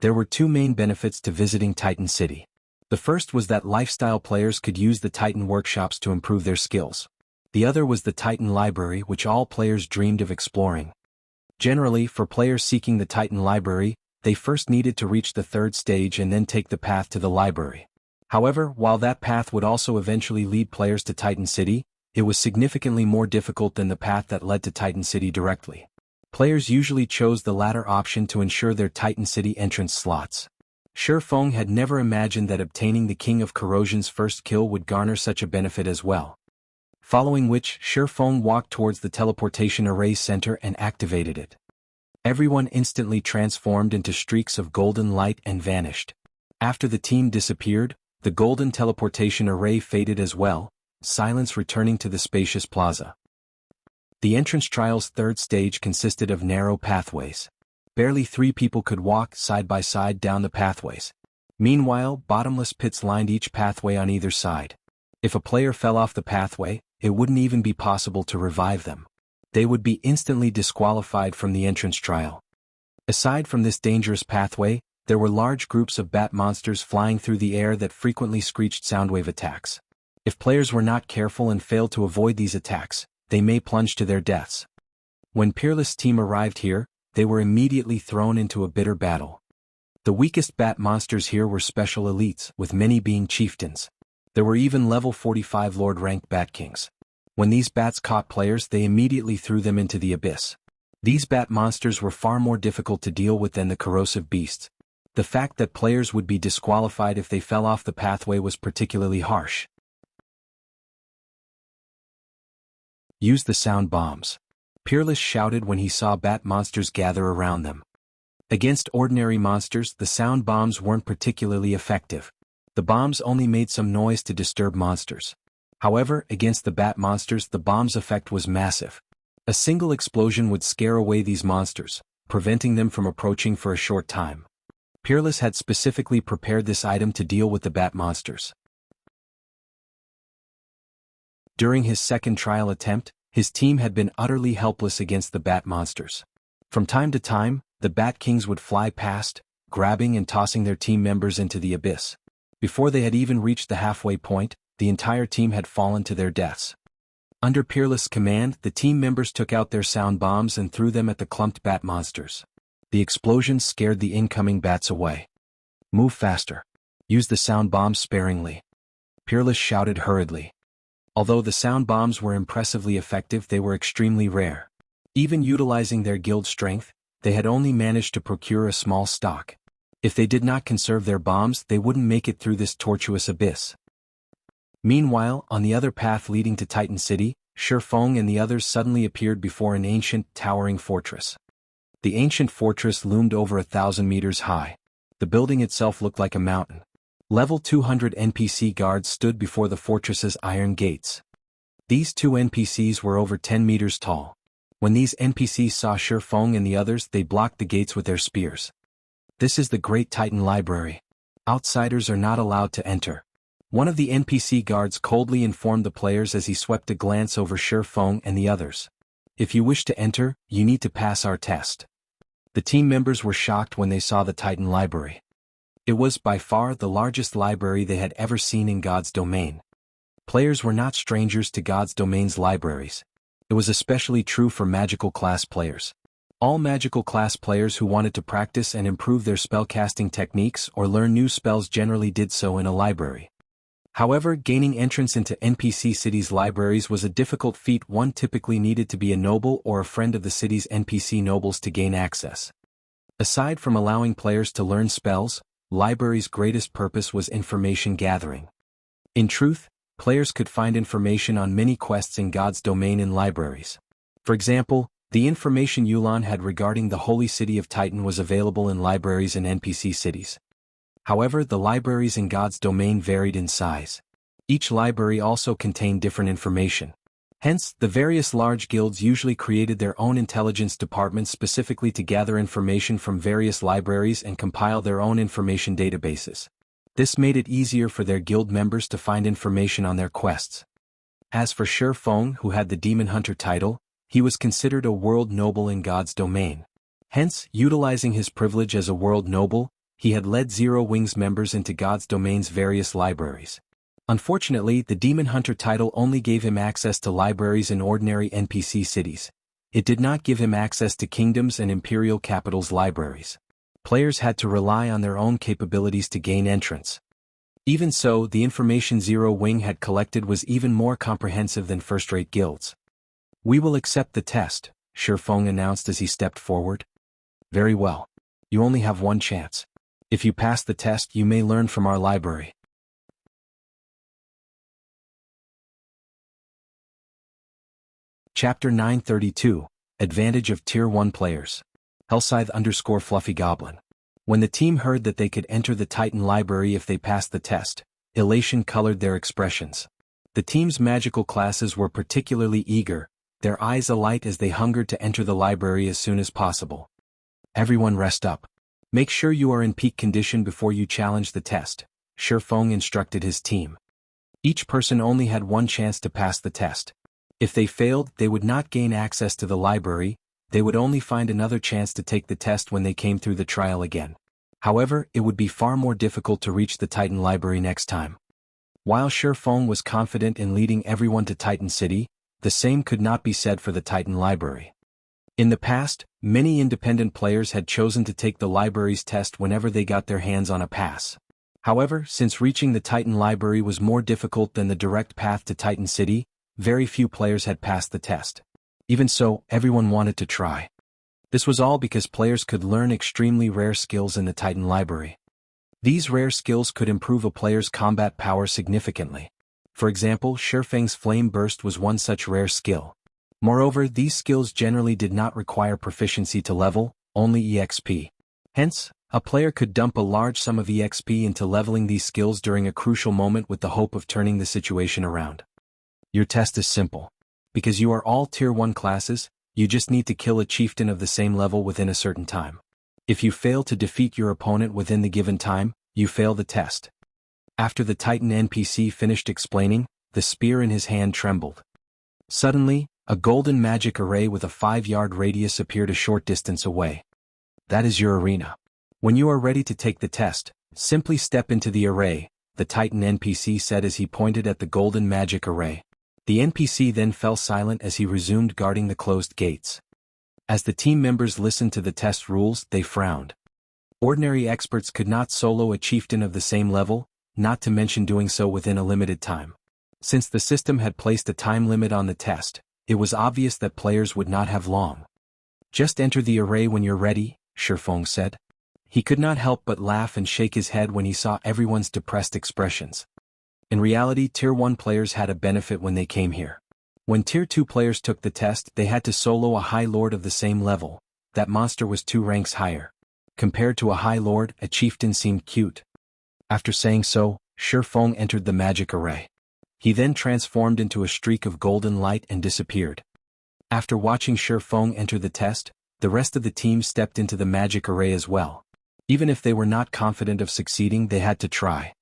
S1: There were two main benefits to visiting Titan City. The first was that lifestyle players could use the Titan workshops to improve their skills. The other was the Titan Library, which all players dreamed of exploring. Generally, for players seeking the Titan Library, they first needed to reach the third stage and then take the path to the library. However, while that path would also eventually lead players to Titan City, it was significantly more difficult than the path that led to Titan City directly. Players usually chose the latter option to ensure their Titan City entrance slots. Shifeng had never imagined that obtaining the King of Corrosion's first kill would garner such a benefit as well. Following which, Shifeng walked towards the teleportation array center and activated it. Everyone instantly transformed into streaks of golden light and vanished. After the team disappeared, the golden teleportation array faded as well, silence returning to the spacious plaza. The entrance trial's third stage consisted of narrow pathways. Barely 3 people could walk side by side down the pathways. Meanwhile, bottomless pits lined each pathway on either side. If a player fell off the pathway, it wouldn't even be possible to revive them. They would be instantly disqualified from the entrance trial. Aside from this dangerous pathway, there were large groups of bat monsters flying through the air that frequently screeched soundwave attacks. If players were not careful and failed to avoid these attacks, they may plunge to their deaths. When Peerless' team arrived here, they were immediately thrown into a bitter battle. The weakest bat monsters here were special elites, with many being chieftains. There were even level 45 Lord-ranked Bat Kings. When these bats caught players, they immediately threw them into the abyss. These bat monsters were far more difficult to deal with than the corrosive beasts. The fact that players would be disqualified if they fell off the pathway was particularly harsh. Use the sound bombs. Peerless shouted when he saw bat monsters gather around them. Against ordinary monsters, the sound bombs weren't particularly effective. The bombs only made some noise to disturb monsters. However, against the bat monsters, the bomb's effect was massive. A single explosion would scare away these monsters, preventing them from approaching for a short time. Peerless had specifically prepared this item to deal with the bat monsters. During his second trial attempt, his team had been utterly helpless against the bat monsters. From time to time, the Bat Kings would fly past, grabbing and tossing their team members into the abyss. Before they had even reached the halfway point, the entire team had fallen to their deaths. Under Peerless' command, the team members took out their sound bombs and threw them at the clumped bat monsters. The explosions scared the incoming bats away. Move faster. Use the sound bombs sparingly. Peerless shouted hurriedly. Although the sound bombs were impressively effective, they were extremely rare. Even utilizing their guild strength, they had only managed to procure a small stock. If they did not conserve their bombs, they wouldn't make it through this tortuous abyss. Meanwhile, on the other path leading to Titan City, Shifeng and the others suddenly appeared before an ancient, towering fortress. The ancient fortress loomed over 1,000 meters high. The building itself looked like a mountain. Level 200 NPC guards stood before the fortress's iron gates. These 2 NPCs were over 10 meters tall. When these NPCs saw Shifeng and the others, they blocked the gates with their spears. This is the Great Titan Library. Outsiders are not allowed to enter. One of the NPC guards coldly informed the players as he swept a glance over Shifeng and the others. If you wish to enter, you need to pass our test. The team members were shocked when they saw the Titan Library. It was by far the largest library they had ever seen in God's domain. Players were not strangers to God's domain's libraries. It was especially true for magical class players. All magical class players who wanted to practice and improve their spellcasting techniques or learn new spells generally did so in a library. However, gaining entrance into NPC cities' libraries was a difficult feat. One typically needed to be a noble or a friend of the city's NPC nobles to gain access. Aside from allowing players to learn spells, libraries' greatest purpose was information gathering. In truth, players could find information on many quests in God's domain in libraries. For example, the information Yulan had regarding the holy city of Titan was available in libraries in NPC cities. However, the libraries in God's domain varied in size. Each library also contained different information. Hence, the various large guilds usually created their own intelligence departments specifically to gather information from various libraries and compile their own information databases. This made it easier for their guild members to find information on their quests. As for Shi Feng, who had the Demon Hunter title, he was considered a world noble in God's domain. Hence, utilizing his privilege as a world noble, he had led Zero Wings members into God's domain's various libraries. Unfortunately, the Demon Hunter title only gave him access to libraries in ordinary NPC cities. It did not give him access to kingdoms and imperial capitals' libraries. Players had to rely on their own capabilities to gain entrance. Even so, the information Zero Wing had collected was even more comprehensive than first-rate guilds. "We will accept the test," Shi Feng announced as he stepped forward. "Very well. You only have one chance. If you pass the test, you may learn from our library." Chapter 932, Advantage of Tier 1 Players. Hellscythe_Fluffy Goblin. When the team heard that they could enter the Titan library if they passed the test, elation colored their expressions. The team's magical classes were particularly eager, their eyes alight as they hungered to enter the library as soon as possible. "Everyone rest up. Make sure you are in peak condition before you challenge the test," Shi Feng instructed his team. Each person only had one chance to pass the test. If they failed, they would not gain access to the library, they would only find another chance to take the test when they came through the trial again. However, it would be far more difficult to reach the Titan library next time. While Shi Feng was confident in leading everyone to Titan City, the same could not be said for the Titan library. In the past, many independent players had chosen to take the library's test whenever they got their hands on a pass. However, since reaching the Titan library was more difficult than the direct path to Titan City, very few players had passed the test. Even so, everyone wanted to try. This was all because players could learn extremely rare skills in the Titan library. These rare skills could improve a player's combat power significantly. For example, Shi Feng's Flame Burst was one such rare skill. Moreover, these skills generally did not require proficiency to level, only EXP. Hence, a player could dump a large sum of EXP into leveling these skills during a crucial moment with the hope of turning the situation around. Your test is simple. Because you are all Tier 1 classes, you just need to kill a chieftain of the same level within a certain time. If you fail to defeat your opponent within the given time, you fail the test. After the Titan NPC finished explaining, the spear in his hand trembled. Suddenly, a golden magic array with a 5-yard radius appeared a short distance away. That is your arena. When you are ready to take the test, simply step into the array, the Titan NPC said as he pointed at the golden magic array. The NPC then fell silent as he resumed guarding the closed gates. As the team members listened to the test rules, they frowned. Ordinary experts could not solo a chieftain of the same level, not to mention doing so within a limited time. Since the system had placed a time limit on the test, it was obvious that players would not have long. "Just enter the array when you're ready," Shi Feng said. He could not help but laugh and shake his head when he saw everyone's depressed expressions. In reality, Tier 1 players had a benefit when they came here. When Tier 2 players took the test, they had to solo a High Lord of the same level. That monster was 2 ranks higher. Compared to a High Lord, a chieftain seemed cute. After saying so, Shi Feng entered the magic array. He then transformed into a streak of golden light and disappeared. After watching Shi Feng enter the test, the rest of the team stepped into the magic array as well. Even if they were not confident of succeeding, they had to try.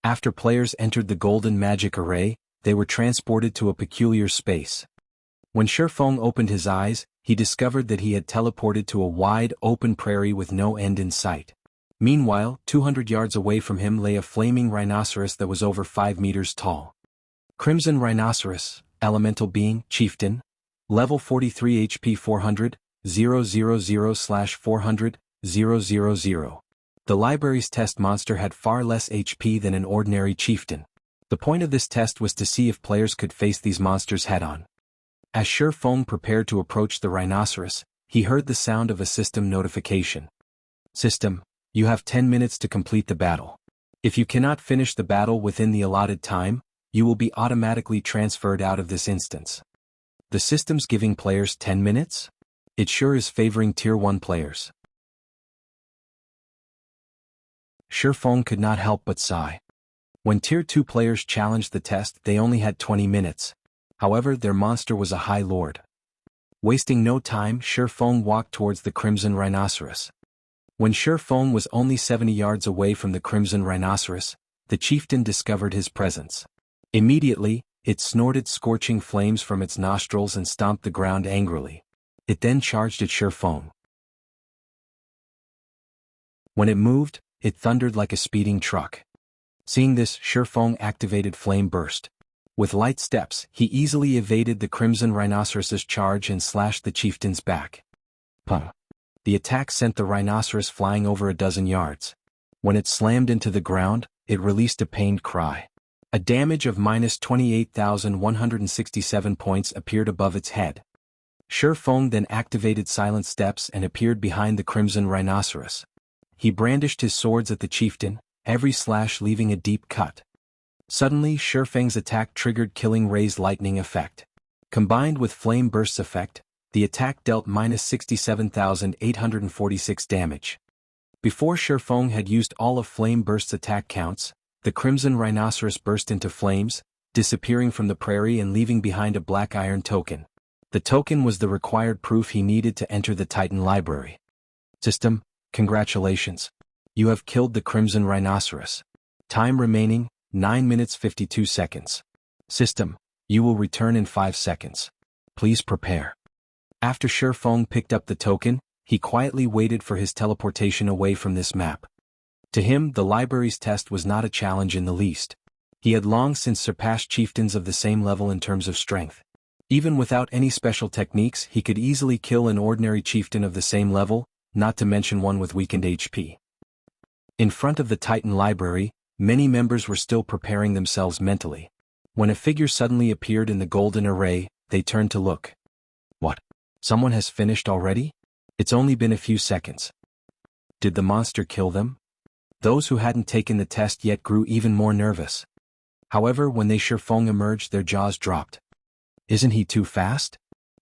S1: After players entered the golden magic array, they were transported to a peculiar space. When Shi Feng opened his eyes, he discovered that he had teleported to a wide, open prairie with no end in sight. Meanwhile, 200 yards away from him lay a flaming rhinoceros that was over 5 meters tall. Crimson Rhinoceros, Elemental Being, Chieftain. Level 43 HP 400, 000/400,000. The library's test monster had far less HP than an ordinary chieftain. The point of this test was to see if players could face these monsters head-on. As Shi Feng prepared to approach the rhinoceros, he heard the sound of a system notification. System, you have 10 minutes to complete the battle. If you cannot finish the battle within the allotted time, you will be automatically transferred out of this instance. The system's giving players 10 minutes? It sure is favoring Tier 1 players. Shi Feng could not help but sigh. When Tier 2 players challenged the test, they only had 20 minutes. However, their monster was a High Lord. Wasting no time, Shi Feng walked towards the Crimson Rhinoceros. When Shi Feng was only 70 yards away from the Crimson Rhinoceros, the chieftain discovered his presence. Immediately, it snorted scorching flames from its nostrils and stomped the ground angrily. It then charged at Shi Feng. When it moved, it thundered like a speeding truck. Seeing this, Shi Feng activated Flame Burst. With light steps, he easily evaded the Crimson Rhinoceros's charge and slashed the chieftain's back. Puh! The attack sent the rhinoceros flying over a dozen yards. When it slammed into the ground, it released a pained cry. A damage of -28,167 points appeared above its head. Shi Feng then activated Silent Steps and appeared behind the Crimson Rhinoceros. He brandished his swords at the chieftain, every slash leaving a deep cut. Suddenly, Shi Feng's attack triggered Killing Ray's lightning effect. Combined with Flame Burst's effect, the attack dealt -67,846 damage. Before Shi Feng had used all of Flame Burst's attack counts, the Crimson Rhinoceros burst into flames, disappearing from the prairie and leaving behind a black iron token. The token was the required proof he needed to enter the Titan Library. System, congratulations. You have killed the Crimson Rhinoceros. Time remaining, 9 minutes 52 seconds. System, you will return in 5 seconds. Please prepare. After Shi Feng picked up the token, he quietly waited for his teleportation away from this map. To him, the library's test was not a challenge in the least. He had long since surpassed chieftains of the same level in terms of strength. Even without any special techniques, he could easily kill an ordinary chieftain of the same level, not to mention one with weakened HP. In front of the Titan Library, many members were still preparing themselves mentally. When a figure suddenly appeared in the golden array, they turned to look. What? Someone has finished already? It's only been a few seconds. Did the monster kill them? Those who hadn't taken the test yet grew even more nervous. However, when Shi Feng emerged, their jaws dropped. Isn't he too fast?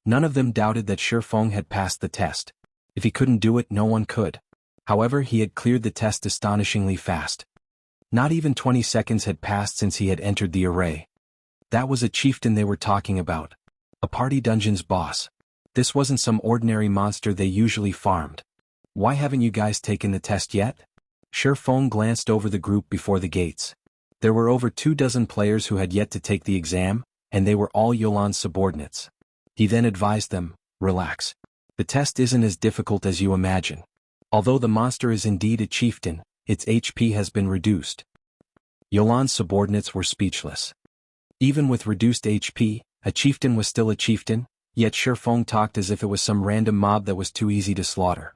S1: None of them doubted that Shi Feng had passed the test. If he couldn't do it, no one could. However, he had cleared the test astonishingly fast. Not even 20 seconds had passed since he had entered the array. That was a chieftain they were talking about. A party dungeon's boss. This wasn't some ordinary monster they usually farmed. Why haven't you guys taken the test yet? Shi Feng glanced over the group before the gates. There were over 24 players who had yet to take the exam, and they were all Yolan's subordinates. He then advised them, relax. The test isn't as difficult as you imagine. Although the monster is indeed a chieftain, its HP has been reduced. Yolan's subordinates were speechless. Even with reduced HP, a chieftain was still a chieftain, yet Shi Feng talked as if it was some random mob that was too easy to slaughter.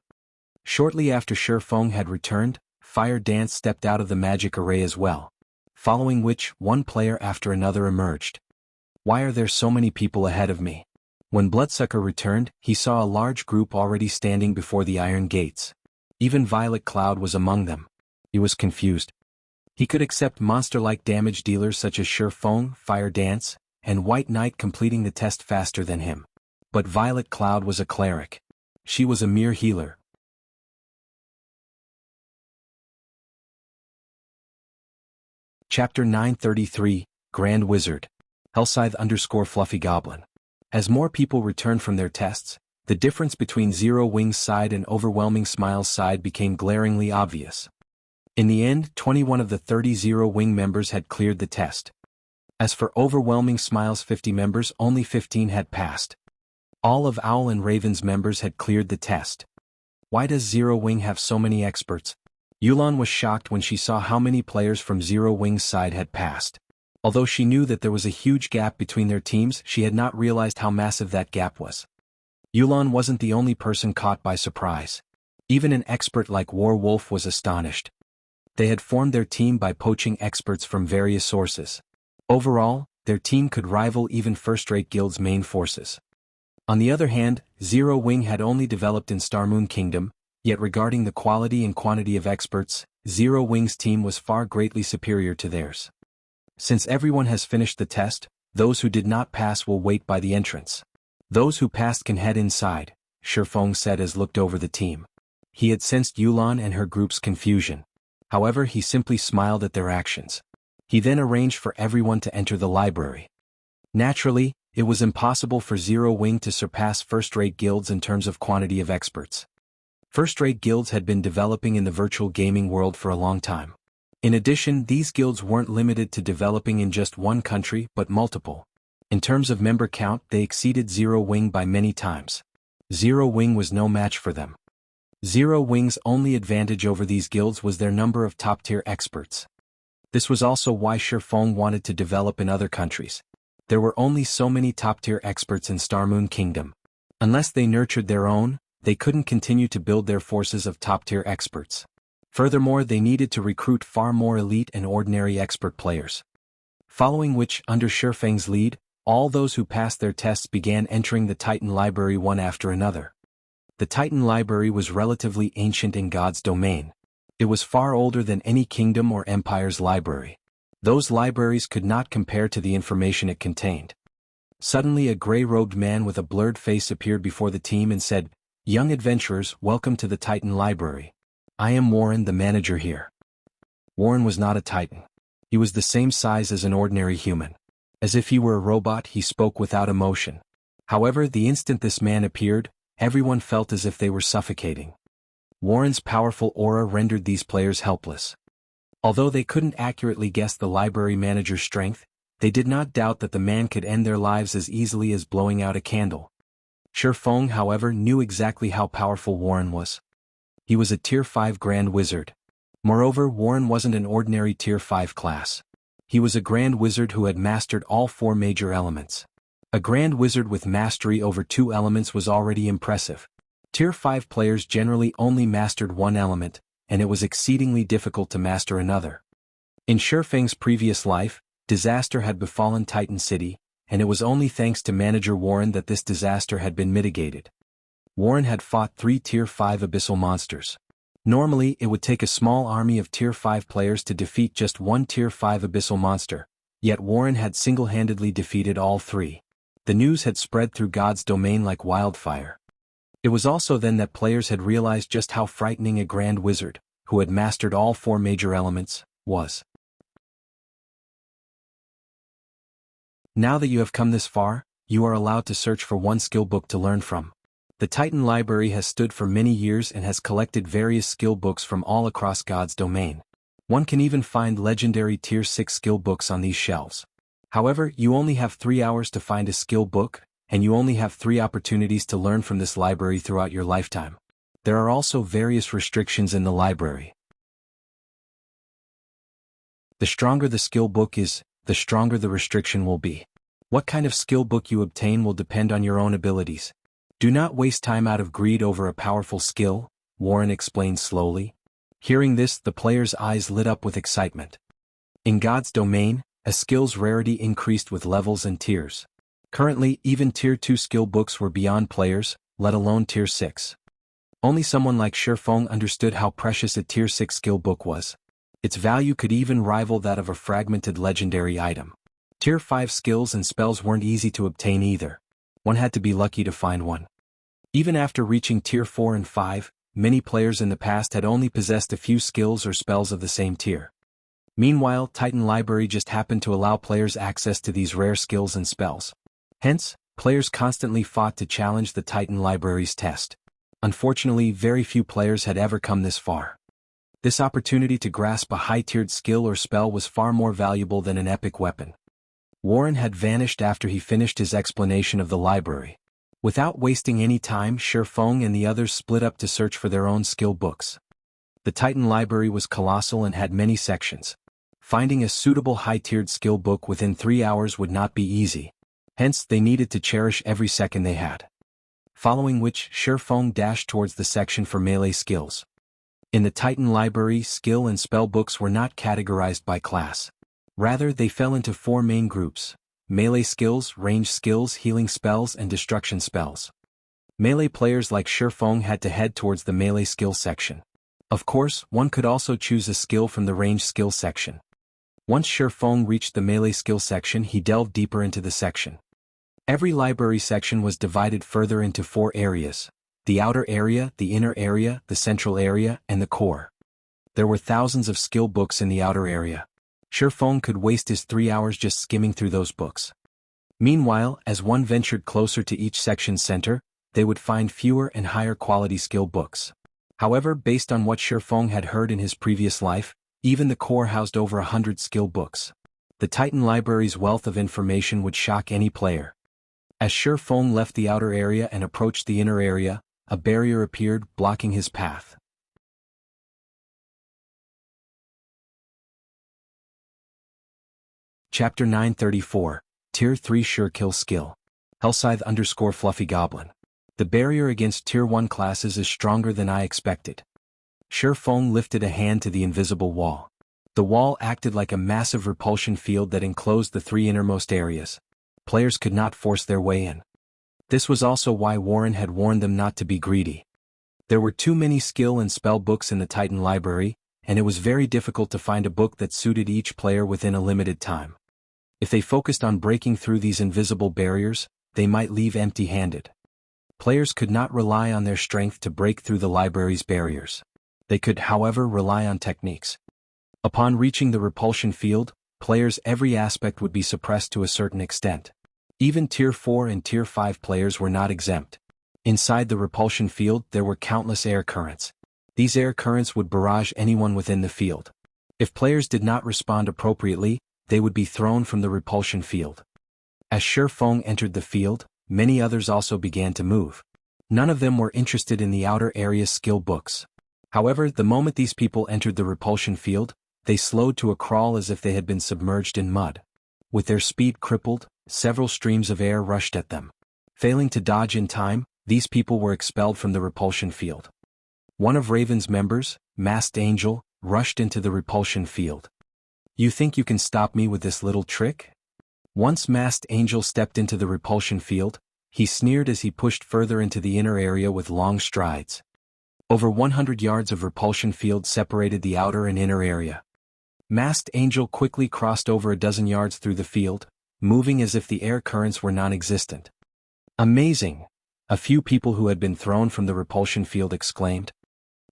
S1: Shortly after Shi Feng had returned, Fire Dance stepped out of the magic array as well. Following which, one player after another emerged. Why are there so many people ahead of me? When Bloodsucker returned, he saw a large group already standing before the iron gates. Even Violet Cloud was among them. He was confused. He could accept monster-like damage dealers such as Shi Feng, Fire Dance, and White Knight completing the test faster than him. But Violet Cloud was a cleric. She was a mere healer. Chapter 933, Grand Wizard. Hellscythe_Fluffy Goblin. As more people returned from their tests, the difference between Zero Wings' side and Overwhelming Smile's side became glaringly obvious. In the end, 21 of the 30 Zero Wing members had cleared the test. As for Overwhelming Smile's 50 members, only 15 had passed. All of Owl and Raven's members had cleared the test. Why does Zero Wing have so many experts? Yulan was shocked when she saw how many players from Zero Wing's side had passed. Although she knew that there was a huge gap between their teams, she had not realized how massive that gap was. Yulan wasn't the only person caught by surprise. Even an expert like War Wolf was astonished. They had formed their team by poaching experts from various sources. Overall, their team could rival even first-rate guilds' main forces. On the other hand, Zero Wing had only developed in Starmoon Kingdom, yet regarding the quality and quantity of experts, Zero Wing's team was far greatly superior to theirs. Since everyone has finished the test, those who did not pass will wait by the entrance. Those who passed can head inside, Shifeng said as looked over the team. He had sensed Yulan and her group's confusion. However, he simply smiled at their actions. He then arranged for everyone to enter the library. Naturally, it was impossible for Zero Wing to surpass first-rate guilds in terms of quantity of experts. First-rate guilds had been developing in the virtual gaming world for a long time. In addition, these guilds weren't limited to developing in just one country but multiple. In terms of member count, they exceeded Zero Wing by many times. Zero Wing was no match for them. Zero Wing's only advantage over these guilds was their number of top-tier experts. This was also why Shifeng wanted to develop in other countries. There were only so many top-tier experts in Starmoon Kingdom. Unless they nurtured their own, they couldn't continue to build their forces of top-tier experts. Furthermore, they needed to recruit far more elite and ordinary expert players. Following which, under Shifeng's lead, all those who passed their tests began entering the Titan Library one after another. The Titan Library was relatively ancient in God's domain. It was far older than any kingdom or empire's library. Those libraries could not compare to the information it contained. Suddenly a gray-robed man with a blurred face appeared before the team and said, "Young adventurers, welcome to the Titan Library. I am Warren, the manager here." Warren was not a Titan. He was the same size as an ordinary human. As if he were a robot, he spoke without emotion. However, the instant this man appeared, everyone felt as if they were suffocating. Warren's powerful aura rendered these players helpless. Although they couldn't accurately guess the library manager's strength, they did not doubt that the man could end their lives as easily as blowing out a candle. Shifeng, however, knew exactly how powerful Warren was. He was a Tier 5 Grand Wizard. Moreover, Warren wasn't an ordinary Tier 5 class. He was a Grand Wizard who had mastered all 4 major elements. A Grand Wizard with mastery over 2 elements was already impressive. Tier 5 players generally only mastered one element, and it was exceedingly difficult to master another. In Shifeng's previous life, disaster had befallen Titan City, and it was only thanks to manager Warren that this disaster had been mitigated. Warren had fought 3 Tier 5 abyssal monsters. Normally, it would take a small army of Tier 5 players to defeat just one Tier 5 abyssal monster, yet Warren had single-handedly defeated all 3. The news had spread through God's domain like wildfire. It was also then that players had realized just how frightening a Grand Wizard, who had mastered all 4 major elements, was. Now that you have come this far, you are allowed to search for one skill book to learn from. The Titan Library has stood for many years and has collected various skill books from all across God's domain. One can even find legendary Tier 6 skill books on these shelves. However, you only have 3 hours to find a skill book, and you only have 3 opportunities to learn from this library throughout your lifetime. There are also various restrictions in the library. The stronger the skill book is, the stronger the restriction will be. What kind of skill book you obtain will depend on your own abilities. Do not waste time out of greed over a powerful skill, Warren explained slowly. Hearing this, the player's eyes lit up with excitement. In God's domain, a skill's rarity increased with levels and tiers. Currently, even Tier 2 skill books were beyond players, let alone Tier 6. Only someone like Shifeng understood how precious a Tier 6 skill book was. Its value could even rival that of a fragmented legendary item. Tier 5 skills and spells weren't easy to obtain either. One had to be lucky to find one. Even after reaching Tier 4 and 5, many players in the past had only possessed a few skills or spells of the same tier. Meanwhile, Titan Library just happened to allow players access to these rare skills and spells. Hence, players constantly fought to challenge the Titan Library's test. Unfortunately, very few players had ever come this far. This opportunity to grasp a high-tiered skill or spell was far more valuable than an epic weapon. Warren had vanished after he finished his explanation of the library. Without wasting any time, Shifeng and the others split up to search for their own skill books. The Titan Library was colossal and had many sections. Finding a suitable high-tiered skill book within 3 hours would not be easy. Hence, they needed to cherish every second they had. following which Shifeng dashed towards the section for melee skills. In the Titan library, skill and spell books were not categorized by class. Rather, they fell into 4 main groups: melee skills, range skills, healing spells, and destruction spells. Melee players like Shifeng had to head towards the melee skill section. Of course, one could also choose a skill from the range skill section. Once Shifeng reached the melee skill section, he delved deeper into the section. Every library section was divided further into 4 areas: the outer area, the inner area, the central area, and the core. There were thousands of skill books in the outer area. Shifeng could waste his 3 hours just skimming through those books. Meanwhile, as one ventured closer to each section's center, they would find fewer and higher quality skill books. However, based on what Shifeng had heard in his previous life, even the core housed over 100 skill books. The Titan library's wealth of information would shock any player. As Shifeng left the outer area and approached the inner area, a barrier appeared, blocking his path. Chapter 934, Tier 3 Sure Kill Skill. Hellscythe_Fluffy Goblin. The barrier against Tier 1 classes is stronger than I expected. Shifeng lifted a hand to the invisible wall. The wall acted like a massive repulsion field that enclosed the 3 innermost areas. Players could not force their way in. This was also why Warren had warned them not to be greedy. There were too many skill and spell books in the Titan library, and it was very difficult to find a book that suited each player within a limited time. If they focused on breaking through these invisible barriers, they might leave empty-handed. Players could not rely on their strength to break through the library's barriers. They could, however, rely on techniques. Upon reaching the repulsion field, players' every aspect would be suppressed to a certain extent. Even Tier 4 and Tier 5 players were not exempt. Inside the repulsion field there were countless air currents. These air currents would barrage anyone within the field. If players did not respond appropriately, they would be thrown from the repulsion field. As Shifeng entered the field, many others also began to move. None of them were interested in the outer area skill books. However, the moment these people entered the repulsion field, they slowed to a crawl as if they had been submerged in mud. With their speed crippled, several streams of air rushed at them. Failing to dodge in time, these people were expelled from the repulsion field. One of Raven's members, Masked Angel, rushed into the repulsion field. "You think you can stop me with this little trick?" Once Masked Angel stepped into the repulsion field, he sneered as he pushed further into the inner area with long strides. Over 100 yards of repulsion field separated the outer and inner area. Masked Angel quickly crossed over a dozen yards through the field, moving as if the air currents were non-existent. "Amazing!" a few people who had been thrown from the repulsion field exclaimed.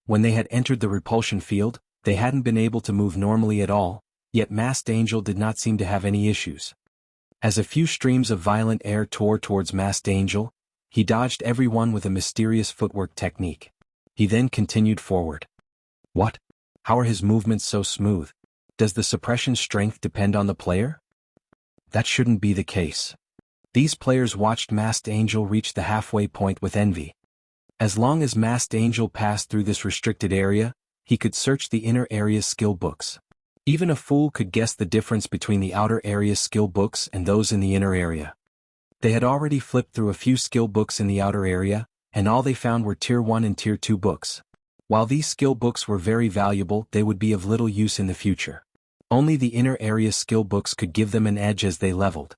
S1: When they had entered the repulsion field, they hadn't been able to move normally at all, yet Masked Angel did not seem to have any issues. As a few streams of violent air tore towards Masked Angel, he dodged every one with a mysterious footwork technique. He then continued forward. What? How are his movements so smooth? Does the suppression strength depend on the player? That shouldn't be the case. These players watched Masked Angel reach the halfway point with envy. As long as Masked Angel passed through this restricted area, he could search the inner area's skill books. Even a fool could guess the difference between the outer area's skill books and those in the inner area. They had already flipped through a few skill books in the outer area, and all they found were Tier 1 and Tier 2 books. While these skill books were very valuable, they would be of little use in the future. Only the inner area skill books could give them an edge as they leveled.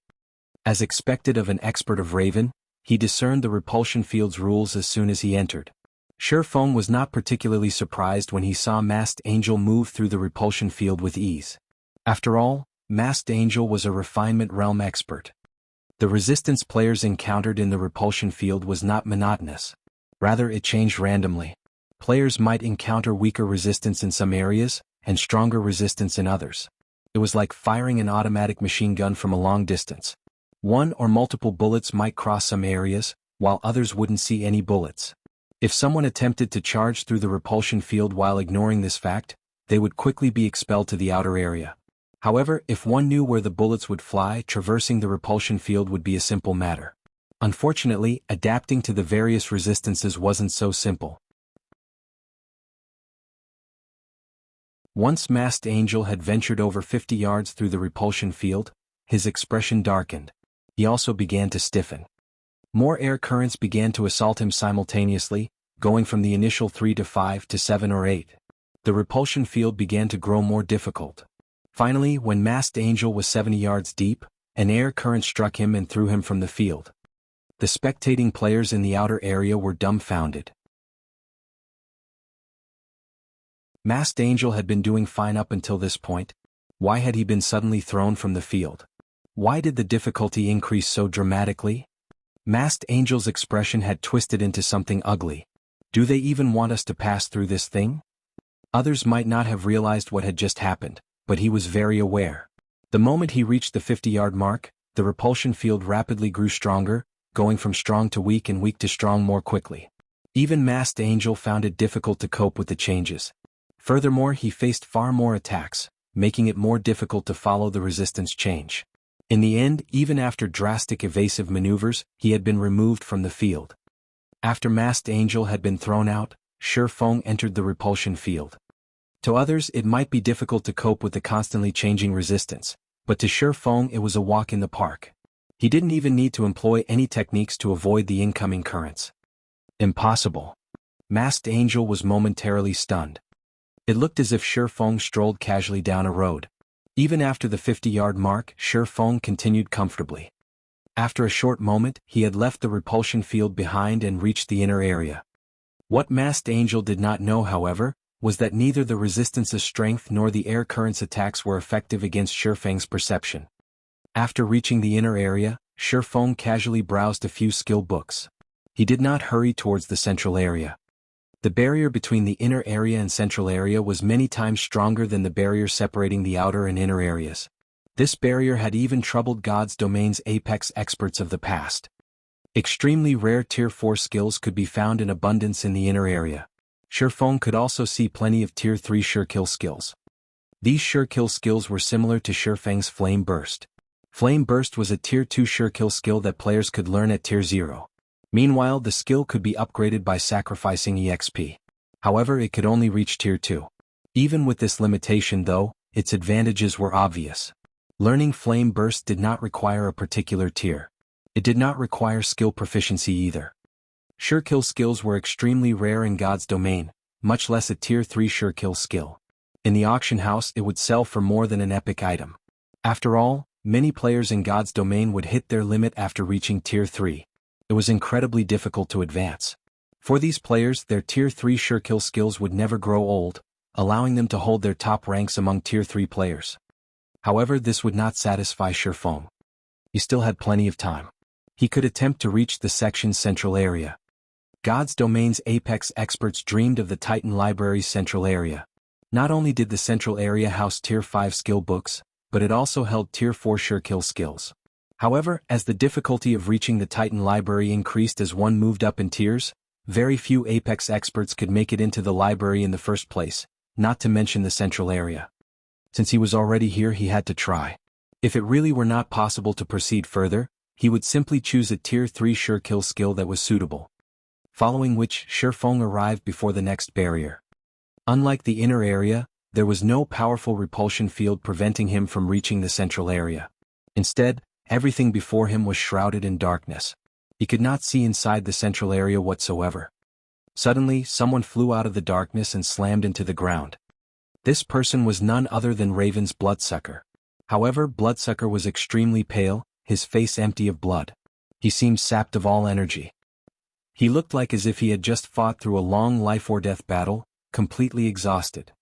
S1: As expected of an expert of Raven, he discerned the repulsion field's rules as soon as he entered. Shifeng was not particularly surprised when he saw Masked Angel move through the repulsion field with ease. After all, Masked Angel was a refinement realm expert. The resistance players encountered in the repulsion field was not monotonous. Rather, it changed randomly. Players might encounter weaker resistance in some areas, and stronger resistance in others. It was like firing an automatic machine gun from a long distance. One or multiple bullets might cross some areas, while others wouldn't see any bullets. If someone attempted to charge through the repulsion field while ignoring this fact, they would quickly be expelled to the outer area. However, if one knew where the bullets would fly, traversing the repulsion field would be a simple matter. Unfortunately, adapting to the various resistances wasn't so simple. Once Masked Angel had ventured over 50 yards through the repulsion field, his expression darkened. He also began to stiffen. More air currents began to assault him simultaneously, going from the initial 3 to 5 to 7 or 8. The repulsion field began to grow more difficult. Finally, when Masked Angel was 70 yards deep, an air current struck him and threw him from the field. The spectating players in the outer area were dumbfounded. Masked Angel had been doing fine up until this point. Why had he been suddenly thrown from the field? Why did the difficulty increase so dramatically? Masked Angel's expression had twisted into something ugly. Do they even want us to pass through this thing? Others might not have realized what had just happened, but he was very aware. The moment he reached the 50-yard mark, the repulsion field rapidly grew stronger, going from strong to weak and weak to strong more quickly. Even Masked Angel found it difficult to cope with the changes. Furthermore, he faced far more attacks, making it more difficult to follow the resistance change. In the end, even after drastic evasive maneuvers, he had been removed from the field. After Masked Angel had been thrown out, Shi Feng entered the repulsion field. To others it might be difficult to cope with the constantly changing resistance, but to Shi Feng it was a walk in the park. He didn't even need to employ any techniques to avoid the incoming currents. Impossible. Masked Angel was momentarily stunned. It looked as if Shi Feng strolled casually down a road. Even after the 50-yard mark, Shi Feng continued comfortably. After a short moment, he had left the repulsion field behind and reached the inner area. What Masked Angel did not know, however, was that neither the resistance's strength nor the air current's attacks were effective against Shi Feng's perception. After reaching the inner area, Shi Feng casually browsed a few skill books. He did not hurry towards the central area. The barrier between the inner area and central area was many times stronger than the barrier separating the outer and inner areas. This barrier had even troubled God's domain's apex experts of the past. Extremely rare Tier 4 skills could be found in abundance in the inner area. Shi Feng could also see plenty of Tier 3 sure kill skills. These sure kill skills were similar to Shi Feng's Flame Burst. Flame Burst was a Tier 2 sure kill skill that players could learn at Tier 0. Meanwhile, the skill could be upgraded by sacrificing EXP. However, it could only reach Tier 2. Even with this limitation though, its advantages were obvious. Learning Flame Burst did not require a particular tier. It did not require skill proficiency either. Sure kill skills were extremely rare in God's domain, much less a Tier 3 sure kill skill. In the auction house it would sell for more than an epic item. After all, many players in God's domain would hit their limit after reaching Tier 3. It was incredibly difficult to advance. For these players, their Tier 3 sure kill skills would never grow old, allowing them to hold their top ranks among Tier 3 players. However, this would not satisfy Shi Feng. He still had plenty of time. He could attempt to reach the section's central area. God's domain's apex experts dreamed of the Titan Library's central area. Not only did the central area house Tier 5 skill books, but it also held Tier 4 sure kill skills. However, as the difficulty of reaching the Titan Library increased as one moved up in tiers, very few apex experts could make it into the library in the first place, not to mention the central area. Since he was already here, he had to try. If it really were not possible to proceed further, he would simply choose a Tier 3 sure kill skill that was suitable. Following which, Shi Feng arrived before the next barrier. Unlike the inner area, there was no powerful repulsion field preventing him from reaching the central area. Instead, everything before him was shrouded in darkness. He could not see inside the central area whatsoever. Suddenly, someone flew out of the darkness and slammed into the ground. This person was none other than Raven's Bloodsucker. However, Bloodsucker was extremely pale, his face empty of blood. He seemed sapped of all energy. He looked like as if he had just fought through a long life-or-death battle, completely exhausted.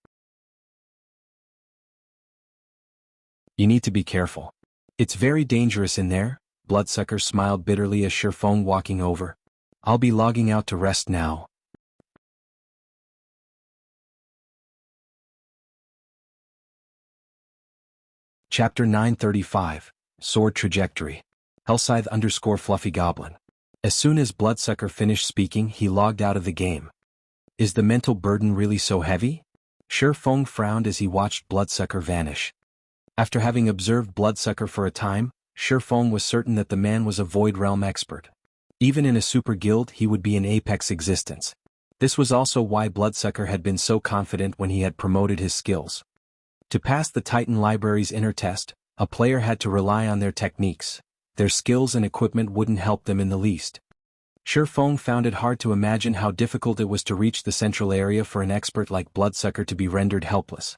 S1: You need to be careful. It's very dangerous in there, Bloodsucker smiled bitterly as Shi Feng walking over. I'll be logging out to rest now. Chapter 935, Sword Trajectory. Hellscythe_Fluffy Goblin. As soon as Bloodsucker finished speaking, he logged out of the game. Is the mental burden really so heavy? Shi Feng frowned as he watched Bloodsucker vanish. After having observed Bloodsucker for a time, Shi Feng was certain that the man was a Void Realm expert. Even in a super guild he would be in apex existence. This was also why Bloodsucker had been so confident when he had promoted his skills. To pass the Titan Library's inner test, a player had to rely on their techniques. their skills and equipment wouldn't help them in the least. Feng found it hard to imagine how difficult it was to reach the central area for an expert like Bloodsucker to be rendered helpless.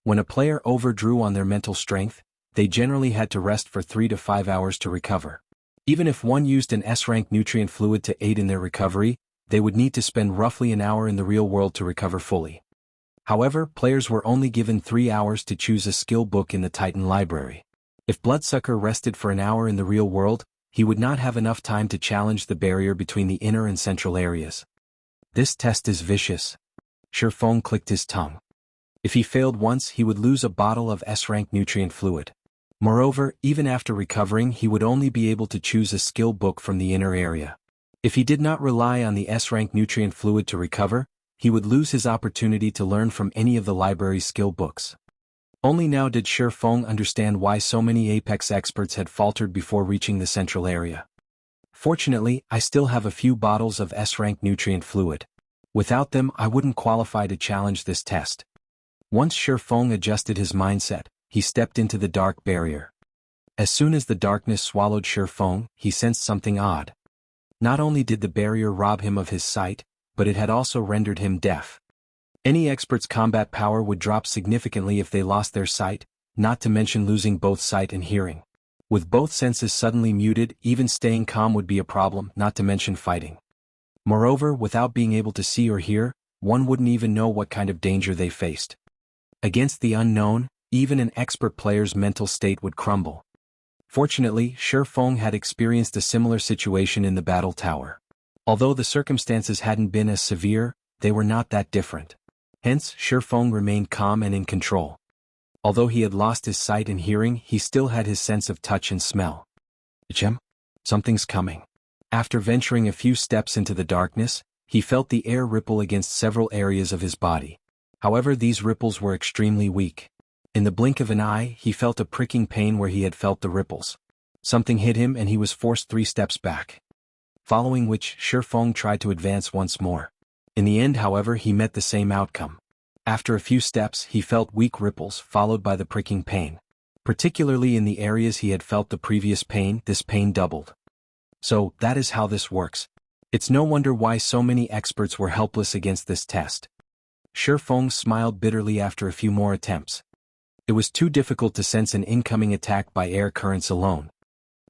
S1: When a player overdrew on their mental strength, they generally had to rest for 3 to 5 hours to recover. Even if one used an S-rank nutrient fluid to aid in their recovery, they would need to spend roughly an hour in the real world to recover fully. However, players were only given 3 hours to choose a skill book in the Titan library. If Bloodsucker rested for an hour in the real world, he would not have enough time to challenge the barrier between the inner and central areas. This test is vicious. Feng clicked his tongue. If he failed once, he would lose a bottle of S-rank nutrient fluid. Moreover, even after recovering, he would only be able to choose a skill book from the inner area. If he did not rely on the S-rank nutrient fluid to recover, he would lose his opportunity to learn from any of the library's skill books. Only now did Feng understand why so many Apex experts had faltered before reaching the central area. Fortunately, I still have a few bottles of S-rank nutrient fluid. Without them, I wouldn't qualify to challenge this test. Once Feng adjusted his mindset, he stepped into the dark barrier. As soon as the darkness swallowed Feng, he sensed something odd. Not only did the barrier rob him of his sight, but it had also rendered him deaf. Any expert's combat power would drop significantly if they lost their sight, not to mention losing both sight and hearing. With both senses suddenly muted, even staying calm would be a problem, not to mention fighting. Moreover, without being able to see or hear, one wouldn't even know what kind of danger they faced. Against the unknown, even an expert player's mental state would crumble. Fortunately, Feng had experienced a similar situation in the battle tower. Although the circumstances hadn't been as severe, they were not that different. Hence, Feng remained calm and in control. Although he had lost his sight and hearing, he still had his sense of touch and smell. Something's coming. After venturing a few steps into the darkness, he felt the air ripple against several areas of his body. However, these ripples were extremely weak. In the blink of an eye, he felt a pricking pain where he had felt the ripples. Something hit him and he was forced 3 steps back. Following which, Feng tried to advance once more. In the end, however, he met the same outcome. After a few steps, he felt weak ripples followed by the pricking pain. Particularly in the areas he had felt the previous pain, this pain doubled. So, that is how this works. It's no wonder why so many experts were helpless against this test. Feng smiled bitterly after a few more attempts. It was too difficult to sense an incoming attack by air currents alone.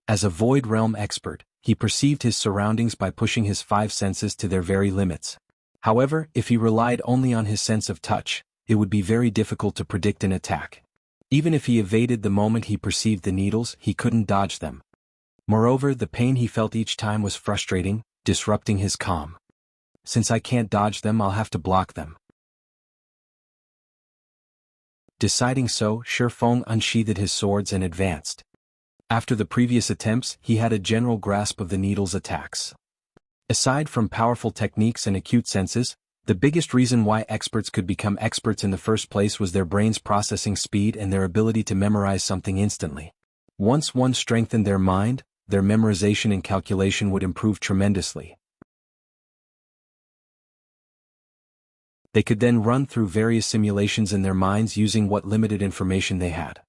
S1: As a Void Realm expert, he perceived his surroundings by pushing his 5 senses to their very limits. However, if he relied only on his sense of touch, it would be very difficult to predict an attack. Even if he evaded the moment he perceived the needles, he couldn't dodge them. Moreover, the pain he felt each time was frustrating, disrupting his calm. Since I can't dodge them, I'll have to block them. Deciding so, Feng unsheathed his swords and advanced. After the previous attempts, he had a general grasp of the needle's attacks. Aside from powerful techniques and acute senses, the biggest reason why experts could become experts in the first place was their brain's processing speed and their ability to memorize something instantly. Once one strengthened their mind, their memorization and calculation would improve tremendously. They could then run through various simulations in their minds using what limited information they had.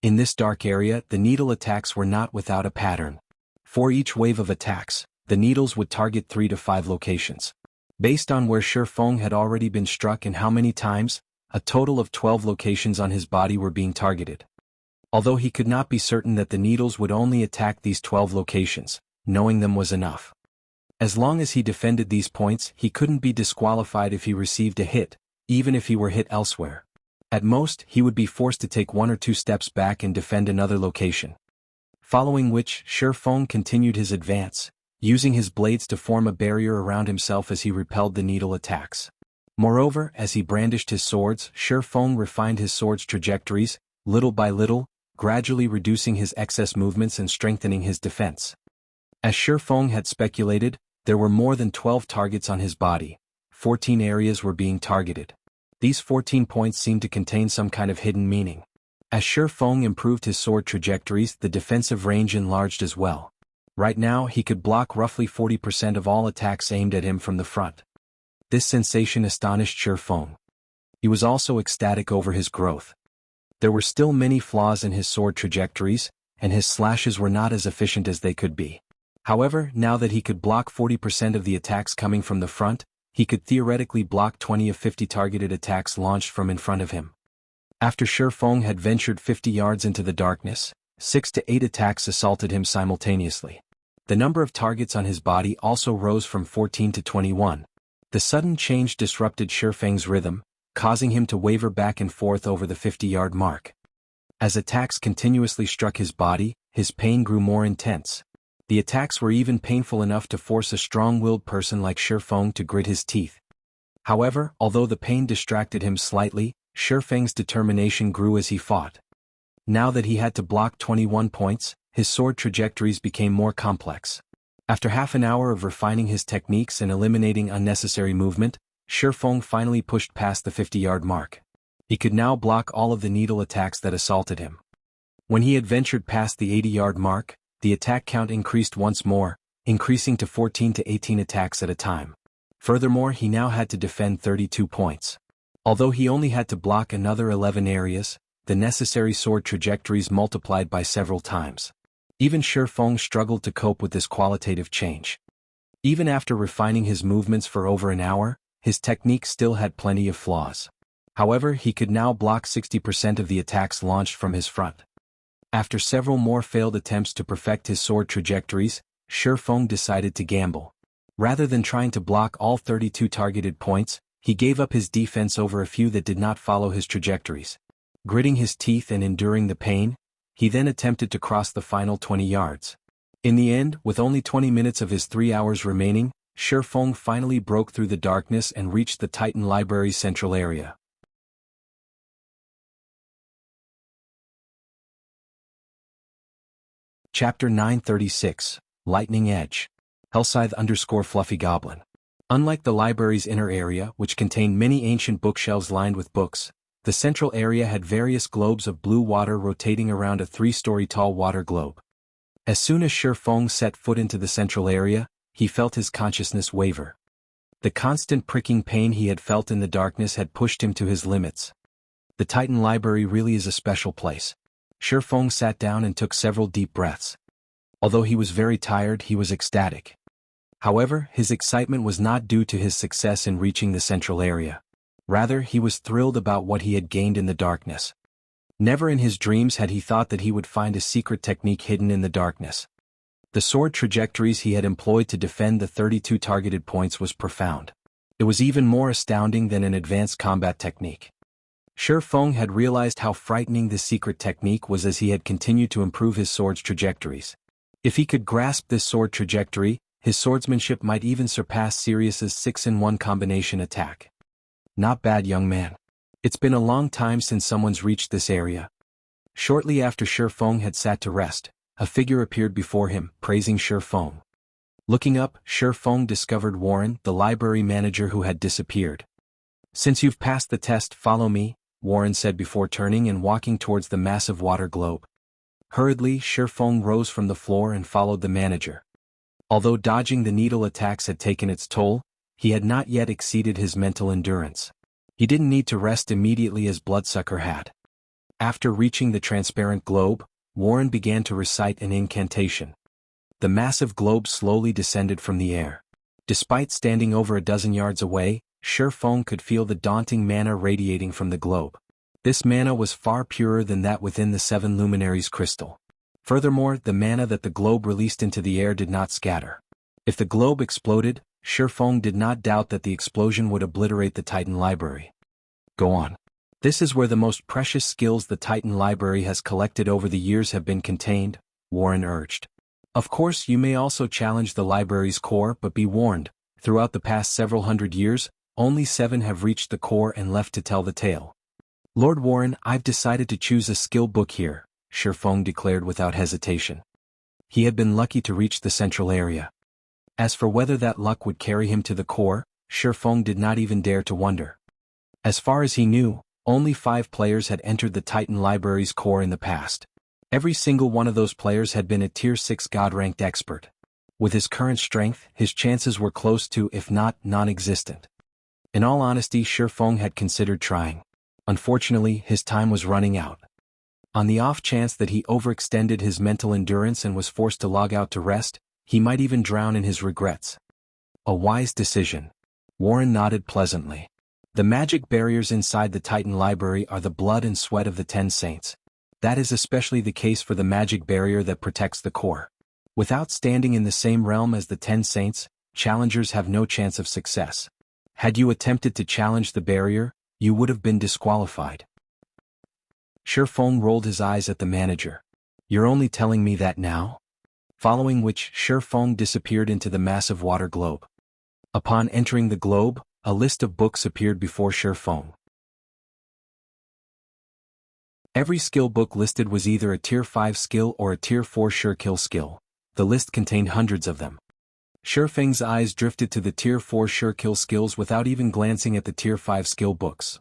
S1: In this dark area, the needle attacks were not without a pattern. For each wave of attacks, the needles would target 3 to 5 locations. Based on where Feng had already been struck and how many times, a total of 12 locations on his body were being targeted. Although he could not be certain that the needles would only attack these 12 locations, knowing them was enough. As long as he defended these points, he couldn't be disqualified if he received a hit, even if he were hit elsewhere. At most, he would be forced to take 1 or 2 steps back and defend another location. Following which, Feng continued his advance, using his blades to form a barrier around himself as he repelled the needle attacks. Moreover, as he brandished his swords, Feng refined his sword's trajectories, little by little, gradually reducing his excess movements and strengthening his defense. As Feng had speculated, there were more than 12 targets on his body. 14 areas were being targeted. These 14 points seemed to contain some kind of hidden meaning. As Feng improved his sword trajectories, the defensive range enlarged as well. Right now, he could block roughly 40% of all attacks aimed at him from the front. This sensation astonished Feng. He was also ecstatic over his growth. There were still many flaws in his sword trajectories, and his slashes were not as efficient as they could be. However, now that he could block 40% of the attacks coming from the front, he could theoretically block 20 of 50 targeted attacks launched from in front of him. After Shifeng had ventured 50 yards into the darkness, 6 to 8 attacks assaulted him simultaneously. The number of targets on his body also rose from 14 to 21. The sudden change disrupted Shifeng's rhythm, causing him to waver back and forth over the 50-yard mark. As attacks continuously struck his body, his pain grew more intense. The attacks were even painful enough to force a strong-willed person like Shifeng to grit his teeth. However, although the pain distracted him slightly, Shifeng's determination grew as he fought. Now that he had to block 21 points, his sword trajectories became more complex. After half an hour of refining his techniques and eliminating unnecessary movement, Shifeng finally pushed past the 50-yard mark. He could now block all of the needle attacks that assaulted him. When he had ventured past the 80-yard mark, the attack count increased once more, increasing to 14 to 18 attacks at a time. Furthermore, he now had to defend 32 points. Although he only had to block another 11 areas, the necessary sword trajectories multiplied by several times. Even Shifeng struggled to cope with this qualitative change. Even after refining his movements for over an hour, his technique still had plenty of flaws. However, he could now block 60% of the attacks launched from his front. After several more failed attempts to perfect his sword trajectories, Shifeng decided to gamble. Rather than trying to block all 32 targeted points, he gave up his defense over a few that did not follow his trajectories. Gritting his teeth and enduring the pain, he then attempted to cross the final 20 yards. In the end, with only 20 minutes of his 3 hours remaining, Shifeng finally broke through the darkness and reached the Titan Library's central area. Chapter 936, Lightning Edge. Hellscythe_Fluffy Goblin. Unlike the library's inner area, which contained many ancient bookshelves lined with books, the central area had various globes of blue water rotating around a 3-story tall water globe. As soon as Shifeng set foot into the central area, he felt his consciousness waver. The constant pricking pain he had felt in the darkness had pushed him to his limits. The Titan Library really is a special place. Shifeng sat down and took several deep breaths. Although he was very tired, he was ecstatic. However, his excitement was not due to his success in reaching the central area. Rather, he was thrilled about what he had gained in the darkness. Never in his dreams had he thought that he would find a secret technique hidden in the darkness. The sword trajectories he had employed to defend the 32 targeted points was profound. It was even more astounding than an advanced combat technique. Shifeng had realized how frightening this secret technique was as he had continued to improve his sword's trajectories. If he could grasp this sword trajectory, his swordsmanship might even surpass Sirius's 6-in-1 combination attack. Not bad, young man. It's been a long time since someone's reached this area. Shortly after Shifeng had sat to rest, a figure appeared before him, praising Shifeng. Looking up, Shifeng discovered Warren, the library manager who had disappeared. "Since you've passed the test, follow me," Warren said before turning and walking towards the massive water globe. Hurriedly, Shifeng rose from the floor and followed the manager. Although dodging the needle attacks had taken its toll, he had not yet exceeded his mental endurance. He didn't need to rest immediately as Bloodsucker had. After reaching the transparent globe, Warren began to recite an incantation. The massive globe slowly descended from the air. Despite standing over a dozen yards away, Shifeng could feel the daunting mana radiating from the globe. This mana was far purer than that within the 7 Luminaries crystal. Furthermore, the mana that the globe released into the air did not scatter. If the globe exploded, Shifeng did not doubt that the explosion would obliterate the Titan Library. "Go on. This is where the most precious skills the Titan Library has collected over the years have been contained," Warren urged. "Of course, you may also challenge the library's core, but be warned, throughout the past several hundred years, only 7 have reached the core and left to tell the tale." "Lord Warren, I've decided to choose a skill book here," Shifeng declared without hesitation. He had been lucky to reach the central area. As for whether that luck would carry him to the core, Shifeng did not even dare to wonder. As far as he knew, only 5 players had entered the Titan Library's core in the past. Every single one of those players had been a Tier 6 God-ranked expert. With his current strength, his chances were close to, if not non-existent. In all honesty, Shifeng had considered trying. Unfortunately, his time was running out. On the off chance that he overextended his mental endurance and was forced to log out to rest, he might even drown in his regrets. A wise decision. Warren nodded pleasantly. The magic barriers inside the Titan library are the blood and sweat of the 10 saints. That is especially the case for the magic barrier that protects the core. Without standing in the same realm as the 10 saints, challengers have no chance of success. Had you attempted to challenge the barrier, you would have been disqualified. Shifeng rolled his eyes at the manager. You're only telling me that now? Following which Shifeng disappeared into the massive water globe. Upon entering the globe, a list of books appeared before Shifeng. Every skill book listed was either a Tier 5 skill or a Tier 4 sure kill skill. The list contained hundreds of them. Shifeng's eyes drifted to the Tier 4 sure kill skills without even glancing at the Tier 5 skill books.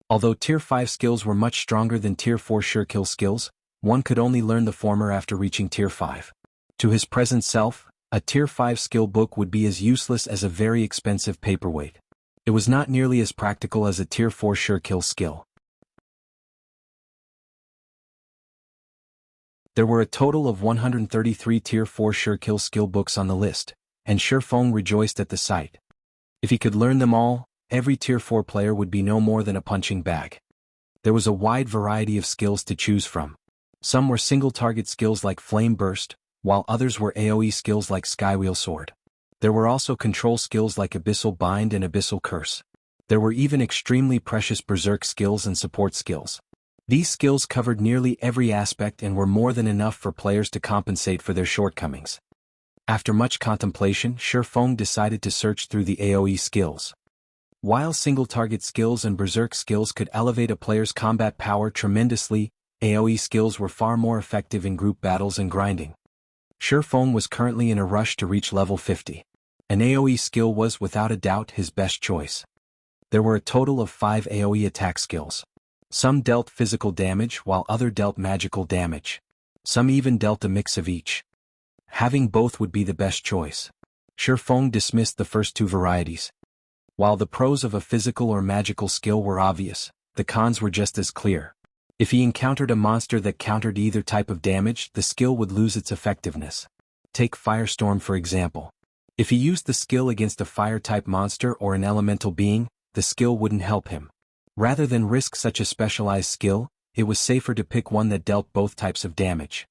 S1: Although Tier 5 skills were much stronger than Tier 4 sure kill skills, one could only learn the former after reaching Tier 5. To his present self, a Tier 5 skill book would be as useless as a very expensive paperweight. It was not nearly as practical as a Tier 4 sure kill skill. There were a total of 133 Tier 4 sure kill skill books on the list, and Shifeng rejoiced at the sight. If he could learn them all, every Tier 4 player would be no more than a punching bag. There was a wide variety of skills to choose from. Some were single-target skills like Flame Burst, while others were AoE skills like Skywheel Sword. There were also control skills like Abyssal Bind and Abyssal Curse. There were even extremely precious Berserk skills and support skills. These skills covered nearly every aspect and were more than enough for players to compensate for their shortcomings. After much contemplation, Shifeng decided to search through the AoE skills. While single-target skills and Berserk skills could elevate a player's combat power tremendously, AoE skills were far more effective in group battles and grinding. Shifeng was currently in a rush to reach level 50. An AoE skill was without a doubt his best choice. There were a total of 5 AoE attack skills. Some dealt physical damage while others dealt magical damage. Some even dealt a mix of each. Having both would be the best choice. Shifeng dismissed the first 2 varieties. While the pros of a physical or magical skill were obvious, the cons were just as clear. If he encountered a monster that countered either type of damage, the skill would lose its effectiveness. Take Firestorm for example. If he used the skill against a fire-type monster or an elemental being, the skill wouldn't help him. Rather than risk such a specialized skill, it was safer to pick one that dealt both types of damage.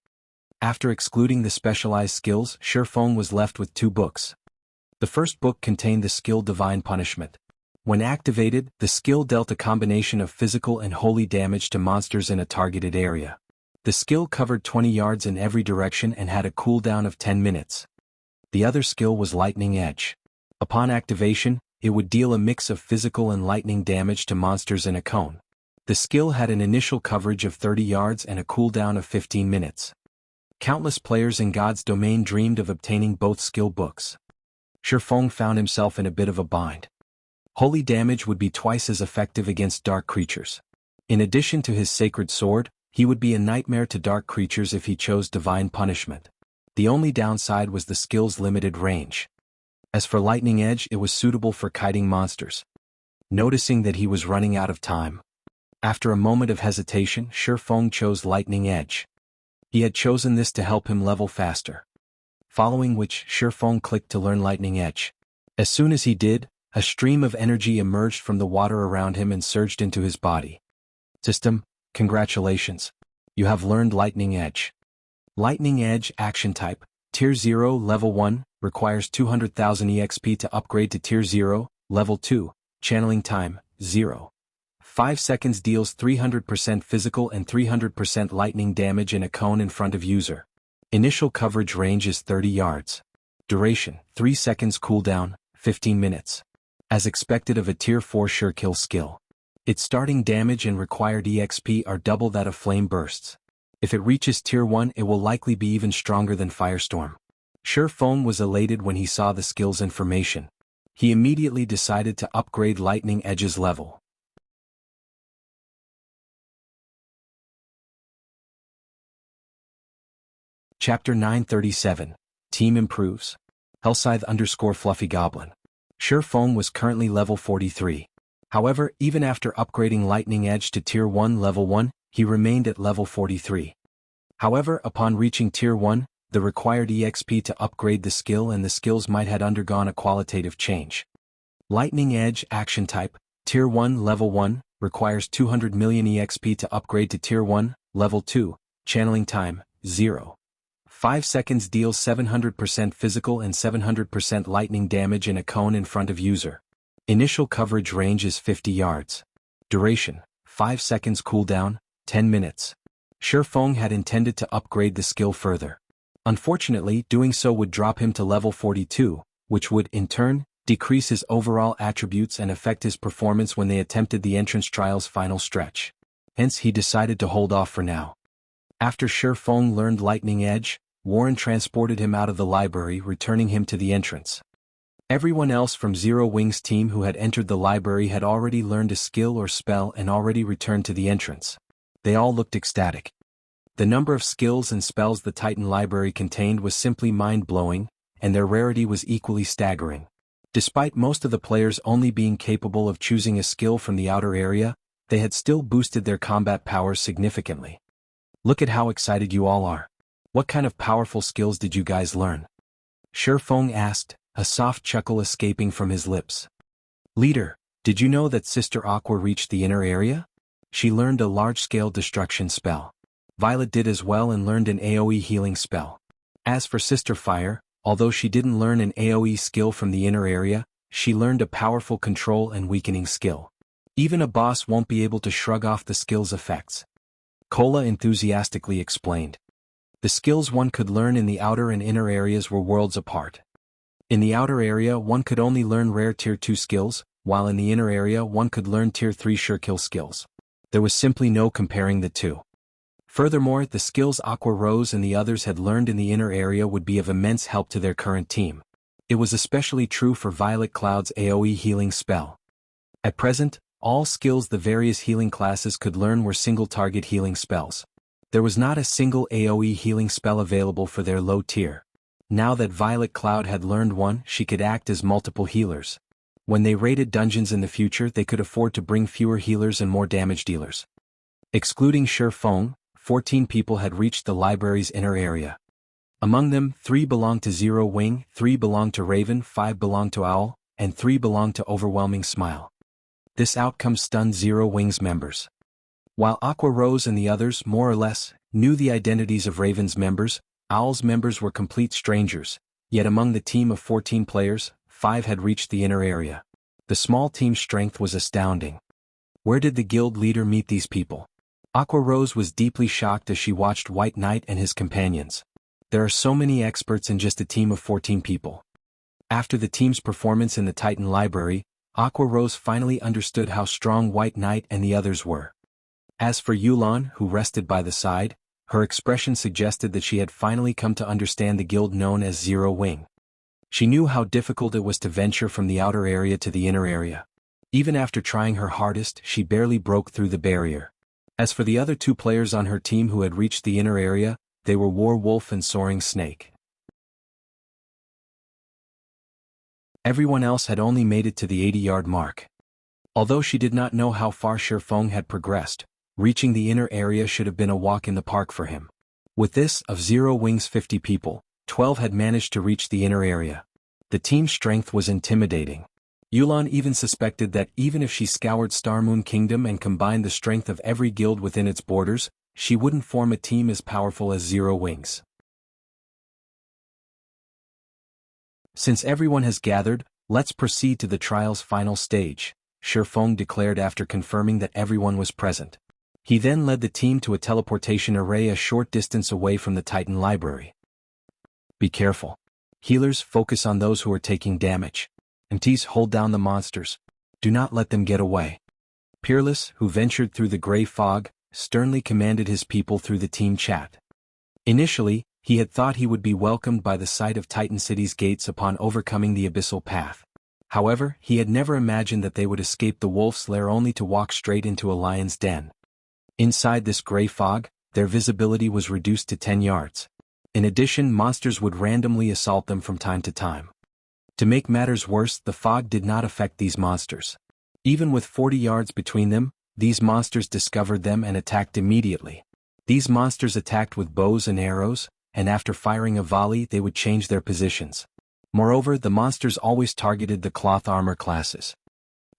S1: After excluding the specialized skills, Shifeng was left with 2 books. The first book contained the skill Divine Punishment. When activated, the skill dealt a combination of physical and holy damage to monsters in a targeted area. The skill covered 20 yards in every direction and had a cooldown of 10 minutes. The other skill was Lightning Edge. Upon activation, it would deal a mix of physical and lightning damage to monsters in a cone. The skill had an initial coverage of 30 yards and a cooldown of 15 minutes. Countless players in God's domain dreamed of obtaining both skill books. Shifeng found himself in a bit of a bind. Holy damage would be twice as effective against dark creatures. In addition to his sacred sword, he would be a nightmare to dark creatures if he chose Divine Punishment. The only downside was the skill's limited range. As for Lightning Edge, it was suitable for kiting monsters. Noticing that he was running out of time, after a moment of hesitation, Shifeng chose Lightning Edge. He had chosen this to help him level faster. Following which, Shifeng clicked to learn Lightning Edge. As soon as he did, a stream of energy emerged from the water around him and surged into his body. System, congratulations. You have learned Lightning Edge. Lightning Edge Action Type, Tier 0, Level 1, requires 200,000 EXP to upgrade to Tier 0, Level 2, Channeling Time, 0. 5 seconds deals 300% physical and 300% lightning damage in a cone in front of user. Initial coverage range is 30 yards. Duration, 3 seconds cooldown, 15 minutes. As expected of a Tier 4 sure kill skill. Its starting damage and required EXP are double that of Flame Bursts. If it reaches Tier 1 it will likely be even stronger than Firestorm. Shifeng was elated when he saw the skill's information. He immediately decided to upgrade Lightning Edge's level. Chapter 937. Team Improves. Hellscythe_Fluffy Goblin. Shifeng was currently level 43. However, even after upgrading Lightning Edge to Tier 1 Level 1, he remained at level 43. However, upon reaching Tier 1, the required EXP to upgrade the skill and the skills might had undergone a qualitative change. Lightning Edge Action Type, Tier 1 Level 1, requires 200 million EXP to upgrade to Tier 1, Level 2, Channeling Time, 0. 5 seconds deals 700% physical and 700% lightning damage in a cone in front of user. Initial coverage range is 50 yards. Duration, 5 seconds cooldown, 10 minutes. Shifeng had intended to upgrade the skill further. Unfortunately, doing so would drop him to level 42, which would, in turn, decrease his overall attributes and affect his performance when they attempted the entrance trial's final stretch. Hence he decided to hold off for now. After Shifeng learned Lightning Edge, Warren transported him out of the library, returning him to the entrance. Everyone else from Zero Wing's team who had entered the library had already learned a skill or spell and already returned to the entrance. They all looked ecstatic. The number of skills and spells the Titan library contained was simply mind-blowing, and their rarity was equally staggering. Despite most of the players only being capable of choosing a skill from the outer area, they had still boosted their combat powers significantly. Look at how excited you all are. What kind of powerful skills did you guys learn? Shifeng asked, a soft chuckle escaping from his lips. Leader, did you know that Sister Aqua reached the inner area? She learned a large-scale destruction spell. Violet did as well and learned an AoE healing spell. As for Sister Fire, although she didn't learn an AoE skill from the inner area, she learned a powerful control and weakening skill. Even a boss won't be able to shrug off the skill's effects. Kola enthusiastically explained. The skills one could learn in the outer and inner areas were worlds apart. In the outer area one could only learn rare Tier 2 skills, while in the inner area one could learn Tier 3 sure-kill skills. There was simply no comparing the two. Furthermore, the skills Aqua Rose and the others had learned in the inner area would be of immense help to their current team. It was especially true for Violet Cloud's AoE healing spell. At present, all skills the various healing classes could learn were single-target healing spells. There was not a single AoE healing spell available for their low tier. Now that Violet Cloud had learned one, she could act as multiple healers. When they raided dungeons in the future, they could afford to bring fewer healers and more damage dealers. Excluding Shifeng, 14 people had reached the library's inner area. Among them, 3 belonged to Zero Wing, 3 belonged to Raven, 5 belonged to Owl, and 3 belonged to Overwhelming Smile. This outcome stunned Zero Wing's members. While Aqua Rose and the others, more or less, knew the identities of Raven's members, Owl's members were complete strangers, yet among the team of 14 players, 5 had reached the inner area. The small team's strength was astounding. Where did the guild leader meet these people? Aqua Rose was deeply shocked as she watched White Knight and his companions. There are so many experts in just a team of 14 people. After the team's performance in the Titan Library, Aqua Rose finally understood how strong White Knight and the others were. As for Yulan, who rested by the side, her expression suggested that she had finally come to understand the guild known as Zero Wing. She knew how difficult it was to venture from the outer area to the inner area. Even after trying her hardest, she barely broke through the barrier. As for the other 2 players on her team who had reached the inner area, they were War Wolf and Soaring Snake. Everyone else had only made it to the 80-yard mark. Although she did not know how far Shifeng had progressed, reaching the inner area should have been a walk in the park for him. With this, of Zero Wing's 50 people, 12 had managed to reach the inner area. The team's strength was intimidating. Yulan even suspected that even if she scoured Starmoon Kingdom and combined the strength of every guild within its borders, she wouldn't form a team as powerful as Zero Wing's. Since everyone has gathered, let's proceed to the trial's final stage, Shifeng declared after confirming that everyone was present. He then led the team to a teleportation array a short distance away from the Titan Library. Be careful. Healers, focus on those who are taking damage. MTs, hold down the monsters. Do not let them get away. Peerless, who ventured through the gray fog, sternly commanded his people through the team chat. Initially, he had thought he would be welcomed by the sight of Titan City's gates upon overcoming the abyssal path. However, he had never imagined that they would escape the wolf's lair only to walk straight into a lion's den. Inside this gray fog, their visibility was reduced to 10 yards. In addition, monsters would randomly assault them from time to time. To make matters worse, the fog did not affect these monsters. Even with 40 yards between them, these monsters discovered them and attacked immediately. These monsters attacked with bows and arrows, and after firing a volley they would change their positions. Moreover, the monsters always targeted the cloth armor classes.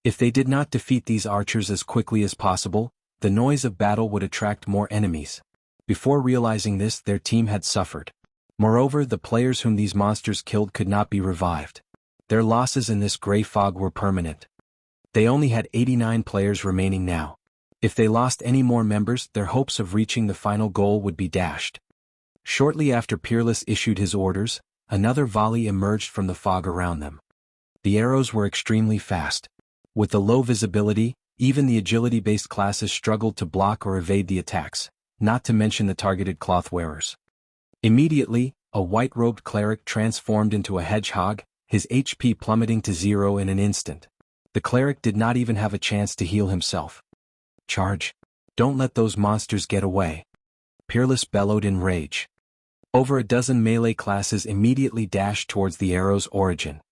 S1: If they did not defeat these archers as quickly as possible, the noise of battle would attract more enemies. Before realizing this, their team had suffered. Moreover, the players whom these monsters killed could not be revived. Their losses in this gray fog were permanent. They only had 89 players remaining now. If they lost any more members, their hopes of reaching the final goal would be dashed. Shortly after Peerless issued his orders, another volley emerged from the fog around them. The arrows were extremely fast. With the low visibility, even the agility-based classes struggled to block or evade the attacks, not to mention the targeted cloth wearers. Immediately, a white-robed cleric transformed into a hedgehog, his HP plummeting to 0 in an instant. The cleric did not even have a chance to heal himself. Charge! Don't let those monsters get away! Peerless bellowed in rage. Over a dozen melee classes immediately dashed towards the arrow's origin.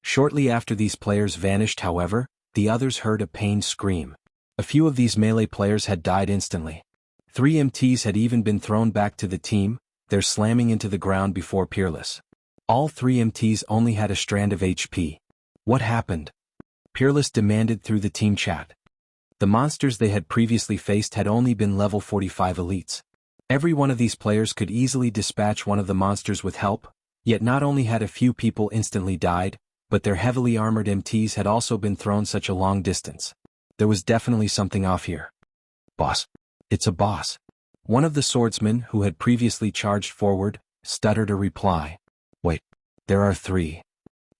S1: Shortly after these players vanished, however, the others heard a pained scream. A few of these melee players had died instantly. 3 MTs had even been thrown back to the team, their slamming into the ground before Peerless. All 3 MTs only had a strand of HP. What happened? Peerless demanded through the team chat. The monsters they had previously faced had only been level 45 elites. Every one of these players could easily dispatch one of the monsters with help, yet not only had a few people instantly died, but their heavily armored MTs had also been thrown such a long distance. There was definitely something off here. Boss. It's a boss. One of the swordsmen who had previously charged forward, stuttered a reply. Wait. There are 3.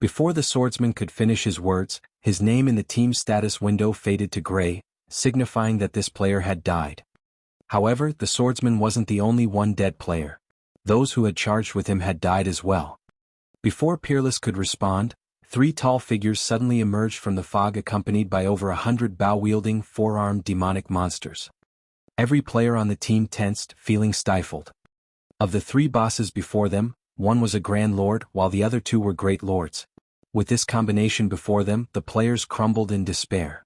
S1: Before the swordsman could finish his words, his name in the team status window faded to gray, signifying that this player had died. However, the swordsman wasn't the only one dead player. Those who had charged with him had died as well. Before Peerless could respond, 3 tall figures suddenly emerged from the fog accompanied by over 100 bow-wielding, 4-armed demonic monsters. Every player on the team tensed, feeling stifled. Of the 3 bosses before them, one was a Grand Lord while the other 2 were Great Lords. With this combination before them, the players crumbled in despair.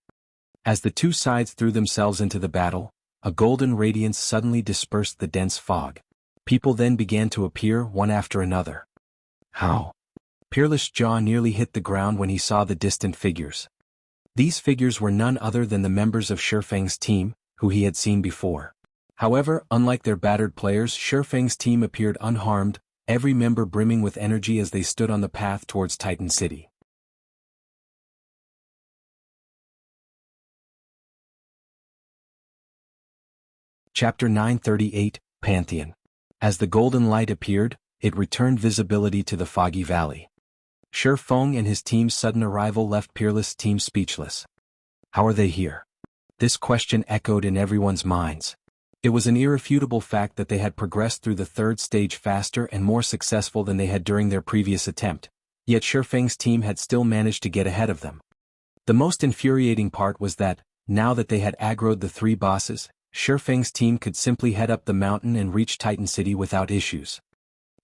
S1: As the 2 sides threw themselves into the battle, a golden radiance suddenly dispersed the dense fog. People then began to appear one after another. How? Peerless' jaw nearly hit the ground when he saw the distant figures. These figures were none other than the members of Shifeng's team, who he had seen before. However, unlike their battered players, Shifeng's team appeared unharmed, every member brimming with energy as they stood on the path towards Titan City. Chapter 938, Pantheon. As the golden light appeared, it returned visibility to the foggy valley. Shifeng and his team's sudden arrival left Peerless' team speechless. How are they here? This question echoed in everyone's minds. It was an irrefutable fact that they had progressed through the 3rd stage faster and more successful than they had during their previous attempt, yet Shifeng's team had still managed to get ahead of them. The most infuriating part was that, now that they had aggroed the 3 bosses, Shifeng's team could simply head up the mountain and reach Titan City without issues.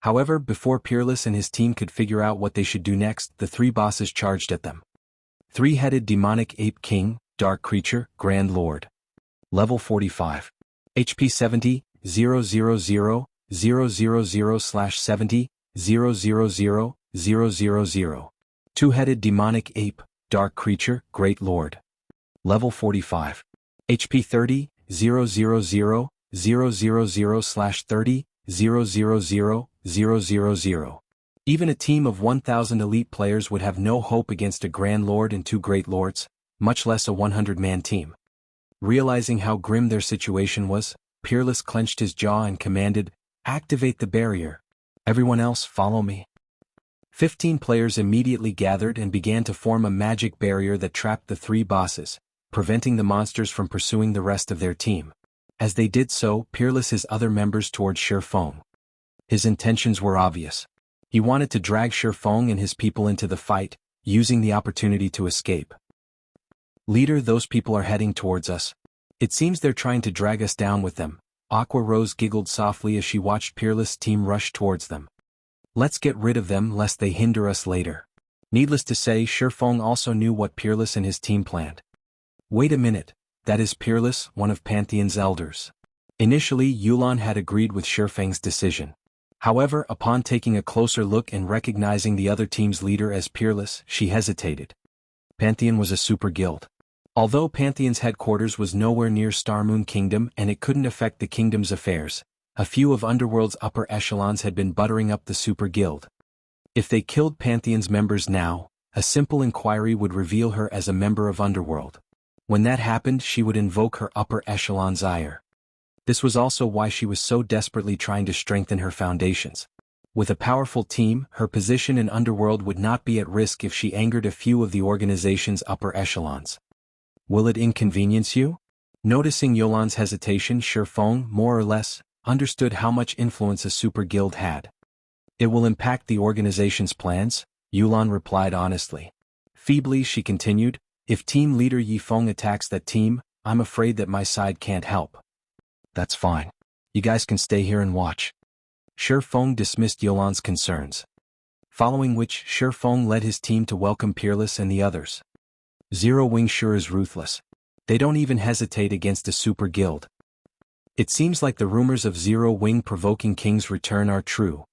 S1: However, before Peerless and his team could figure out what they should do next, the 3 bosses charged at them. 3-headed demonic ape king, dark creature, Grand Lord. Level 45. HP 70, 000, 000/70, 000, 000. 2-headed demonic ape, dark creature, Great Lord. Level 45. HP 30, 000, 000/30, 000, 000. Even a team of 1,000 elite players would have no hope against a Grand Lord and 2 Great Lords, much less a 100-man team. Realizing how grim their situation was, Peerless clenched his jaw and commanded, "Activate the barrier. Everyone else, follow me." 15 players immediately gathered and began to form a magic barrier that trapped the 3 bosses, preventing the monsters from pursuing the rest of their team. As they did so, Peerless his other members towards Shifeng. His intentions were obvious. He wanted to drag Shifeng and his people into the fight, using the opportunity to escape. "Leader, those people are heading towards us. It seems they're trying to drag us down with them." Aqua Rose giggled softly as she watched Peerless' team rush towards them. "Let's get rid of them lest they hinder us later." Needless to say, Shifeng also knew what Peerless and his team planned. "Wait a minute, that is Peerless, one of Pantheon's elders. Initially, Yulan had agreed with Shifeng's decision. However, upon taking a closer look and recognizing the other team's leader as Peerless, she hesitated. Pantheon was a super guild. Although Pantheon's headquarters was nowhere near Starmoon Kingdom and it couldn't affect the kingdom's affairs, a few of Underworld's upper echelons had been buttering up the super guild. If they killed Pantheon's members now, a simple inquiry would reveal her as a member of Underworld. When that happened, she would invoke her upper echelon's ire. This was also why she was so desperately trying to strengthen her foundations. With a powerful team, her position in Underworld would not be at risk if she angered a few of the organization's upper echelons. Will it inconvenience you? Noticing Yulan's hesitation, Shifeng, more or less, understood how much influence a super guild had. It will impact the organization's plans, Yulan replied honestly. Feebly she continued, if team leader Yifeng attacks that team, I'm afraid that my side can't help. That's fine. You guys can stay here and watch. Shifeng dismissed Yulan's concerns. Following which, Shifeng led his team to welcome Peerless and the others. Zero Wing sure is ruthless. They don't even hesitate against a super guild. It seems like the rumors of Zero Wing provoking King's return are true.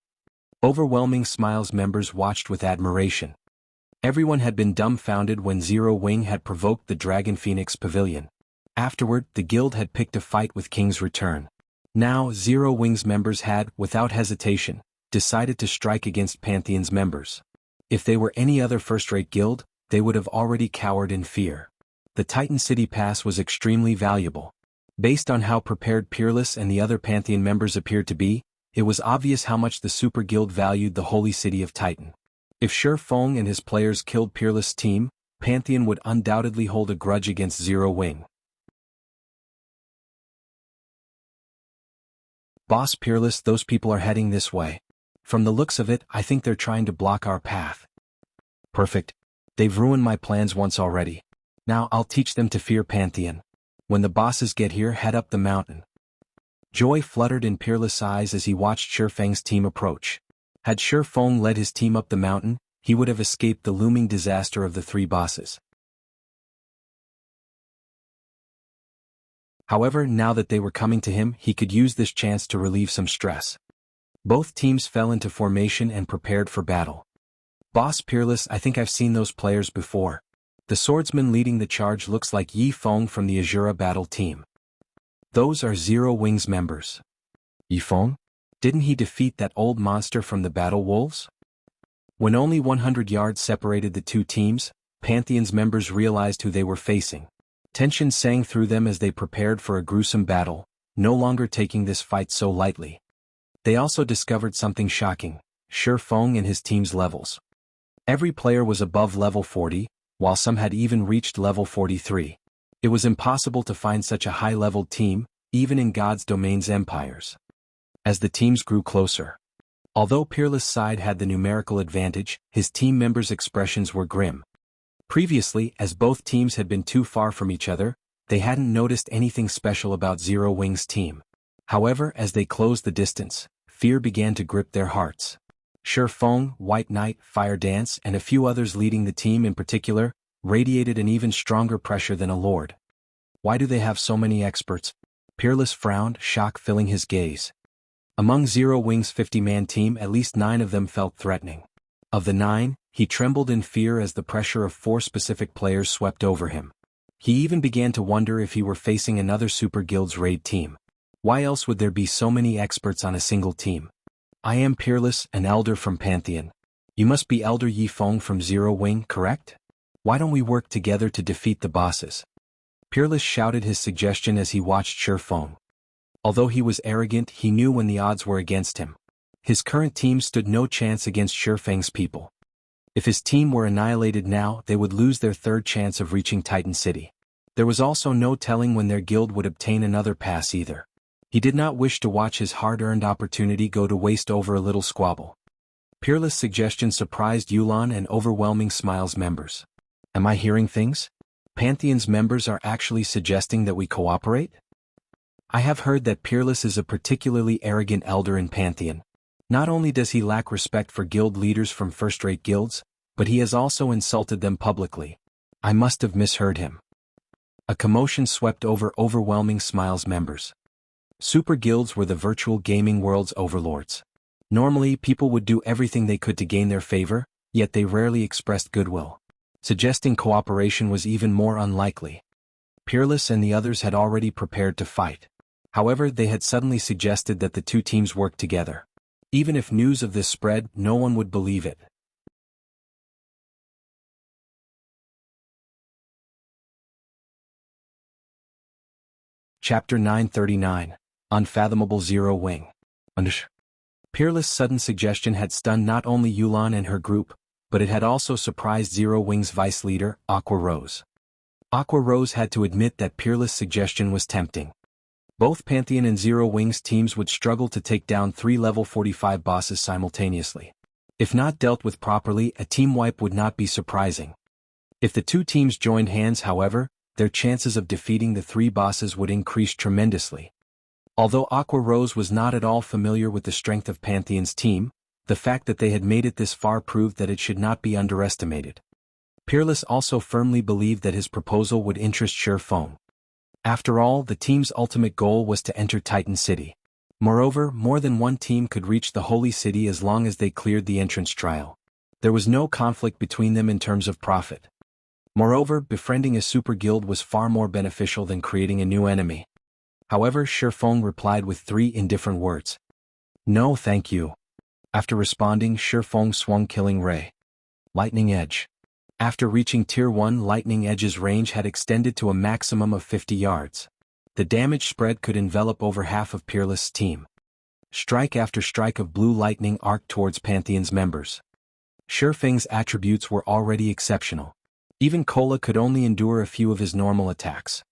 S1: Overwhelming Smiles members watched with admiration. Everyone had been dumbfounded when Zero Wing had provoked the Dragon Phoenix Pavilion. Afterward, the guild had picked a fight with King's return. Now, Zero Wing's members had, without hesitation, decided to strike against Pantheon's members. If they were any other first-rate guild, they would have already cowered in fear. The Titan City Pass was extremely valuable. Based on how prepared Peerless and the other Pantheon members appeared to be, it was obvious how much the Super Guild valued the holy city of Titan. If Shifeng and his players killed Peerless' team, Pantheon would undoubtedly hold a grudge against Zero Wing. Boss Peerless, those people are heading this way. From the looks of it, I think they're trying to block our path. Perfect. They've ruined my plans once already. Now I'll teach them to fear Pantheon. When the bosses get here, head up the mountain. Joy fluttered in Peerless' eyes as he watched Shifeng's team approach. Had Shifeng led his team up the mountain, he would have escaped the looming disaster of the three bosses. However, now that they were coming to him, he could use this chance to relieve some stress. Both teams fell into formation and prepared for battle. Boss Peerless, I think I've seen those players before. The swordsman leading the charge looks like Yifeng from the Azura battle team. Those are Zero Wing's members. Yifeng? Didn't he defeat that old monster from the Battle Wolves? When only 100 yards separated the two teams, Pantheon's members realized who they were facing. Tension sang through them as they prepared for a gruesome battle, no longer taking this fight so lightly. They also discovered something shocking: Shifeng and his team's levels. Every player was above level 40, while some had even reached level 43. It was impossible to find such a high-leveled team, even in God's domain's empires. As the teams grew closer. Although Peerless' side had the numerical advantage, his team members' expressions were grim. Previously, as both teams had been too far from each other, they hadn't noticed anything special about Zero Wing's team. However, as they closed the distance, fear began to grip their hearts. Shifeng, White Knight, Fire Dance, and a few others leading the team in particular, radiated an even stronger pressure than a lord. Why do they have so many experts? Peerless frowned, shock filling his gaze. Among Zero Wing's 50-man team, at least 9 of them felt threatening. Of the 9, he trembled in fear as the pressure of 4 specific players swept over him. He even began to wonder if he were facing another Super Guild's raid team. Why else would there be so many experts on a single team? I am Peerless, an elder from Pantheon. You must be Elder Yifeng from Zero Wing, correct? Why don't we work together to defeat the bosses? Peerless shouted his suggestion as he watched Shifeng. Although he was arrogant, he knew when the odds were against him. His current team stood no chance against Shifeng's people. If his team were annihilated now, they would lose their third chance of reaching Titan City. There was also no telling when their guild would obtain another pass either. He did not wish to watch his hard-earned opportunity go to waste over a little squabble. Peerless' suggestion surprised Yulan and Overwhelming Smiles members. Am I hearing things? Pantheon's members are actually suggesting that we cooperate? I have heard that Peerless is a particularly arrogant elder in Pantheon. Not only does he lack respect for guild leaders from first-rate guilds, but he has also insulted them publicly. I must have misheard him. A commotion swept over Overwhelming Smiles members. Super guilds were the virtual gaming world's overlords. Normally, people would do everything they could to gain their favor, yet they rarely expressed goodwill. Suggesting cooperation was even more unlikely. Peerless and the others had already prepared to fight. However, they had suddenly suggested that the two teams work together. Even if news of this spread, no one would believe it. Chapter 939, Unfathomable Zero Wing. Peerless' sudden suggestion had stunned not only Yulan and her group, but it had also surprised Zero Wing's vice leader, Aqua Rose. Aqua Rose had to admit that Peerless' suggestion was tempting. Both Pantheon and Zero Wing's teams would struggle to take down 3 level 45 bosses simultaneously. If not dealt with properly, a team wipe would not be surprising. If the two teams joined hands, however, their chances of defeating the 3 bosses would increase tremendously. Although Aqua Rose was not at all familiar with the strength of Pantheon's team, the fact that they had made it this far proved that it should not be underestimated. Peerless also firmly believed that his proposal would interest Shifeng. After all, the team's ultimate goal was to enter Titan City. Moreover, more than one team could reach the Holy City as long as they cleared the entrance trial. There was no conflict between them in terms of profit. Moreover, befriending a super guild was far more beneficial than creating a new enemy. However, Shifeng replied with 3 indifferent words. No thank you. After responding, Shifeng swung Killing Ray. Lightning Edge. After reaching Tier 1, Lightning Edge's range had extended to a maximum of 50 yards. The damage spread could envelop over half of Peerless' team. Strike after strike of blue lightning arced towards Pantheon's members. Shifeng's attributes were already exceptional. Even Kola could only endure a few of his normal attacks.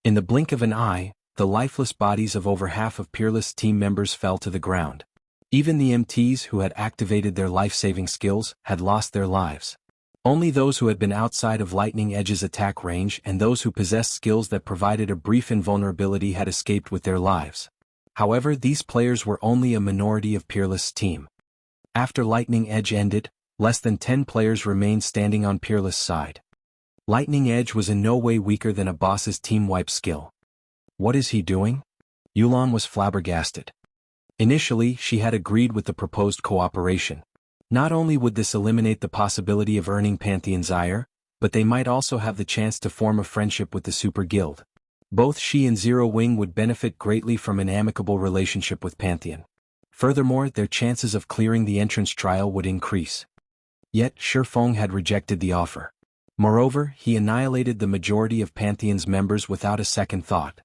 S1: In the blink of an eye, the lifeless bodies of over half of Peerless' team members fell to the ground. Even the MTs who had activated their life-saving skills had lost their lives. Only those who had been outside of Lightning Edge's attack range and those who possessed skills that provided a brief invulnerability had escaped with their lives. However, these players were only a minority of Peerless' team. After Lightning Edge ended, less than 10 players remained standing on Peerless' side. Lightning Edge was in no way weaker than a boss's team wipe skill. What is he doing? Yulan was flabbergasted. Initially, she had agreed with the proposed cooperation. Not only would this eliminate the possibility of earning Pantheon's ire, but they might also have the chance to form a friendship with the Super Guild. Both she and Zero Wing would benefit greatly from an amicable relationship with Pantheon. Furthermore, their chances of clearing the entrance trial would increase. Yet, Shifeng had rejected the offer. Moreover, he annihilated the majority of Pantheon's members without a second thought.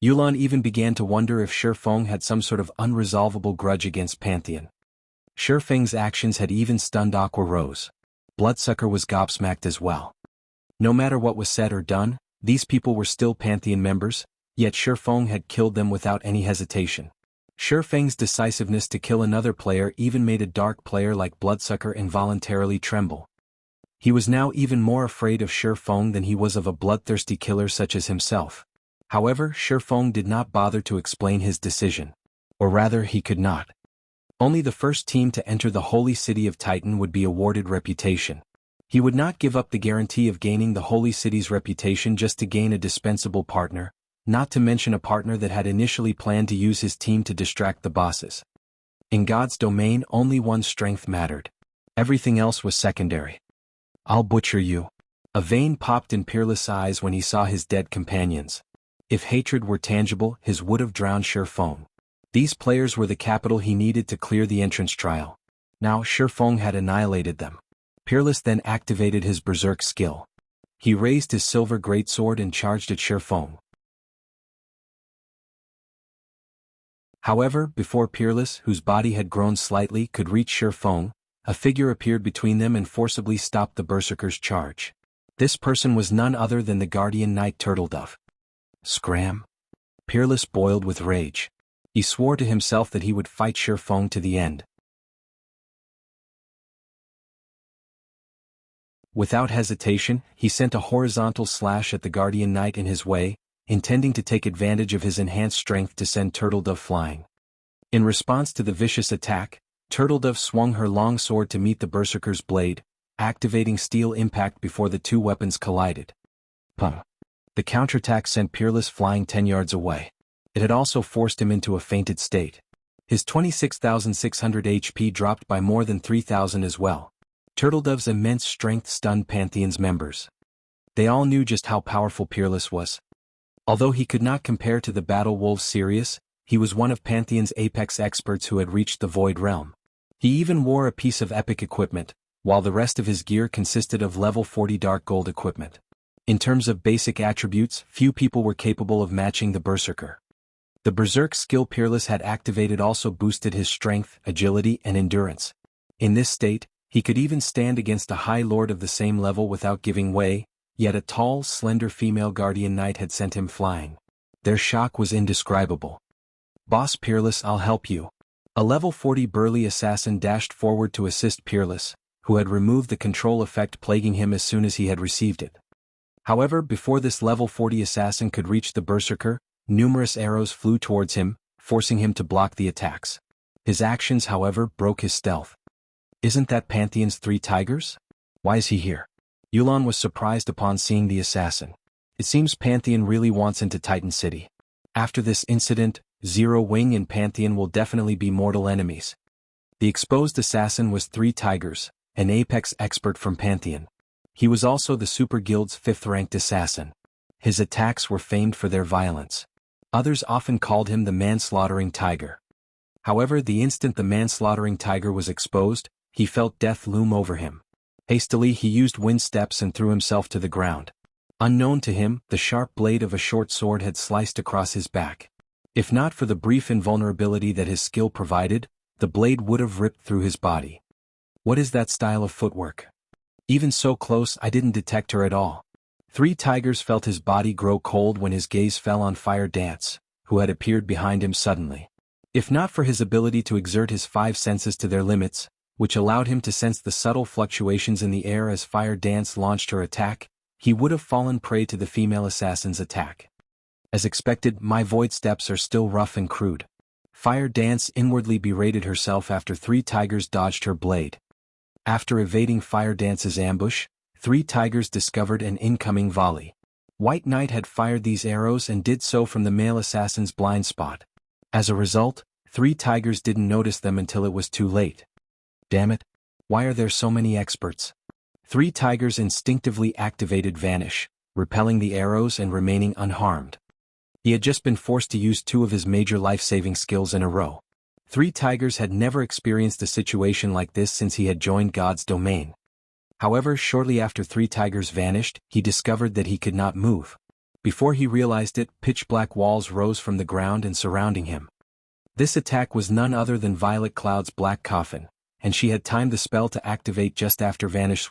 S1: Yulan even began to wonder if Shifeng had some sort of unresolvable grudge against Pantheon. Shifeng's actions had even stunned Aqua Rose. Bloodsucker was gobsmacked as well. No matter what was said or done, these people were still Pantheon members, yet Shifeng had killed them without any hesitation. Shifeng's decisiveness to kill another player even made a dark player like Bloodsucker involuntarily tremble. He was now even more afraid of Shifeng than he was of a bloodthirsty killer such as himself. However, Shifeng did not bother to explain his decision. Or rather, he could not. Only the first team to enter the Holy City of Titan would be awarded reputation. He would not give up the guarantee of gaining the Holy City's reputation just to gain a dispensable partner, not to mention a partner that had initially planned to use his team to distract the bosses. In God's domain, only one strength mattered. Everything else was secondary. I'll butcher you. A vein popped in Peerless' eyes when he saw his dead companions. If hatred were tangible, his would have drowned Shifeng. These players were the capital he needed to clear the entrance trial. Now Shifeng had annihilated them. Peerless then activated his berserk skill. He raised his silver greatsword and charged at Shifeng. However, before Peerless, whose body had grown slightly, could reach Shifeng, a figure appeared between them and forcibly stopped the berserker's charge. This person was none other than the Guardian Knight Turtledove. Scram! Peerless boiled with rage. He swore to himself that he would fight Shifeng to the end. Without hesitation, he sent a horizontal slash at the Guardian Knight in his way, intending to take advantage of his enhanced strength to send Turtledove flying. In response to the vicious attack, Turtledove swung her long sword to meet the berserker's blade, activating steel impact before the two weapons collided. Pum! The counterattack sent Peerless flying 10 yards away. It had also forced him into a fainted state. His 26,600 HP dropped by more than 3,000 as well. Turtledove's immense strength stunned Pantheon's members. They all knew just how powerful Peerless was. Although he could not compare to the Battle Wolves Sirius, he was one of Pantheon's apex experts who had reached the Void Realm. He even wore a piece of epic equipment, while the rest of his gear consisted of level 40 dark gold equipment. In terms of basic attributes, few people were capable of matching the Berserker. The Berserk skill Peerless had activated also boosted his strength, agility, and endurance. In this state, he could even stand against a High Lord of the same level without giving way, yet a tall, slender female Guardian Knight had sent him flying. Their shock was indescribable. "Boss Peerless, I'll help you." A level 40 burly assassin dashed forward to assist Peerless, who had removed the control effect plaguing him as soon as he had received it. However, before this level 40 assassin could reach the Berserker, numerous arrows flew towards him, forcing him to block the attacks. His actions, however, broke his stealth. "Isn't that Pantheon's 3 tigers? Why is he here?" Yu'lon was surprised upon seeing the assassin. It seems Pantheon really wants into Titan City. After this incident, Zero Wing and Pantheon will definitely be mortal enemies. The exposed assassin was 3 tigers, an apex expert from Pantheon. He was also the Super Guild's 5th-ranked assassin. His attacks were famed for their violence. Others often called him the manslaughtering tiger. However, the instant the manslaughtering tiger was exposed, he felt death loom over him. Hastily he used wind steps and threw himself to the ground. Unknown to him, the sharp blade of a short sword had sliced across his back. If not for the brief invulnerability that his skill provided, the blade would have ripped through his body. What is that style of footwork? Even so close, I didn't detect her at all. 3 tigers felt his body grow cold when his gaze fell on Fire Dance, who had appeared behind him suddenly. If not for his ability to exert his 5 senses to their limits, which allowed him to sense the subtle fluctuations in the air as Fire Dance launched her attack, he would have fallen prey to the female assassin's attack. As expected, my void steps are still rough and crude. Fire Dance inwardly berated herself after 3 tigers dodged her blade. After evading Fire Dance's ambush, 3 tigers discovered an incoming volley. White Knight had fired these arrows and did so from the male assassin's blind spot. As a result, 3 tigers didn't notice them until it was too late. Damn it! Why are there so many experts? 3 tigers instinctively activated Vanish, repelling the arrows and remaining unharmed. He had just been forced to use 2 of his major life-saving skills in a row. 3 tigers had never experienced a situation like this since he had joined God's domain. However, shortly after 3 tigers vanished, he discovered that he could not move. Before he realized it, pitch-black walls rose from the ground and surrounding him. This attack was none other than Violet Cloud's Black Coffin, and she had timed the spell to activate just after Vanish's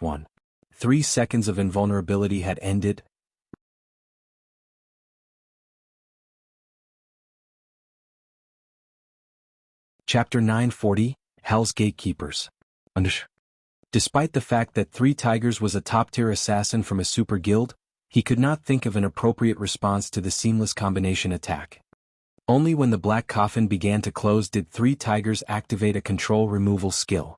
S1: 3 seconds of invulnerability had ended. Chapter 940, Hell's Gatekeepers. Despite the fact that 3 Tigers was a top-tier assassin from a super guild, he could not think of an appropriate response to the seamless combination attack. Only when the Black Coffin began to close did 3 Tigers activate a control removal skill.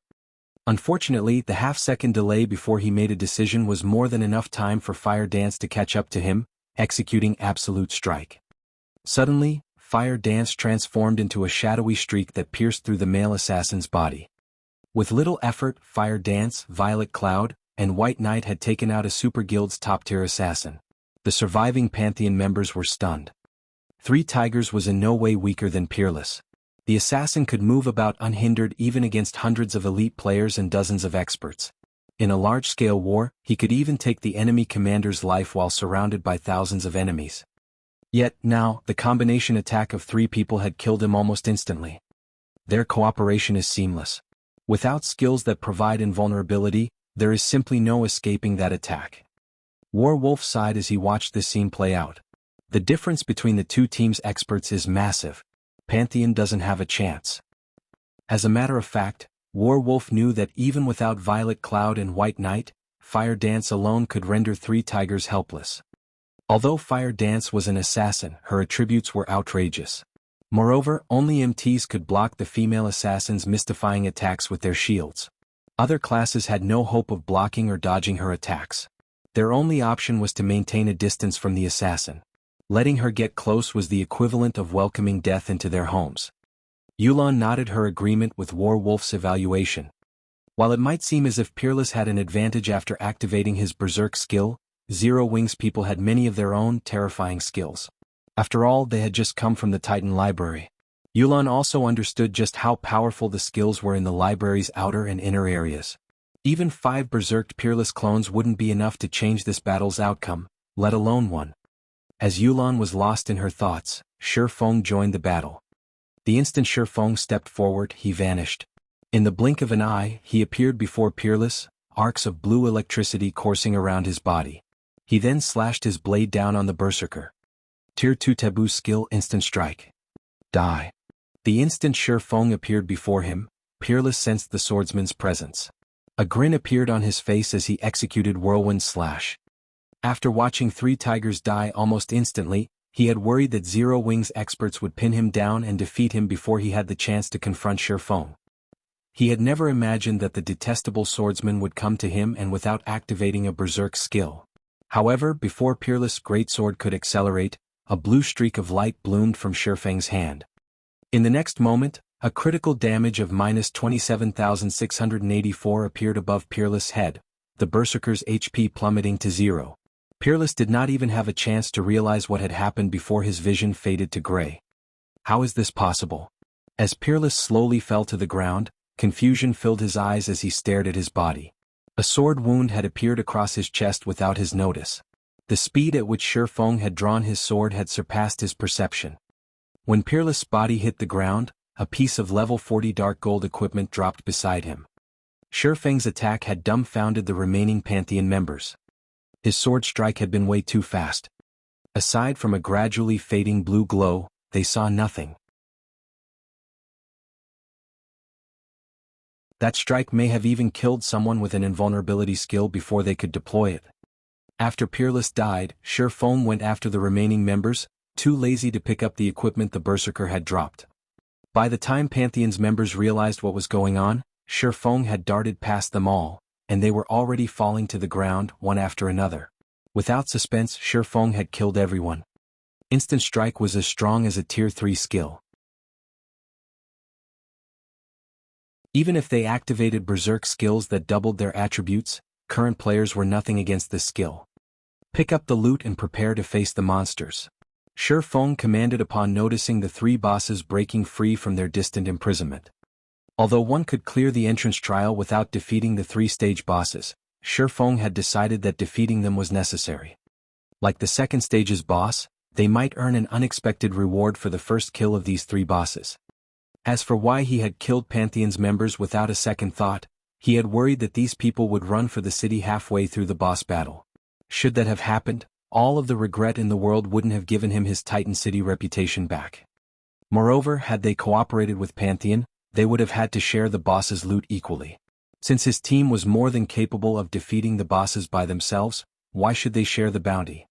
S1: Unfortunately, the half-second delay before he made a decision was more than enough time for Fire Dance to catch up to him, executing Absolute Strike. Suddenly, Fire Dance transformed into a shadowy streak that pierced through the male assassin's body. With little effort, Fire Dance, Violet Cloud, and White Knight had taken out a super guild's top-tier assassin. The surviving Pantheon members were stunned. 3 Tigers was in no way weaker than Peerless. The assassin could move about unhindered even against hundreds of elite players and dozens of experts. In a large-scale war, he could even take the enemy commander's life while surrounded by thousands of enemies. Yet, now, the combination attack of 3 people had killed him almost instantly. Their cooperation is seamless. Without skills that provide invulnerability, there is simply no escaping that attack. Warwolf sighed as he watched this scene play out. The difference between the 2 teams' experts is massive. Pantheon doesn't have a chance. As a matter of fact, Warwolf knew that even without Violet Cloud and White Knight, Fire Dance alone could render 3 Tigers helpless. Although Fire Dance was an assassin, her attributes were outrageous. Moreover, only MTs could block the female assassin's mystifying attacks with their shields. Other classes had no hope of blocking or dodging her attacks. Their only option was to maintain a distance from the assassin. Letting her get close was the equivalent of welcoming death into their homes. Yulan nodded her agreement with Warwolf's evaluation. While it might seem as if Peerless had an advantage after activating his berserk skill, Zero Wings people had many of their own terrifying skills. After all, they had just come from the Titan Library. Yulan also understood just how powerful the skills were in the library's outer and inner areas. Even 5 berserked Peerless clones wouldn't be enough to change this battle's outcome, let alone one. As Yulan was lost in her thoughts, Shi Feng joined the battle. The instant Shi Feng stepped forward, he vanished. In the blink of an eye, he appeared before Peerless, arcs of blue electricity coursing around his body. He then slashed his blade down on the berserker. Tier 2 Taboo skill Instant Strike. Die. The instant Shi Feng appeared before him, Peerless sensed the swordsman's presence. A grin appeared on his face as he executed Whirlwind Slash. After watching 3 tigers die almost instantly, he had worried that Zero Wings experts would pin him down and defeat him before he had the chance to confront Shi Feng. He had never imagined that the detestable swordsman would come to him and without activating a berserk skill. However, before Peerless' greatsword could accelerate, a blue streak of light bloomed from Shi Feng's hand. In the next moment, a critical damage of -27,684 appeared above Peerless' head, the berserker's HP plummeting to 0. Peerless did not even have a chance to realize what had happened before his vision faded to gray. How is this possible? As Peerless slowly fell to the ground, confusion filled his eyes as he stared at his body. A sword wound had appeared across his chest without his notice. The speed at which Shi Feng had drawn his sword had surpassed his perception. When Peerless' body hit the ground, a piece of level 40 dark gold equipment dropped beside him. Shi Feng's attack had dumbfounded the remaining Pantheon members. His sword strike had been way too fast. Aside from a gradually fading blue glow, they saw nothing. That strike may have even killed someone with an invulnerability skill before they could deploy it. After Peerless died, Shi Feng went after the remaining members, too lazy to pick up the equipment the berserker had dropped. By the time Pantheon's members realized what was going on, Shi Feng had darted past them all, and they were already falling to the ground one after another. Without suspense, Shi Feng had killed everyone. Instant Strike was as strong as a Tier 3 skill. Even if they activated berserk skills that doubled their attributes, current players were nothing against this skill. Pick up the loot and prepare to face the monsters. Shi Feng commanded upon noticing the 3 bosses breaking free from their distant imprisonment. Although one could clear the entrance trial without defeating the 3-stage bosses, Shi Feng had decided that defeating them was necessary. Like the second stage's boss, they might earn an unexpected reward for the first kill of these 3 bosses. As for why he had killed Pantheon's members without a second thought, he had worried that these people would run for the city halfway through the boss battle. Should that have happened, all of the regret in the world wouldn't have given him his Titan City reputation back. Moreover, had they cooperated with Pantheon, they would have had to share the boss's loot equally. Since his team was more than capable of defeating the bosses by themselves, why should they share the bounty?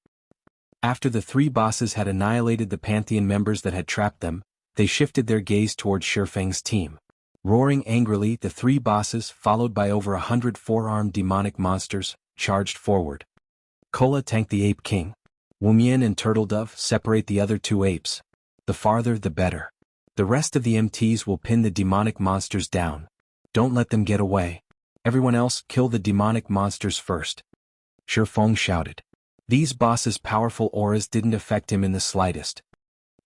S1: After the 3 bosses had annihilated the Pantheon members that had trapped them, they shifted their gaze towards Shi Feng's team. Roaring angrily, the 3 bosses, followed by over 100 4-armed demonic monsters, charged forward. Kola tanked the Ape King. Wumian and Turtledove separate the other 2 apes. The farther the better. The rest of the MTs will pin the demonic monsters down. Don't let them get away. Everyone else, kill the demonic monsters first. Shi Feng shouted. These bosses' powerful auras didn't affect him in the slightest.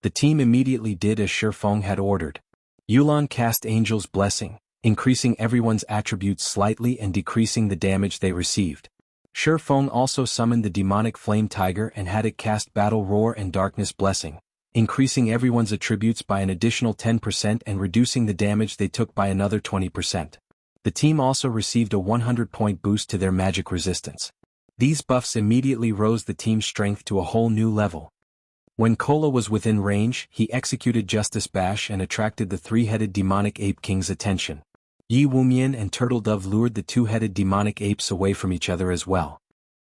S1: The team immediately did as Shi Feng had ordered. Yulan cast Angel's Blessing, increasing everyone's attributes slightly and decreasing the damage they received. Shi Feng also summoned the demonic Flame Tiger and had it cast Battle Roar and Darkness Blessing, increasing everyone's attributes by an additional 10% and reducing the damage they took by another 20%. The team also received a 100-point boost to their magic resistance. These buffs immediately rose the team's strength to a whole new level. When Kola was within range, he executed Justice Bash and attracted the 3-headed demonic ape king's attention. Yi Wumian and Turtledove lured the 2-headed demonic apes away from each other as well.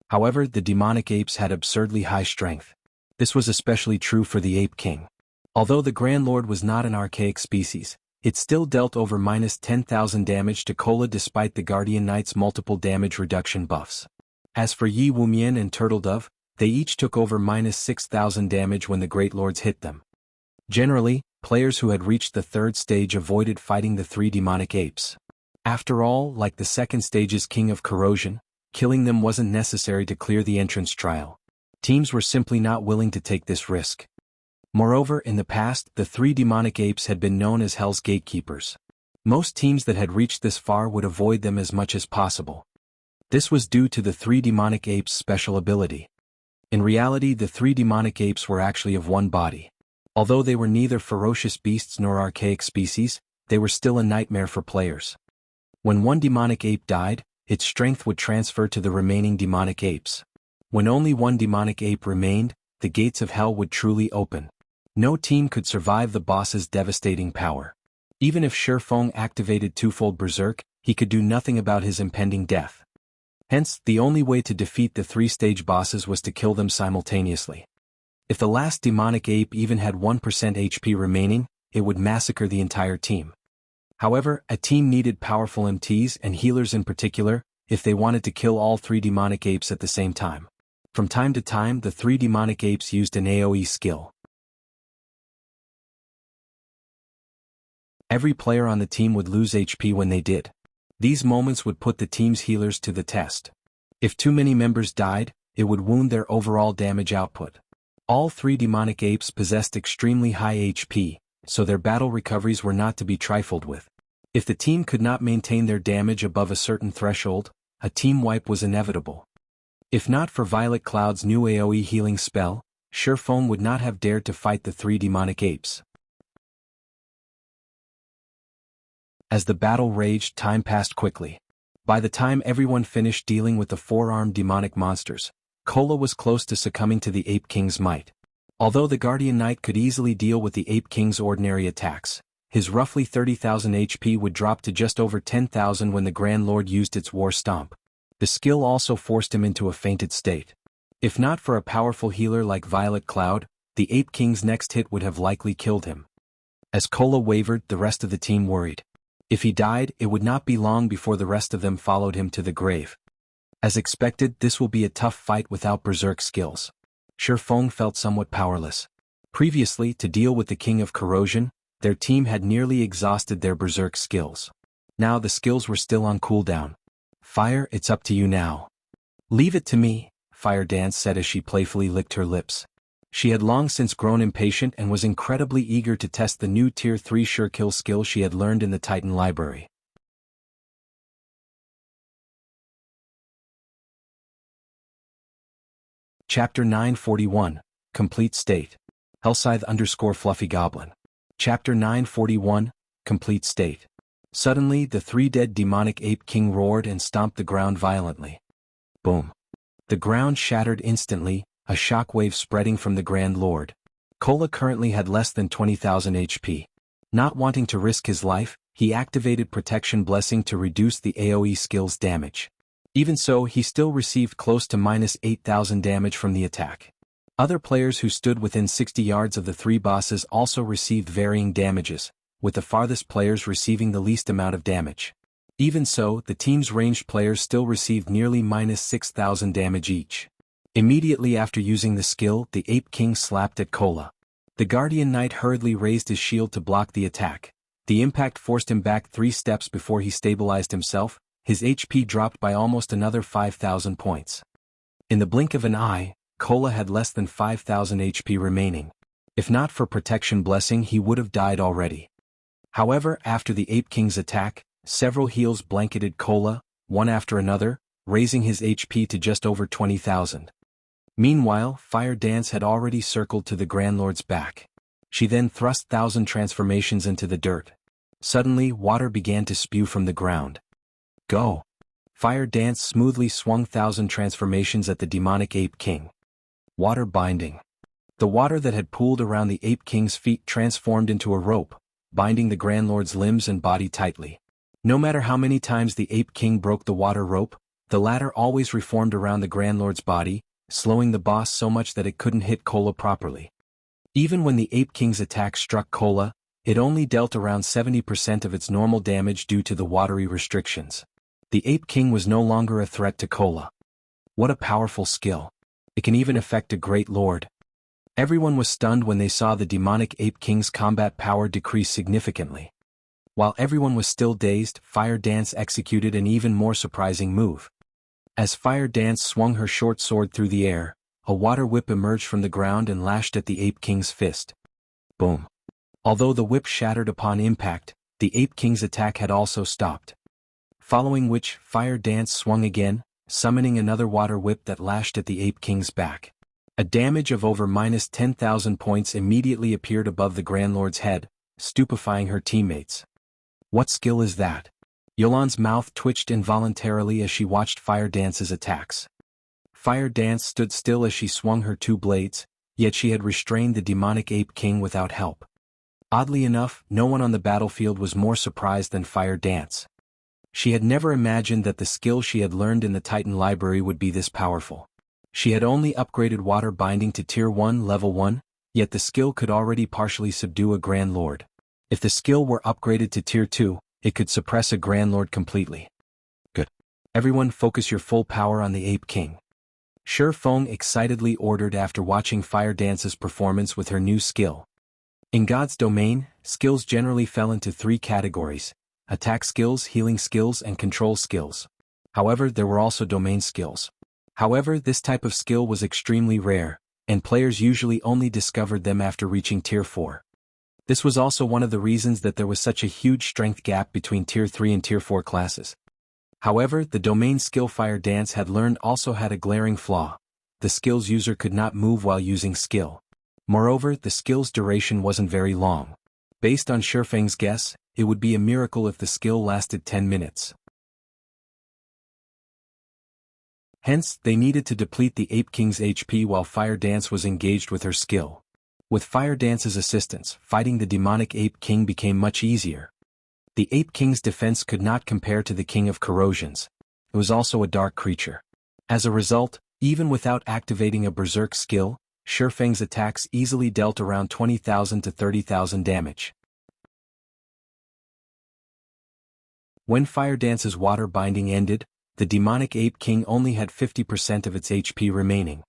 S1: However, the demonic apes had absurdly high strength. This was especially true for the Ape King. Although the Grand Lord was not an archaic species, it still dealt over -10,000 damage to Kola despite the Guardian Knight's multiple damage reduction buffs. As for Yi Wumian and Turtle Dove, they each took over -6,000 damage when the Great Lords hit them. Generally, players who had reached the third stage avoided fighting the three demonic apes. After all, like the second stage's King of Corrosion, killing them wasn't necessary to clear the entrance trial. Teams were simply not willing to take this risk. Moreover, in the past, the three demonic apes had been known as Hell's Gatekeepers. Most teams that had reached this far would avoid them as much as possible. This was due to the three demonic apes' special ability. In reality, the three demonic apes were actually of one body. Although they were neither ferocious beasts nor archaic species, they were still a nightmare for players. When one demonic ape died, its strength would transfer to the remaining demonic apes. When only one demonic ape remained, the gates of hell would truly open. No team could survive the boss's devastating power. Even if Shifeng activated twofold Berserk, he could do nothing about his impending death. Hence, the only way to defeat the three-stage bosses was to kill them simultaneously. If the last demonic ape even had 1% HP remaining, it would massacre the entire team. However, a team needed powerful MTs and healers in particular, if they wanted to kill all three demonic apes at the same time. From time to time, the three demonic apes used an AoE skill. Every player on the team would lose HP when they did. These moments would put the team's healers to the test. If too many members died, it would wound their overall damage output. All three demonic apes possessed extremely high HP, so their battle recoveries were not to be trifled with. If the team could not maintain their damage above a certain threshold, a team wipe was inevitable. If not for Violet Cloud's new AoE healing spell, Shifeng would not have dared to fight the three demonic apes. As the battle raged, time passed quickly. By the time everyone finished dealing with the four-armed demonic monsters, Kola was close to succumbing to the Ape King's might. Although the Guardian Knight could easily deal with the Ape King's ordinary attacks, his roughly 30,000 HP would drop to just over 10,000 when the Grand Lord used its War Stomp. The skill also forced him into a fainted state. If not for a powerful healer like Violet Cloud, the Ape King's next hit would have likely killed him. As Kola wavered, the rest of the team worried. If he died, it would not be long before the rest of them followed him to the grave. As expected, this will be a tough fight without Berserk skills. Shifeng felt somewhat powerless. Previously, to deal with the King of Corrosion, their team had nearly exhausted their Berserk skills. Now the skills were still on cooldown. Fire, it's up to you now. Leave it to me, Fire Dance said as she playfully licked her lips. She had long since grown impatient and was incredibly eager to test the new Tier 3 Sure Kill skill she had learned in the Titan Library. Chapter 941, Complete State. Hellscythe_Fluffy Goblin. Chapter 941, Complete State. Suddenly, the three-dead demonic ape king roared and stomped the ground violently. Boom. The ground shattered instantly, a shockwave spreading from the Grand Lord. Kola currently had less than 20,000 HP. Not wanting to risk his life, he activated Protection Blessing to reduce the AoE skill's damage. Even so, he still received close to -8,000 damage from the attack. Other players who stood within 60 yards of the three bosses also received varying damages, with the farthest players receiving the least amount of damage. Even so, the team's ranged players still received nearly -6,000 damage each. Immediately after using the skill, the Ape King slapped at Kola. The Guardian Knight hurriedly raised his shield to block the attack. The impact forced him back 3 steps before he stabilized himself. His HP dropped by almost another 5,000 points. In the blink of an eye, Kola had less than 5,000 HP remaining. If not for Protection Blessing, he would have died already. However, after the Ape King's attack, several heals blanketed Kola, one after another, raising his HP to just over 20,000. Meanwhile, Fire Dance had already circled to the Grand Lord's back. She then thrust 1,000 transformations into the dirt. Suddenly, water began to spew from the ground. Go! Fire Dance smoothly swung 1,000 transformations at the demonic Ape King. Water binding. The water that had pooled around the Ape King's feet transformed into a rope, binding the Grand Lord's limbs and body tightly. No matter how many times the Ape King broke the water rope, the latter always reformed around the Grand Lord's body, slowing the boss so much that it couldn't hit Kola properly. Even when the Ape King's attack struck Kola, it only dealt around 70% of its normal damage due to the watery restrictions. The Ape King was no longer a threat to Kola. What a powerful skill. It can even affect a great lord. Everyone was stunned when they saw the demonic ape king's combat power decrease significantly. While everyone was still dazed, Fire Dance executed an even more surprising move. As Fire Dance swung her short sword through the air, a water whip emerged from the ground and lashed at the ape king's fist. Boom. Although the whip shattered upon impact, the ape king's attack had also stopped. Following which, Fire Dance swung again, summoning another water whip that lashed at the ape king's back. A damage of over -10,000 points immediately appeared above the Grand Lord's head, stupefying her teammates. What skill is that? Yolan's mouth twitched involuntarily as she watched Fire Dance's attacks. Fire Dance stood still as she swung her two blades, yet she had restrained the demonic ape king without help. Oddly enough, no one on the battlefield was more surprised than Fire Dance. She had never imagined that the skill she had learned in the Titan Library would be this powerful. She had only upgraded water binding to Tier 1 Level 1, yet the skill could already partially subdue a Grand Lord. If the skill were upgraded to Tier 2, it could suppress a Grand Lord completely. Good. Everyone focus your full power on the Ape King. Shi Feng excitedly ordered after watching Fire Dance's performance with her new skill. In God's domain, skills generally fell into three categories: attack skills, healing skills, and control skills. However, there were also domain skills. However, this type of skill was extremely rare, and players usually only discovered them after reaching Tier 4. This was also one of the reasons that there was such a huge strength gap between Tier 3 and Tier 4 classes. However, the domain skill Fire Dance had learned also had a glaring flaw. The skill's user could not move while using skill. Moreover, the skill's duration wasn't very long. Based on Shi Feng's guess, it would be a miracle if the skill lasted 10 minutes. Hence, they needed to deplete the Ape King's HP while Fire Dance was engaged with her skill. With Fire Dance's assistance, fighting the demonic Ape King became much easier. The Ape King's defense could not compare to the King of Corrosions. It was also a dark creature. As a result, even without activating a Berserk skill, Shi Feng's attacks easily dealt around 20,000 to 30,000 damage. When Fire Dance's water binding ended, the demonic Ape King only had 50% of its HP remaining.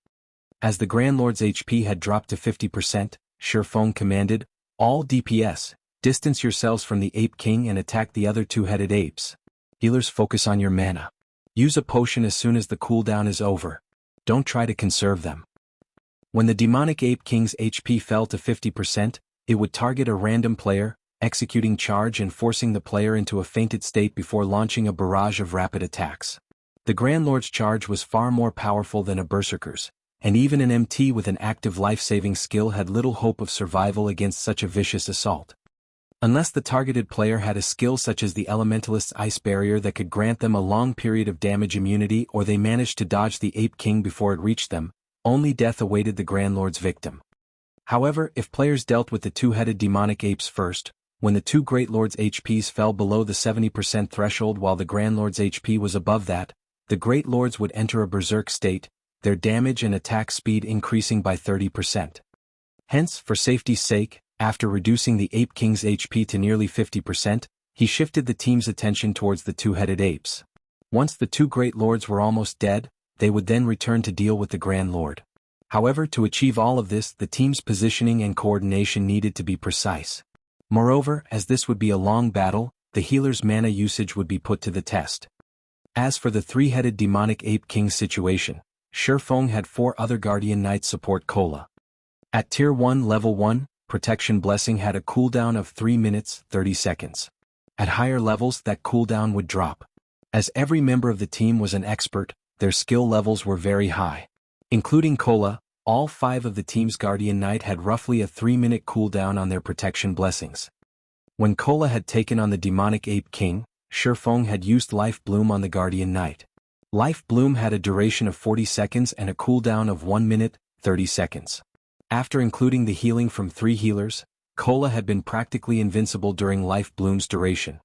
S1: As the Grand Lord's HP had dropped to 50%, Shi Feng commanded, "All DPS, distance yourselves from the Ape King and attack the other two-headed apes. Healers, focus on your mana. Use a potion as soon as the cooldown is over. Don't try to conserve them." When the demonic Ape King's HP fell to 50%, it would target a random player, executing charge and forcing the player into a fainted state before launching a barrage of rapid attacks. The Grand Lord's charge was far more powerful than a Berserker's, and even an MT with an active life-saving skill had little hope of survival against such a vicious assault. Unless the targeted player had a skill such as the Elementalist's Ice Barrier that could grant them a long period of damage immunity, or they managed to dodge the Ape King before it reached them, only death awaited the Grand Lord's victim. However, if players dealt with the two-headed demonic apes first, when the two Great Lords' HPs fell below the 70% threshold while the Grand Lord's HP was above that, the Great Lords would enter a Berserk state, their damage and attack speed increasing by 30%. Hence, for safety's sake, after reducing the Ape King's HP to nearly 50%, he shifted the team's attention towards the two-headed apes. Once the two Great Lords were almost dead, they would then return to deal with the Grand Lord. However, to achieve all of this, the team's positioning and coordination needed to be precise. Moreover, as this would be a long battle, the healer's mana usage would be put to the test. As for the three-headed demonic Ape King situation, Shi Feng had 4 other Guardian Knights support Cola. At Tier 1 Level 1, Protection Blessing had a cooldown of 3 minutes, 30 seconds. At higher levels, that cooldown would drop. As every member of the team was an expert, their skill levels were very high. Including Cola, all 5 of the team's Guardian Knight had roughly a 3-minute cooldown on their Protection Blessings. When Cola had taken on the demonic Ape King, Shi Feng had used Life Bloom on the Guardian Knight. Life Bloom had a duration of 40 seconds and a cooldown of 1 minute, 30 seconds. After including the healing from 3 healers, Cola had been practically invincible during Life Bloom's duration.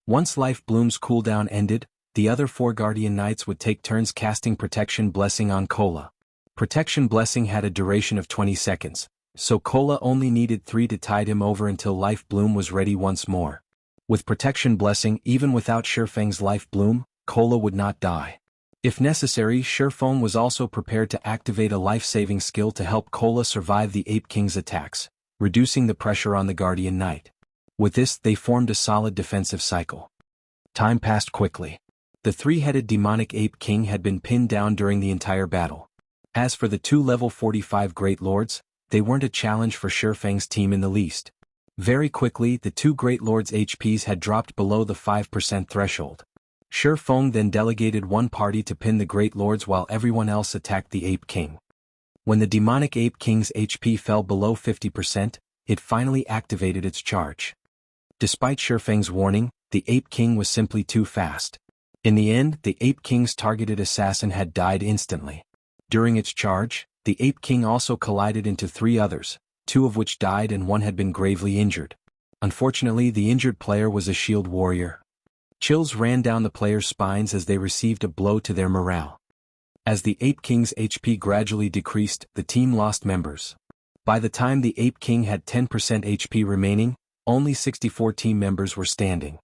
S1: Once Life Bloom's cooldown ended, the other 4 Guardian Knights would take turns casting Protection Blessing on Cola. Protection Blessing had a duration of 20 seconds, so Cola only needed 3 to tide him over until Life Bloom was ready once more. With Protection Blessing, even without Shi Feng's Life Bloom, Cola would not die. If necessary, Shifeng was also prepared to activate a life-saving skill to help Kola survive the Ape King's attacks, reducing the pressure on the Guardian Knight. With this, they formed a solid defensive cycle. Time passed quickly. The three-headed demonic Ape King had been pinned down during the entire battle. As for the two level 45 Great Lords, they weren't a challenge for Shifeng's team in the least. Very quickly, the two Great Lords' HPs had dropped below the 5% threshold. Shifeng then delegated one party to pin the Great Lords while everyone else attacked the Ape King. When the demonic Ape King's HP fell below 50%, it finally activated its charge. Despite Shifeng's warning, the Ape King was simply too fast. In the end, the Ape King's targeted assassin had died instantly. During its charge, the Ape King also collided into three others, two of which died and one had been gravely injured. Unfortunately, the injured player was a shield warrior. Chills ran down the players' spines as they received a blow to their morale. As the Ape King's HP gradually decreased, the team lost members. By the time the Ape King had 10% HP remaining, only 64 team members were standing.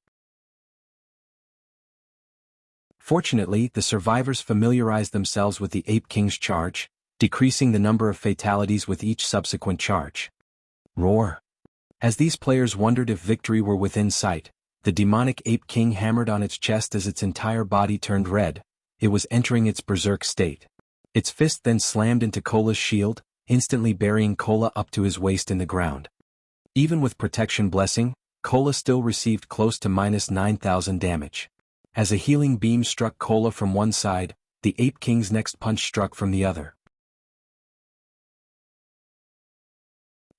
S1: Fortunately, the survivors familiarized themselves with the Ape King's charge, decreasing the number of fatalities with each subsequent charge. Roar! As these players wondered if victory were within sight, the demonic Ape King hammered on its chest as its entire body turned red. It was entering its berserk state. Its fist then slammed into Kola's shield, instantly burying Kola up to his waist in the ground. Even with protection blessing, Kola still received close to -9,000 damage. As a healing beam struck Kola from one side, the Ape King's next punch struck from the other.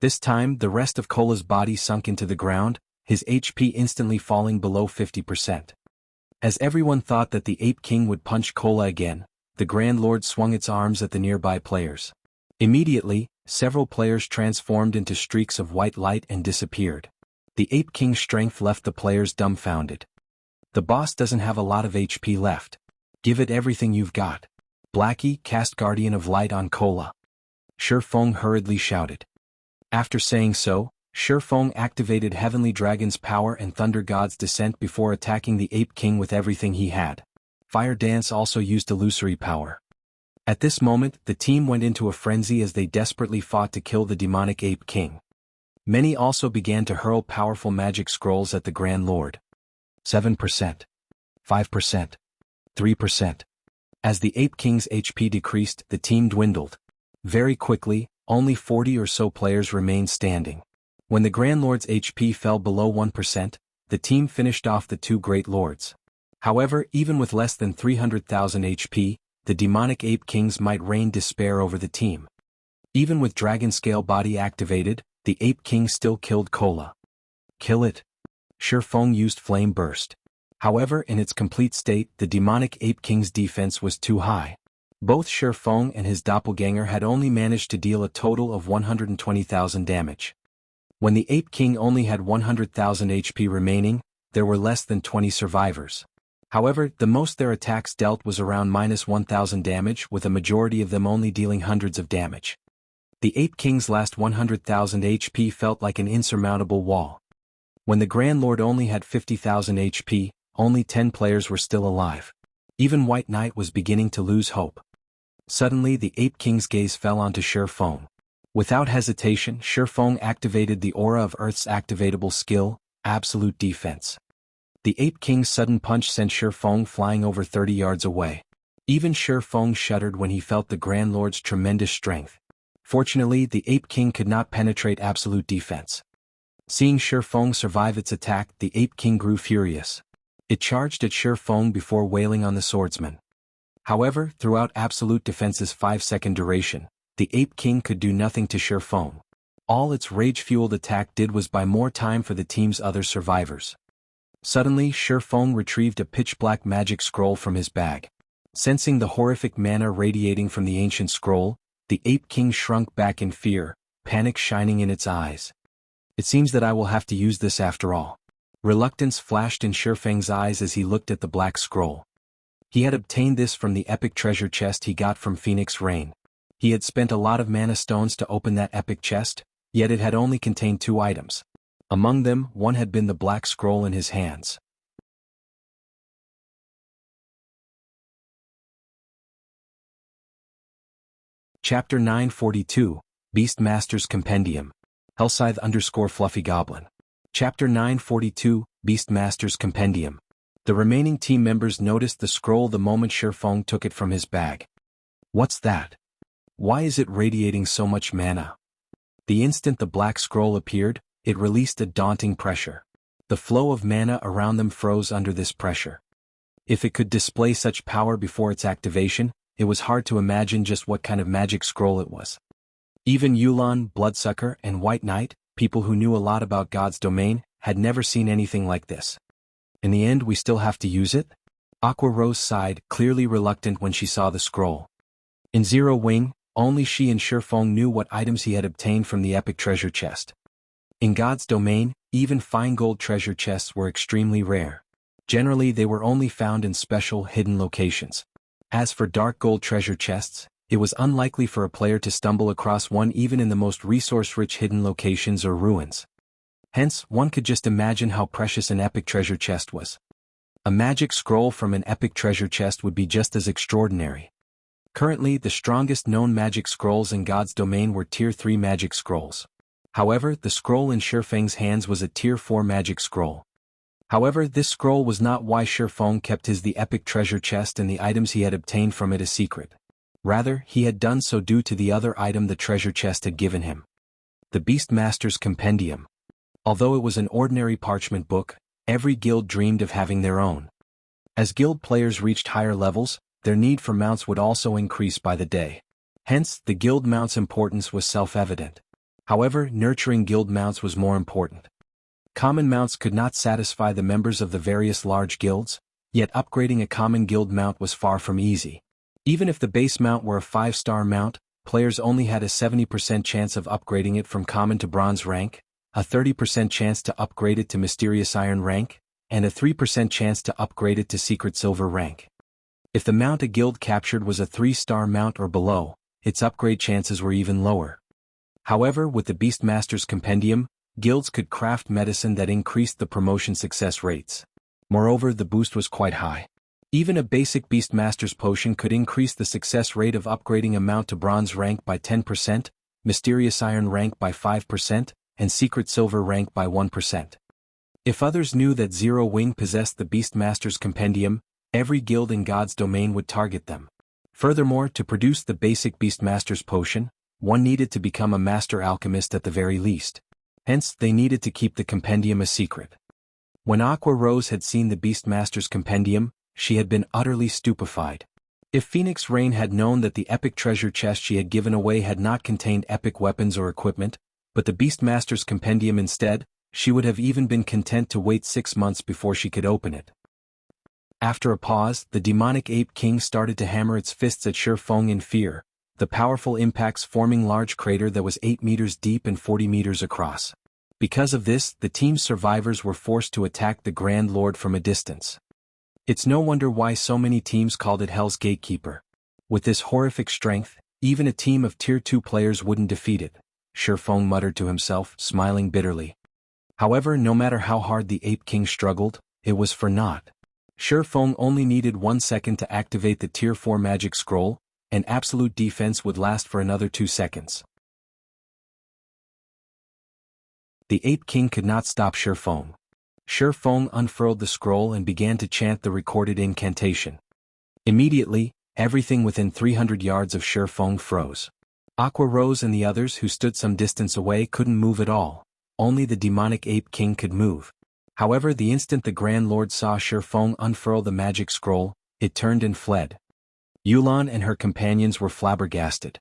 S1: This time, the rest of Kola's body sunk into the ground, his HP instantly falling below 50%. As everyone thought that the Ape King would punch Kola again, the Grand Lord swung its arms at the nearby players. Immediately, several players transformed into streaks of white light and disappeared. The Ape King's strength left the players dumbfounded. The boss doesn't have a lot of HP left. Give it everything you've got. Blackie, cast Guardian of Light on Kola. Shifeng hurriedly shouted. After saying so, Shifeng activated Heavenly Dragon's power and Thunder God's descent before attacking the Ape King with everything he had. Fire Dance also used illusory power. At this moment, the team went into a frenzy as they desperately fought to kill the demonic Ape King. Many also began to hurl powerful magic scrolls at the Grand Lord. 7%. 5%. 3%. As the Ape King's HP decreased, the team dwindled. Very quickly, only 40 or so players remained standing. When the Grand Lord's HP fell below 1%, the team finished off the two Great Lords. However, even with less than 300,000 HP, the demonic Ape Kings might rain despair over the team. Even with Dragon Scale Body activated, the Ape King still killed Kola. Kill it. Shifeng used Flame Burst. However, in its complete state, the demonic Ape King's defense was too high. Both Shifeng and his doppelganger had only managed to deal a total of 120,000 damage. When the Ape King only had 100,000 HP remaining, there were less than 20 survivors. However, the most their attacks dealt was around -1,000 damage, with a majority of them only dealing hundreds of damage. The Ape King's last 100,000 HP felt like an insurmountable wall. When the Grand Lord only had 50,000 HP, only 10 players were still alive. Even White Knight was beginning to lose hope. Suddenly, the Ape King's gaze fell onto Shifeng. Without hesitation, Shifeng activated the aura of Earth's activatable skill, Absolute Defense. The Ape King's sudden punch sent Shifeng flying over 30 yards away. Even Shifeng shuddered when he felt the Grand Lord's tremendous strength. Fortunately, the Ape King could not penetrate Absolute Defense. Seeing Shifeng survive its attack, the Ape King grew furious. It charged at Shifeng before wailing on the swordsman. However, throughout Absolute Defense's 5-second duration, the Ape King could do nothing to Shifeng. All its rage-fueled attack did was buy more time for the team's other survivors. Suddenly, Shifeng retrieved a pitch-black magic scroll from his bag. Sensing the horrific mana radiating from the ancient scroll, the Ape King shrunk back in fear, panic shining in its eyes. It seems that I will have to use this after all. Reluctance flashed in Shifeng's eyes as he looked at the black scroll. He had obtained this from the epic treasure chest he got from Phoenix Rain. He had spent a lot of mana stones to open that epic chest, yet it had only contained 2 items. Among them, one had been the black scroll in his hands. Chapter 942, Beastmaster's Compendium. Hellscythe_Fluffy Goblin. Chapter 942, Beastmaster's Compendium. The remaining team members noticed the scroll the moment Shifeng took it from his bag. What's that? Why is it radiating so much mana? The instant the black scroll appeared, it released a daunting pressure. The flow of mana around them froze under this pressure. If it could display such power before its activation, it was hard to imagine just what kind of magic scroll it was. Even Yulan, Bloodsucker, and White Knight, people who knew a lot about God's domain, had never seen anything like this. In the end, we still have to use it? Aqua Rose sighed, clearly reluctant when she saw the scroll. In Zero Wing, only she and Shifeng knew what items he had obtained from the epic treasure chest. In God's domain, even fine gold treasure chests were extremely rare. Generally, they were only found in special, hidden locations. As for dark gold treasure chests, it was unlikely for a player to stumble across one even in the most resource-rich hidden locations or ruins. Hence, one could just imagine how precious an epic treasure chest was. A magic scroll from an epic treasure chest would be just as extraordinary. Currently, the strongest known magic scrolls in God's domain were Tier 3 magic scrolls. However, the scroll in Shifeng's hands was a Tier 4 magic scroll. However, this scroll was not why Shifeng kept the epic treasure chest and the items he had obtained from it a secret. Rather, he had done so due to the other item the treasure chest had given him. The Beastmaster's Compendium. Although it was an ordinary parchment book, every guild dreamed of having their own. As guild players reached higher levels, their need for mounts would also increase by the day. Hence, the guild mount's importance was self-evident. However, nurturing guild mounts was more important. Common mounts could not satisfy the members of the various large guilds, yet upgrading a common guild mount was far from easy. Even if the base mount were a 5-star mount, players only had a 70% chance of upgrading it from common to bronze rank, a 30% chance to upgrade it to mysterious iron rank, and a 3% chance to upgrade it to secret silver rank. If the mount a guild captured was a 3-star mount or below, its upgrade chances were even lower. However, with the Beastmaster's Compendium, guilds could craft medicine that increased the promotion success rates. Moreover, the boost was quite high. Even a basic Beastmaster's potion could increase the success rate of upgrading a mount to bronze rank by 10%, mysterious iron rank by 5%, and secret silver rank by 1%. If others knew that Zero Wing possessed the Beastmaster's Compendium, every guild in God's domain would target them. Furthermore, to produce the basic Beastmaster's potion, one needed to become a master alchemist at the very least. Hence, they needed to keep the compendium a secret. When Aqua Rose had seen the Beastmaster's Compendium, she had been utterly stupefied. If Phoenix Rain had known that the epic treasure chest she had given away had not contained epic weapons or equipment, but the Beastmaster's Compendium instead, she would have even been content to wait 6 months before she could open it. After a pause, the demonic ape king started to hammer its fists at Shifeng in fear, the powerful impacts forming large crater that was 8 meters deep and 40 meters across. Because of this, the team's survivors were forced to attack the Grand Lord from a distance. It's no wonder why so many teams called it Hell's Gatekeeper. With this horrific strength, even a team of Tier 2 players wouldn't defeat it, Shifeng muttered to himself, smiling bitterly. However, no matter how hard the Ape King struggled, it was for naught. Shifeng only needed 1 second to activate the Tier 4 magic scroll, and absolute defense would last for another 2 seconds. The Ape King could not stop Shifeng. Shifeng unfurled the scroll and began to chant the recorded incantation. Immediately, everything within 300 yards of Shifeng froze. Aqua Rose and the others who stood some distance away couldn't move at all. Only the demonic Ape King could move. However, the instant the Grand Lord saw Shifeng unfurl the magic scroll, it turned and fled. Yulan and her companions were flabbergasted.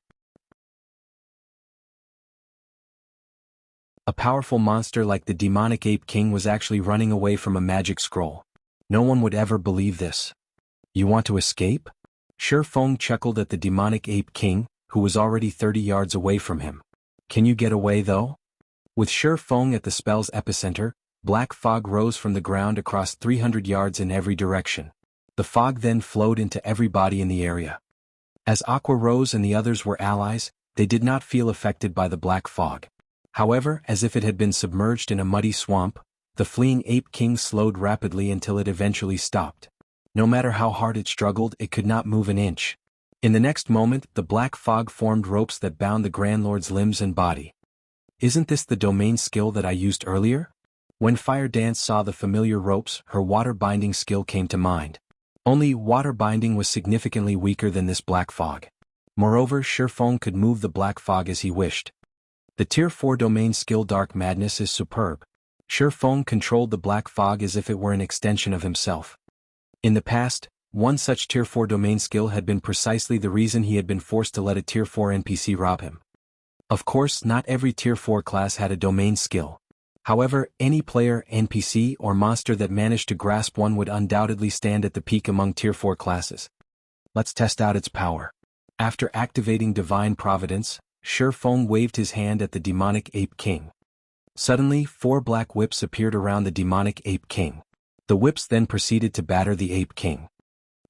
S1: A powerful monster like the demonic Ape King was actually running away from a magic scroll. No one would ever believe this. You want to escape? Shifeng chuckled at the demonic Ape King, who was already 30 yards away from him. Can you get away though? With Shifeng at the spell's epicenter, black fog rose from the ground across 300 yards in every direction. The fog then flowed into everybody in the area. As Aqua Rose and the others were allies, they did not feel affected by the black fog. However, as if it had been submerged in a muddy swamp, the fleeing Ape King slowed rapidly until it eventually stopped. No matter how hard it struggled, it could not move an inch. In the next moment, the black fog formed ropes that bound the Grand Lord's limbs and body. Isn't this the domain skill that I used earlier? When Fire Dance saw the familiar ropes, her water binding skill came to mind. Only water binding was significantly weaker than this black fog. Moreover, Shifeng could move the black fog as he wished. The Tier 4 domain skill Dark Madness is superb. Shifeng controlled the black fog as if it were an extension of himself. In the past, one such Tier 4 domain skill had been precisely the reason he had been forced to let a Tier 4 NPC rob him. Of course, not every Tier 4 class had a domain skill. However, any player, NPC, or monster that managed to grasp one would undoubtedly stand at the peak among Tier 4 classes. Let's test out its power. After activating Divine Providence, Shifeng waved his hand at the demonic Ape King. Suddenly, 4 black whips appeared around the demonic Ape King. The whips then proceeded to batter the Ape King.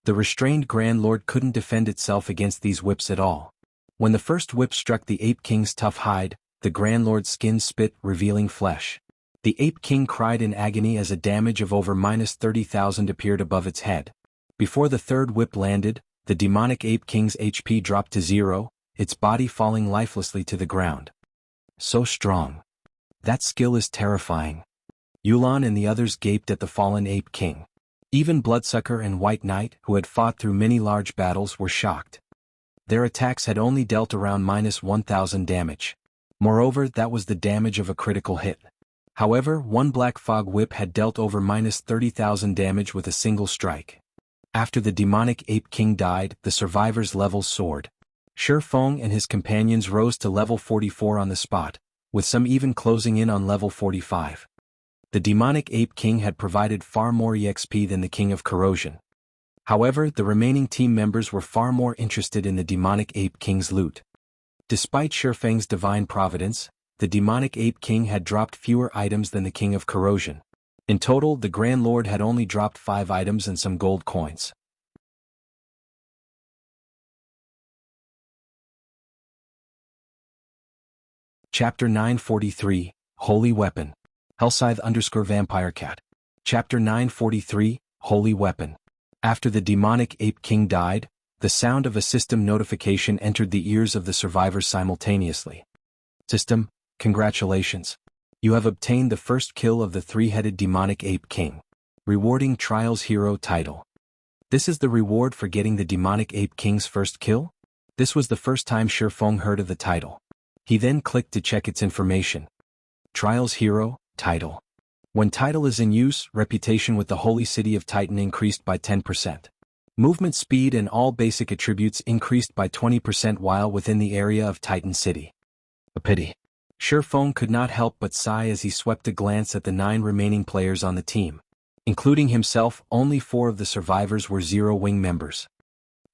S1: The restrained Grand Lord couldn't defend itself against these whips at all. When the first whip struck the Ape King's tough hide, the Grand Lord's skin spit, revealing flesh. The Ape King cried in agony as a damage of over -30,000 appeared above its head. Before the third whip landed, the demonic Ape King's HP dropped to 0, its body falling lifelessly to the ground. So strong. That skill is terrifying. Yulan and the others gaped at the fallen Ape King. Even Bloodsucker and White Knight, who had fought through many large battles, were shocked. Their attacks had only dealt around -1,000 damage. Moreover, that was the damage of a critical hit. However, one Black Fog Whip had dealt over -30,000 damage with a single strike. After the demonic Ape King died, the survivors' levels soared. Shifeng and his companions rose to level 44 on the spot, with some even closing in on level 45. The demonic Ape King had provided far more EXP than the King of Corrosion. However, the remaining team members were far more interested in the demonic Ape King's loot. Despite Shifeng's divine providence, the demonic Ape King had dropped fewer items than the King of Corrosion. In total, the Grand Lord had only dropped 5 items and some gold coins. Chapter 943, Holy Weapon. Hellscythe_VampireCat. Chapter 943, Holy Weapon. After the demonic Ape King died, the sound of a system notification entered the ears of the survivors simultaneously. System, congratulations. You have obtained the first kill of the 3-headed demonic Ape King. Rewarding Trials Hero title. This is the reward for getting the demonic Ape King's first kill? This was the first time Shifeng heard of the title. He then clicked to check its information. Trials Hero, title. When title is in use, reputation with the Holy City of Titan increased by 10%. Movement speed and all basic attributes increased by 20% while within the area of Titan City. A pity. Shifeng could not help but sigh as he swept a glance at the 9 remaining players on the team. Including himself, only 4 of the survivors were Zero Wing members.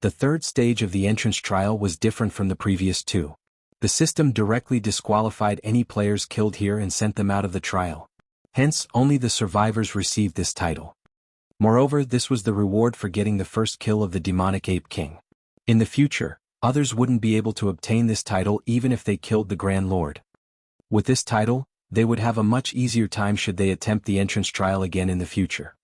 S1: The third stage of the entrance trial was different from the previous 2. The system directly disqualified any players killed here and sent them out of the trial. Hence, only the survivors received this title. Moreover, this was the reward for getting the first kill of the demonic Ape King. In the future, others wouldn't be able to obtain this title even if they killed the Grand Lord. With this title, they would have a much easier time should they attempt the entrance trial again in the future.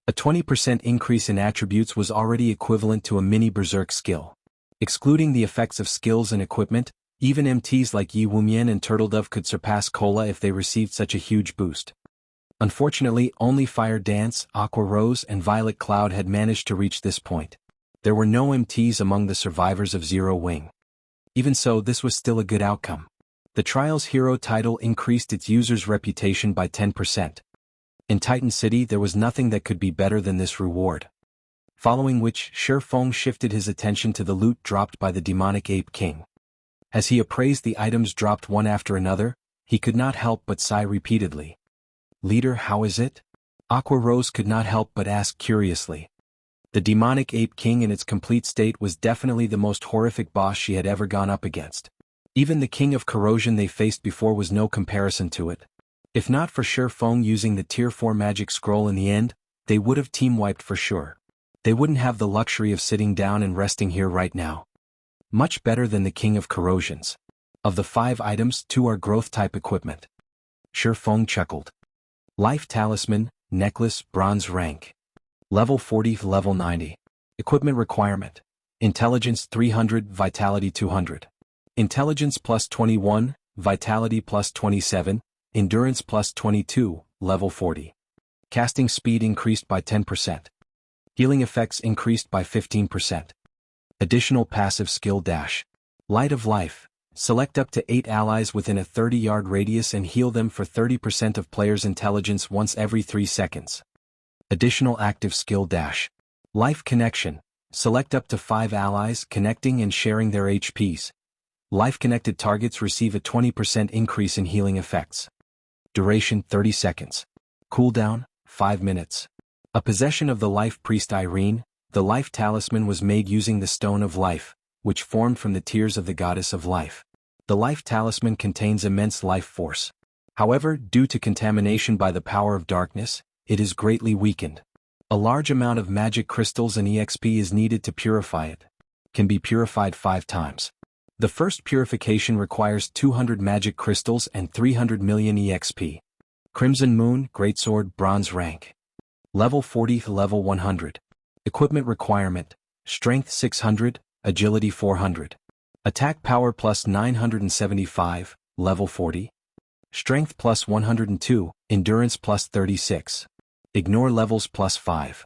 S1: A 20% increase in attributes was already equivalent to a mini berserk skill. Excluding the effects of skills and equipment, even MTs like Yi Wumian and Turtledove could surpass Cola if they received such a huge boost. Unfortunately, only Fire Dance, Aqua Rose and Violet Cloud had managed to reach this point. There were no MTs among the survivors of Zero Wing. Even so, this was still a good outcome. The Trials Hero title increased its user's reputation by 10%. In Titan City there was nothing that could be better than this reward. Following which, Shifeng shifted his attention to the loot dropped by the demonic Ape King. As he appraised the items dropped one after another, he could not help but sigh repeatedly. Leader, how is it? Aqua Rose could not help but ask curiously. The demonic Ape King in its complete state was definitely the most horrific boss she had ever gone up against. Even the King of Corrosion they faced before was no comparison to it. If not for Shifeng using the Tier 4 magic scroll in the end, they would have team-wiped for sure. They wouldn't have the luxury of sitting down and resting here right now. Much better than the King of Corrosions. Of the 5 items, 2 are growth-type equipment. Shifeng chuckled. Life Talisman, Necklace, Bronze Rank. Level 40, Level 90. Equipment requirement. Intelligence 300, Vitality 200. Intelligence plus 21, Vitality plus 27, Endurance plus 22, level 40. Casting speed increased by 10%. Healing effects increased by 15%. Additional passive skill dash. Light of Life. Select up to 8 allies within a 30-yard radius and heal them for 30% of player's intelligence once every 3 seconds. Additional active skill dash. Life Connection. Select up to 5 allies connecting and sharing their HPs. Life-connected targets receive a 20% increase in healing effects. Duration 30 seconds. Cooldown 5 minutes. A possession of the Life Priest Irene, the Life Talisman was made using the Stone of Life, which formed from the tears of the Goddess of Life. The Life Talisman contains immense life force. However, due to contamination by the power of darkness, it is greatly weakened. A large amount of magic crystals and EXP is needed to purify it. Can be purified 5 times. The first purification requires 200 magic crystals and 300 million EXP. Crimson Moon, Greatsword, Bronze rank. Level 40 to level 100. Equipment requirement: Strength 600, Agility 400. Attack power plus 975, level 40. Strength plus 102, Endurance plus 36. Ignore levels plus 5.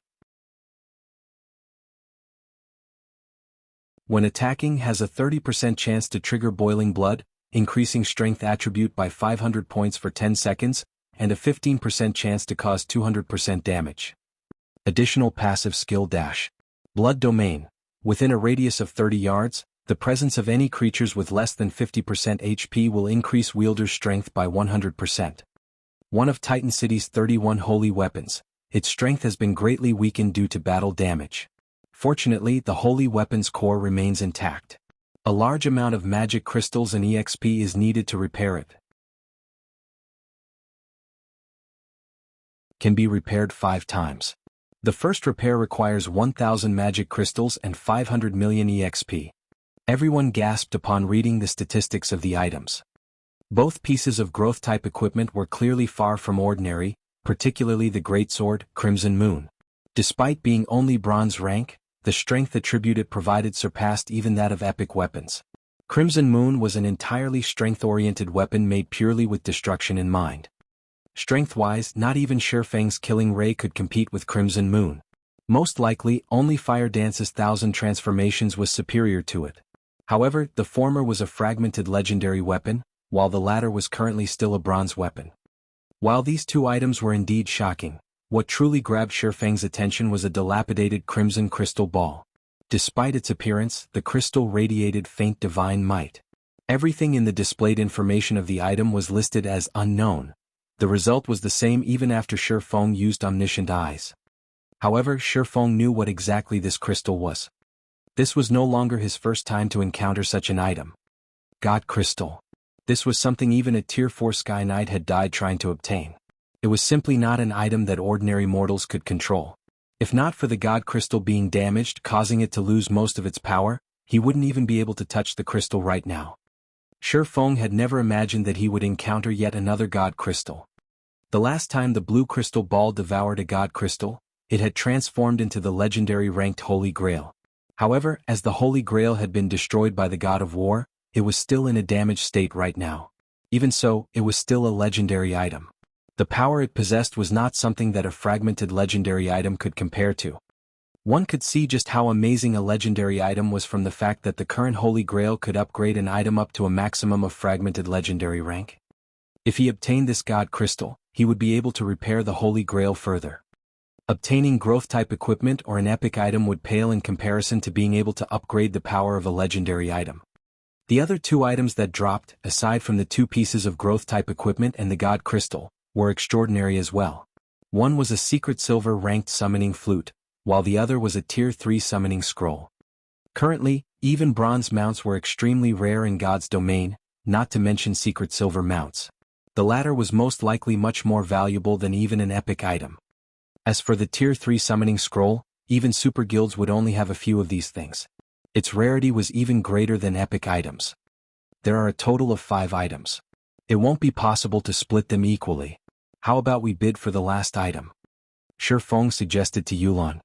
S1: When attacking, has a 30% chance to trigger Boiling Blood, increasing strength attribute by 500 points for 10 seconds, and a 15% chance to cause 200% damage. Additional passive skill dash. Blood Domain. Within a radius of 30 yards, the presence of any creatures with less than 50% HP will increase wielder's strength by 100%. One of Titan City's 31 holy weapons, its strength has been greatly weakened due to battle damage. Fortunately, the holy weapon's core remains intact. A large amount of magic crystals and EXP is needed to repair it. Can be repaired 5 times. The first repair requires 1,000 magic crystals and 500 million EXP. Everyone gasped upon reading the statistics of the items. Both pieces of growth-type equipment were clearly far from ordinary, particularly the Greatsword, Crimson Moon. Despite being only bronze rank, the strength attribute it provided surpassed even that of epic weapons. Crimson Moon was an entirely strength-oriented weapon made purely with destruction in mind. Strength-wise, not even Shifang's Killing Ray could compete with Crimson Moon. Most likely, only Fire Dance's 1,000 transformations was superior to it. However, the former was a fragmented legendary weapon, while the latter was currently still a bronze weapon. While these two items were indeed shocking, what truly grabbed Shifang's attention was a dilapidated crimson crystal ball. Despite its appearance, the crystal radiated faint divine might. Everything in the displayed information of the item was listed as unknown. The result was the same even after Shifang used omniscient eyes. However, Shifang knew what exactly this crystal was. This was no longer his first time to encounter such an item. God Crystal. This was something even a Tier 4 Sky Knight had died trying to obtain. It was simply not an item that ordinary mortals could control. If not for the God Crystal being damaged, causing it to lose most of its power, he wouldn't even be able to touch the crystal right now. Shifang had never imagined that he would encounter yet another God Crystal. The last time the blue crystal ball devoured a God Crystal, it had transformed into the legendary ranked Holy Grail. However, as the Holy Grail had been destroyed by the God of War, it was still in a damaged state right now. Even so, it was still a legendary item. The power it possessed was not something that a fragmented legendary item could compare to. One could see just how amazing a legendary item was from the fact that the current Holy Grail could upgrade an item up to a maximum of fragmented legendary rank. If he obtained this God Crystal, he would be able to repair the Holy Grail further. Obtaining growth-type equipment or an epic item would pale in comparison to being able to upgrade the power of a legendary item. The other two items that dropped, aside from the 2 pieces of growth-type equipment and the God Crystal, were extraordinary as well. One was a secret silver-ranked summoning flute, while the other was a Tier 3 summoning scroll. Currently, even bronze mounts were extremely rare in God's domain, not to mention secret silver mounts. The latter was most likely much more valuable than even an epic item. As for the Tier 3 summoning scroll, even super guilds would only have a few of these things. Its rarity was even greater than epic items. There are a total of 5 items. It won't be possible to split them equally. How about we bid for the last item? Shifang suggested to Yulan.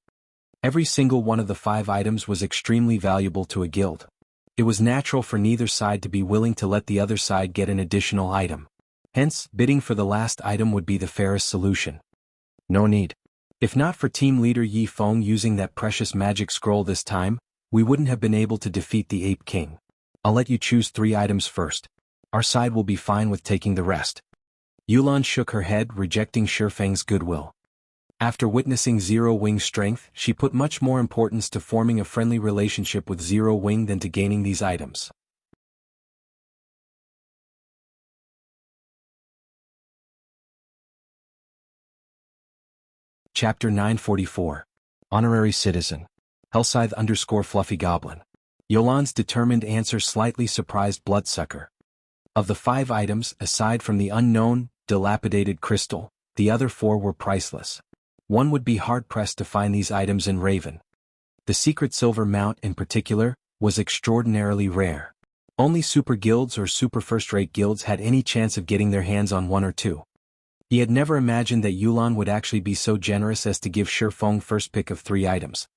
S1: Every single one of the 5 items was extremely valuable to a guild. It was natural for neither side to be willing to let the other side get an additional item. Hence, bidding for the last item would be the fairest solution. No need. If not for team leader Yi Feng using that precious magic scroll this time, we wouldn't have been able to defeat the Ape King. I'll let you choose 3 items first. Our side will be fine with taking the rest. Yulan shook her head, rejecting Shifeng's goodwill. After witnessing Zero Wing's strength, she put much more importance to forming a friendly relationship with Zero Wing than to gaining these items. Chapter 944. Honorary Citizen. Hellscythe_Fluffy Goblin. Yolan's determined answer slightly surprised Bloodsucker. Of the 5 items, aside from the unknown, dilapidated crystal, the other 4 were priceless. One would be hard-pressed to find these items in Raven. The secret silver mount, in particular, was extraordinarily rare. Only super guilds or super first-rate guilds had any chance of getting their hands on 1 or 2. He had never imagined that Yulan would actually be so generous as to give Shifeng first pick of 3 items.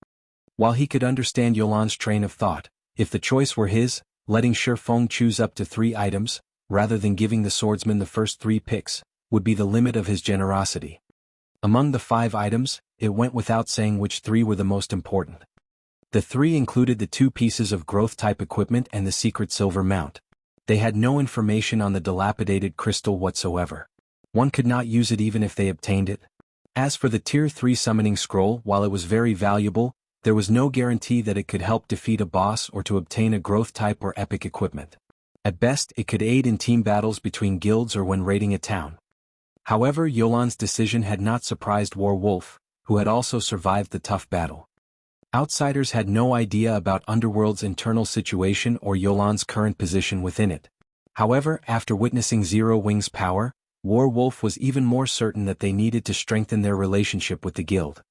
S1: While he could understand Yolan's train of thought, if the choice were his, letting Shifeng choose up to 3 items, rather than giving the swordsman the first 3 picks, would be the limit of his generosity. Among the 5 items, it went without saying which 3 were the most important. The 3 included the 2 pieces of growth-type equipment and the secret silver mount. They had no information on the dilapidated crystal whatsoever. One could not use it even if they obtained it. As for the Tier 3 summoning scroll, while it was very valuable, there was no guarantee that it could help defeat a boss or to obtain a growth-type or epic equipment. At best, it could aid in team battles between guilds or when raiding a town. However, Yolan's decision had not surprised Werewolf, who had also survived the tough battle. Outsiders had no idea about Underworld's internal situation or Yolan's current position within it. However, after witnessing Zero Wing's power, Werewolf was even more certain that they needed to strengthen their relationship with the guild.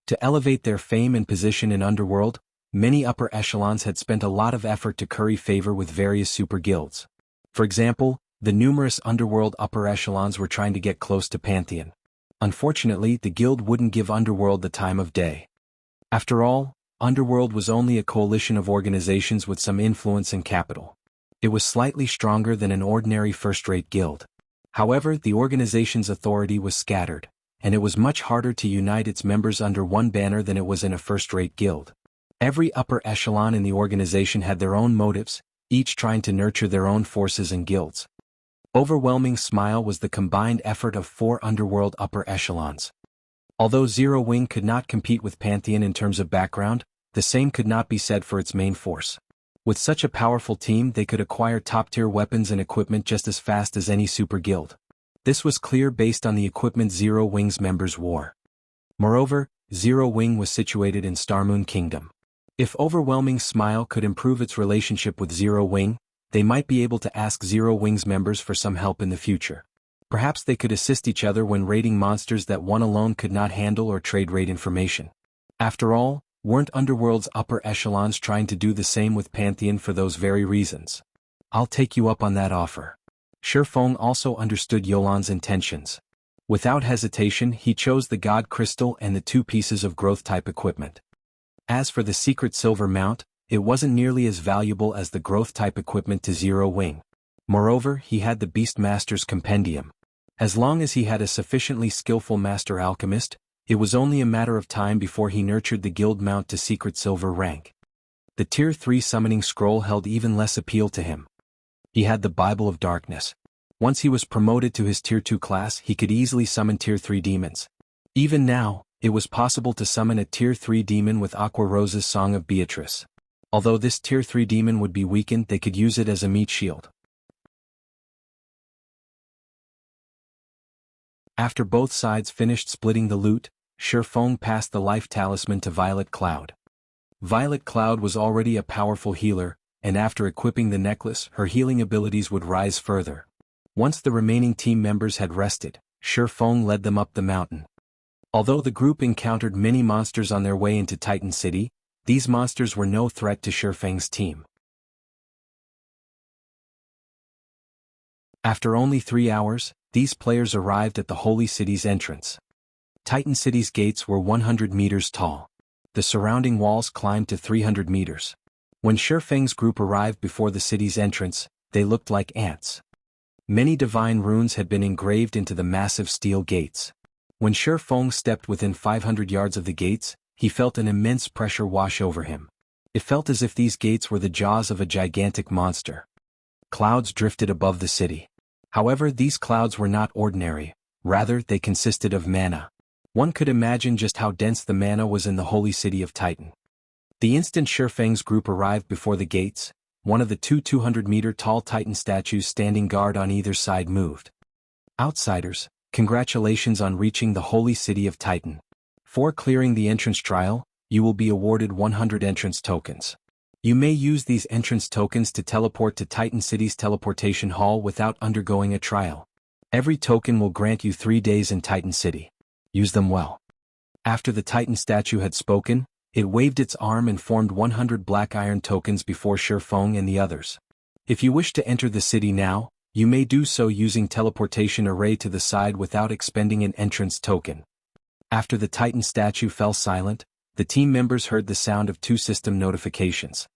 S1: To elevate their fame and position in Underworld, many upper echelons had spent a lot of effort to curry favor with various super guilds. For example, the numerous Underworld upper echelons were trying to get close to Pantheon. Unfortunately, the guild wouldn't give Underworld the time of day. After all, Underworld was only a coalition of organizations with some influence and capital. It was slightly stronger than an ordinary first-rate guild. However, the organization's authority was scattered, and it was much harder to unite its members under one banner than it was in a first-rate guild. Every upper echelon in the organization had their own motives, each trying to nurture their own forces and guilds. Overwhelming Smile was the combined effort of 4 Underworld upper echelons. Although Zero Wing could not compete with Pantheon in terms of background, the same could not be said for its main force. With such a powerful team, they could acquire top-tier weapons and equipment just as fast as any super guild. This was clear based on the equipment Zero Wing's members wore. Moreover, Zero Wing was situated in Starmoon Kingdom. If Overwhelming Smile could improve its relationship with Zero Wing, they might be able to ask Zero Wing's members for some help in the future. Perhaps they could assist each other when raiding monsters that one alone could not handle or trade raid information. After all, weren't Underworld's upper echelons trying to do the same with Pantheon for those very reasons? I'll take you up on that offer. Shifeng also understood Yolan's intentions. Without hesitation, he chose the God Crystal and the 2 pieces of growth-type equipment. As for the secret silver mount, it wasn't nearly as valuable as the growth-type equipment to Zero Wing. Moreover, he had the Beastmaster's Compendium. As long as he had a sufficiently skillful master alchemist, it was only a matter of time before he nurtured the guild mount to secret silver rank. The Tier 3 summoning scroll held even less appeal to him. He had the Bible of Darkness. Once he was promoted to his Tier 2 class, he could easily summon Tier 3 demons. Even now, it was possible to summon a Tier 3 demon with Aqua Rose's Song of Beatrice. Although this Tier 3 demon would be weakened, they could use it as a meat shield. After both sides finished splitting the loot, Shifeng passed the life talisman to Violet Cloud. Violet Cloud was already a powerful healer, and after equipping the necklace, her healing abilities would rise further. Once the remaining team members had rested, Shifeng led them up the mountain. Although the group encountered many monsters on their way into Titan City, these monsters were no threat to Shifeng's team. After only 3 hours, these players arrived at the Holy City's entrance. Titan City's gates were 100 meters tall. The surrounding walls climbed to 300 meters. When Shifeng's group arrived before the city's entrance, they looked like ants. Many divine runes had been engraved into the massive steel gates. When Shifeng stepped within 500 yards of the gates, he felt an immense pressure wash over him. It felt as if these gates were the jaws of a gigantic monster. Clouds drifted above the city. However, these clouds were not ordinary, rather they consisted of mana. One could imagine just how dense the mana was in the holy city of Titan. The instant Shifeng's group arrived before the gates, one of the two 200-meter-tall Titan statues standing guard on either side moved. Outsiders, congratulations on reaching the holy city of Titan. For clearing the entrance trial, you will be awarded 100 entrance tokens. You may use these entrance tokens to teleport to Titan City's teleportation hall without undergoing a trial. Every token will grant you 3 days in Titan City. Use them well. After the Titan statue had spoken, it waved its arm and formed 100 black iron tokens before Shifeng and the others. If you wish to enter the city now, you may do so using teleportation array to the side without expending an entrance token. After the Titan statue fell silent, the team members heard the sound of 2 system notifications.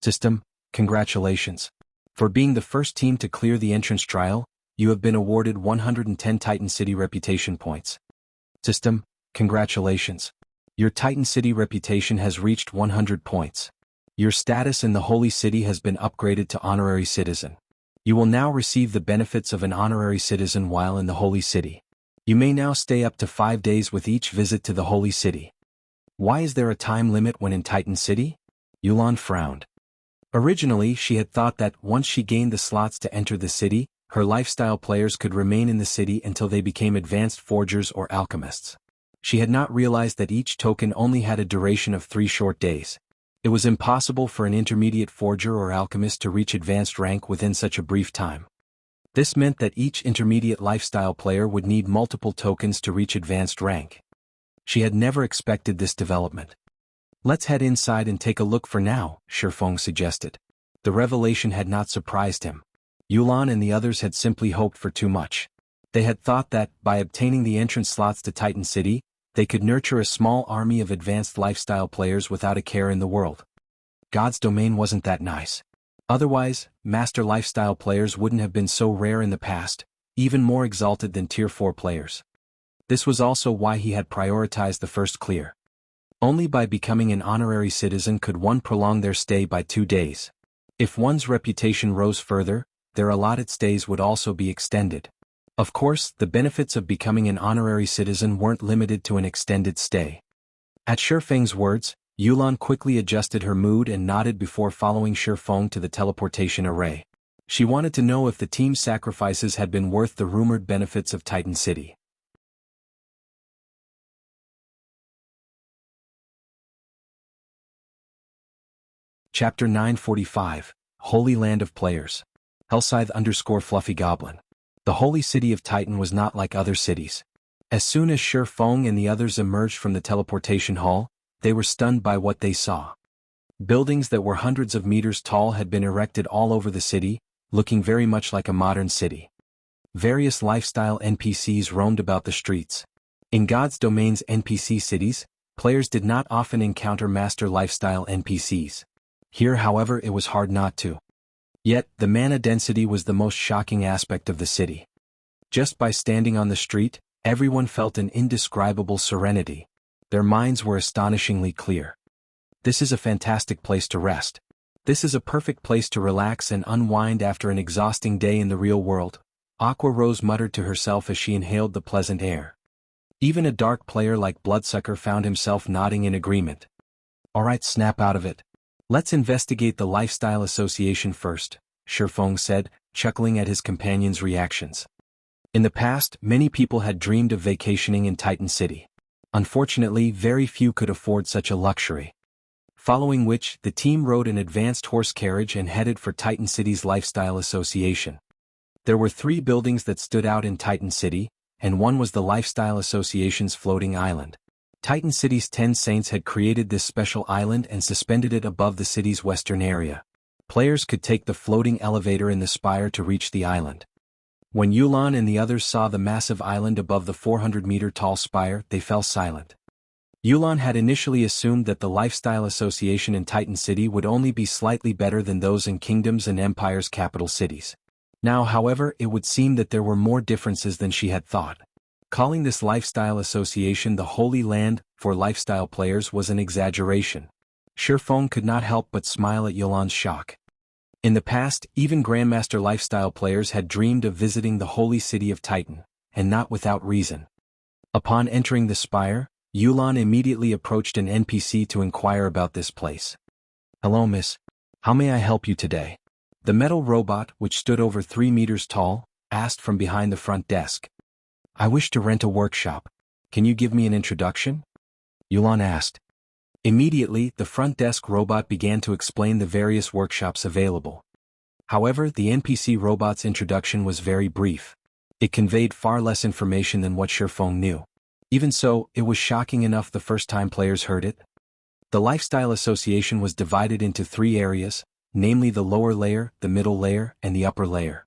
S1: System, congratulations. For being the first team to clear the entrance trial, you have been awarded 110 Titan City reputation points. System, congratulations. Your Titan City reputation has reached 100 points. Your status in the Holy City has been upgraded to Honorary Citizen. You will now receive the benefits of an Honorary Citizen while in the Holy City. You may now stay up to 5 days with each visit to the Holy City. Why is there a time limit when in Titan City? Yulan frowned. Originally, she had thought that once she gained the slots to enter the city, her lifestyle players could remain in the city until they became advanced forgers or alchemists. She had not realized that each token only had a duration of 3 short days. It was impossible for an intermediate forger or alchemist to reach advanced rank within such a brief time. This meant that each intermediate lifestyle player would need multiple tokens to reach advanced rank. She had never expected this development. Let's head inside and take a look for now, Shifeng suggested. The revelation had not surprised him. Yulan and the others had simply hoped for too much. They had thought that, by obtaining the entrance slots to Titan City, they could nurture a small army of advanced lifestyle players without a care in the world. God's domain wasn't that nice. Otherwise, master lifestyle players wouldn't have been so rare in the past, even more exalted than Tier 4 players. This was also why he had prioritized the first clear. Only by becoming an honorary citizen could one prolong their stay by 2 days. If one's reputation rose further, their allotted stays would also be extended. Of course, the benefits of becoming an honorary citizen weren't limited to an extended stay. At Shifeng's words, Yulan quickly adjusted her mood and nodded before following Shifeng to the teleportation array. She wanted to know if the team's sacrifices had been worth the rumored benefits of Titan City. Chapter 945, Holy Land of Players. Hellscythe_Fluffy Goblin. The holy city of Titan was not like other cities. As soon as Shifeng and the others emerged from the teleportation hall, they were stunned by what they saw. Buildings that were hundreds of meters tall had been erected all over the city, looking very much like a modern city. Various lifestyle NPCs roamed about the streets. In God's Domain's NPC cities, players did not often encounter master lifestyle NPCs. Here, however, it was hard not to. Yet, the mana density was the most shocking aspect of the city. Just by standing on the street, everyone felt an indescribable serenity. Their minds were astonishingly clear. This is a fantastic place to rest. This is a perfect place to relax and unwind after an exhausting day in the real world, Aqua Rose muttered to herself as she inhaled the pleasant air. Even a dark player like Bloodsucker found himself nodding in agreement. Alright, snap out of it. Let's investigate the Lifestyle Association first, Shifeng said, chuckling at his companion's reactions. In the past, many people had dreamed of vacationing in Titan City. Unfortunately, very few could afford such a luxury. Following which, the team rode an advanced horse carriage and headed for Titan City's Lifestyle Association. There were 3 buildings that stood out in Titan City, and one was the Lifestyle Association's floating island. Titan City's 10 Saints had created this special island and suspended it above the city's western area. Players could take the floating elevator in the spire to reach the island. When Yulan and the others saw the massive island above the 400-meter-tall spire, they fell silent. Yulan had initially assumed that the lifestyle association in Titan City would only be slightly better than those in kingdoms and empires' capital cities. Now, however, it would seem that there were more differences than she had thought. Calling this lifestyle association the Holy Land for lifestyle players was an exaggeration. Shifeng could not help but smile at Yulan's shock. In the past, even Grandmaster lifestyle players had dreamed of visiting the holy city of Titan, and not without reason. Upon entering the spire, Yulan immediately approached an NPC to inquire about this place. "Hello, miss. How may I help you today?" The metal robot, which stood over 3 meters tall, asked from behind the front desk. "I wish to rent a workshop. Can you give me an introduction?" Yulan asked. Immediately, the front desk robot began to explain the various workshops available. However, the NPC robot's introduction was very brief. It conveyed far less information than what Shifeng knew. Even so, it was shocking enough the first time players heard it. The Lifestyle Association was divided into 3 areas, namely the lower layer, the middle layer, and the upper layer.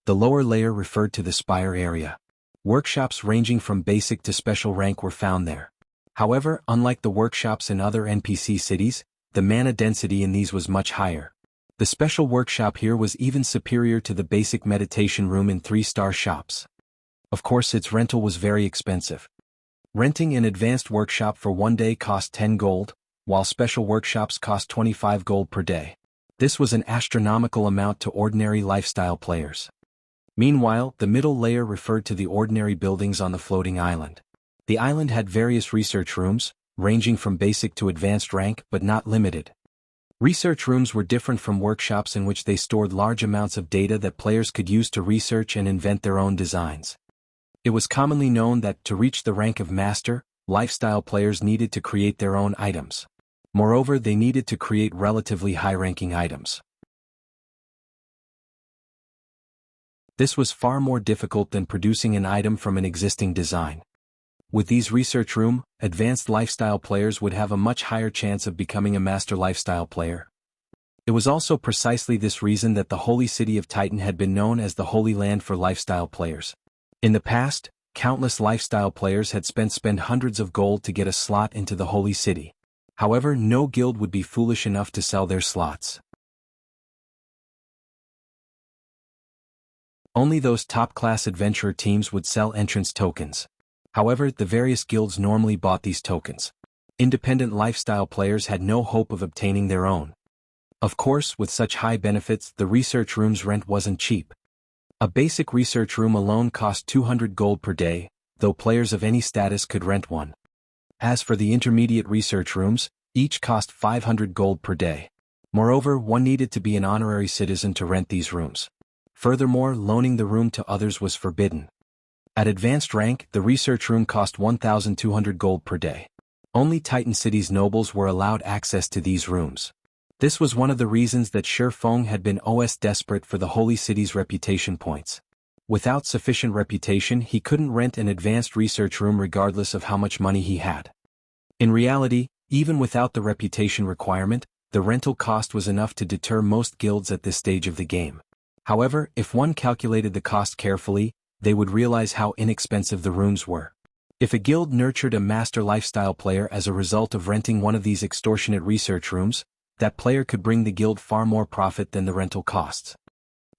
S1: The lower layer referred to the spire area. Workshops ranging from basic to special rank were found there. However, unlike the workshops in other NPC cities, the mana density in these was much higher. The special workshop here was even superior to the basic meditation room in 3-star shops. Of course, its rental was very expensive. Renting an advanced workshop for 1 day cost 10 gold, while special workshops cost 25 gold per day. This was an astronomical amount to ordinary lifestyle players. Meanwhile, the middle layer referred to the ordinary buildings on the floating island. The island had various research rooms, ranging from basic to advanced rank but not limited. Research rooms were different from workshops in which they stored large amounts of data that players could use to research and invent their own designs. It was commonly known that to reach the rank of master, lifestyle players needed to create their own items. Moreover, they needed to create relatively high-ranking items. This was far more difficult than producing an item from an existing design. With these research room, advanced lifestyle players would have a much higher chance of becoming a master lifestyle player. It was also precisely this reason that the holy city of Titan had been known as the Holy Land for lifestyle players. In the past, countless lifestyle players had spent hundreds of gold to get a slot into the holy city. However, no guild would be foolish enough to sell their slots. Only those top-class adventurer teams would sell entrance tokens. However, the various guilds normally bought these tokens. Independent lifestyle players had no hope of obtaining their own. Of course, with such high benefits, the research room's rent wasn't cheap. A basic research room alone cost 200 gold per day, though players of any status could rent one. As for the intermediate research rooms, each cost 500 gold per day. Moreover, one needed to be an honorary citizen to rent these rooms. Furthermore, loaning the room to others was forbidden. At advanced rank, the research room cost 1,200 gold per day. Only Titan City's nobles were allowed access to these rooms. This was one of the reasons that Shifeng had been desperate for the holy city's reputation points. Without sufficient reputation, he couldn't rent an advanced research room regardless of how much money he had. In reality, even without the reputation requirement, the rental cost was enough to deter most guilds at this stage of the game. However, if one calculated the cost carefully, they would realize how inexpensive the rooms were. If a guild nurtured a master lifestyle player as a result of renting one of these extortionate research rooms, that player could bring the guild far more profit than the rental costs.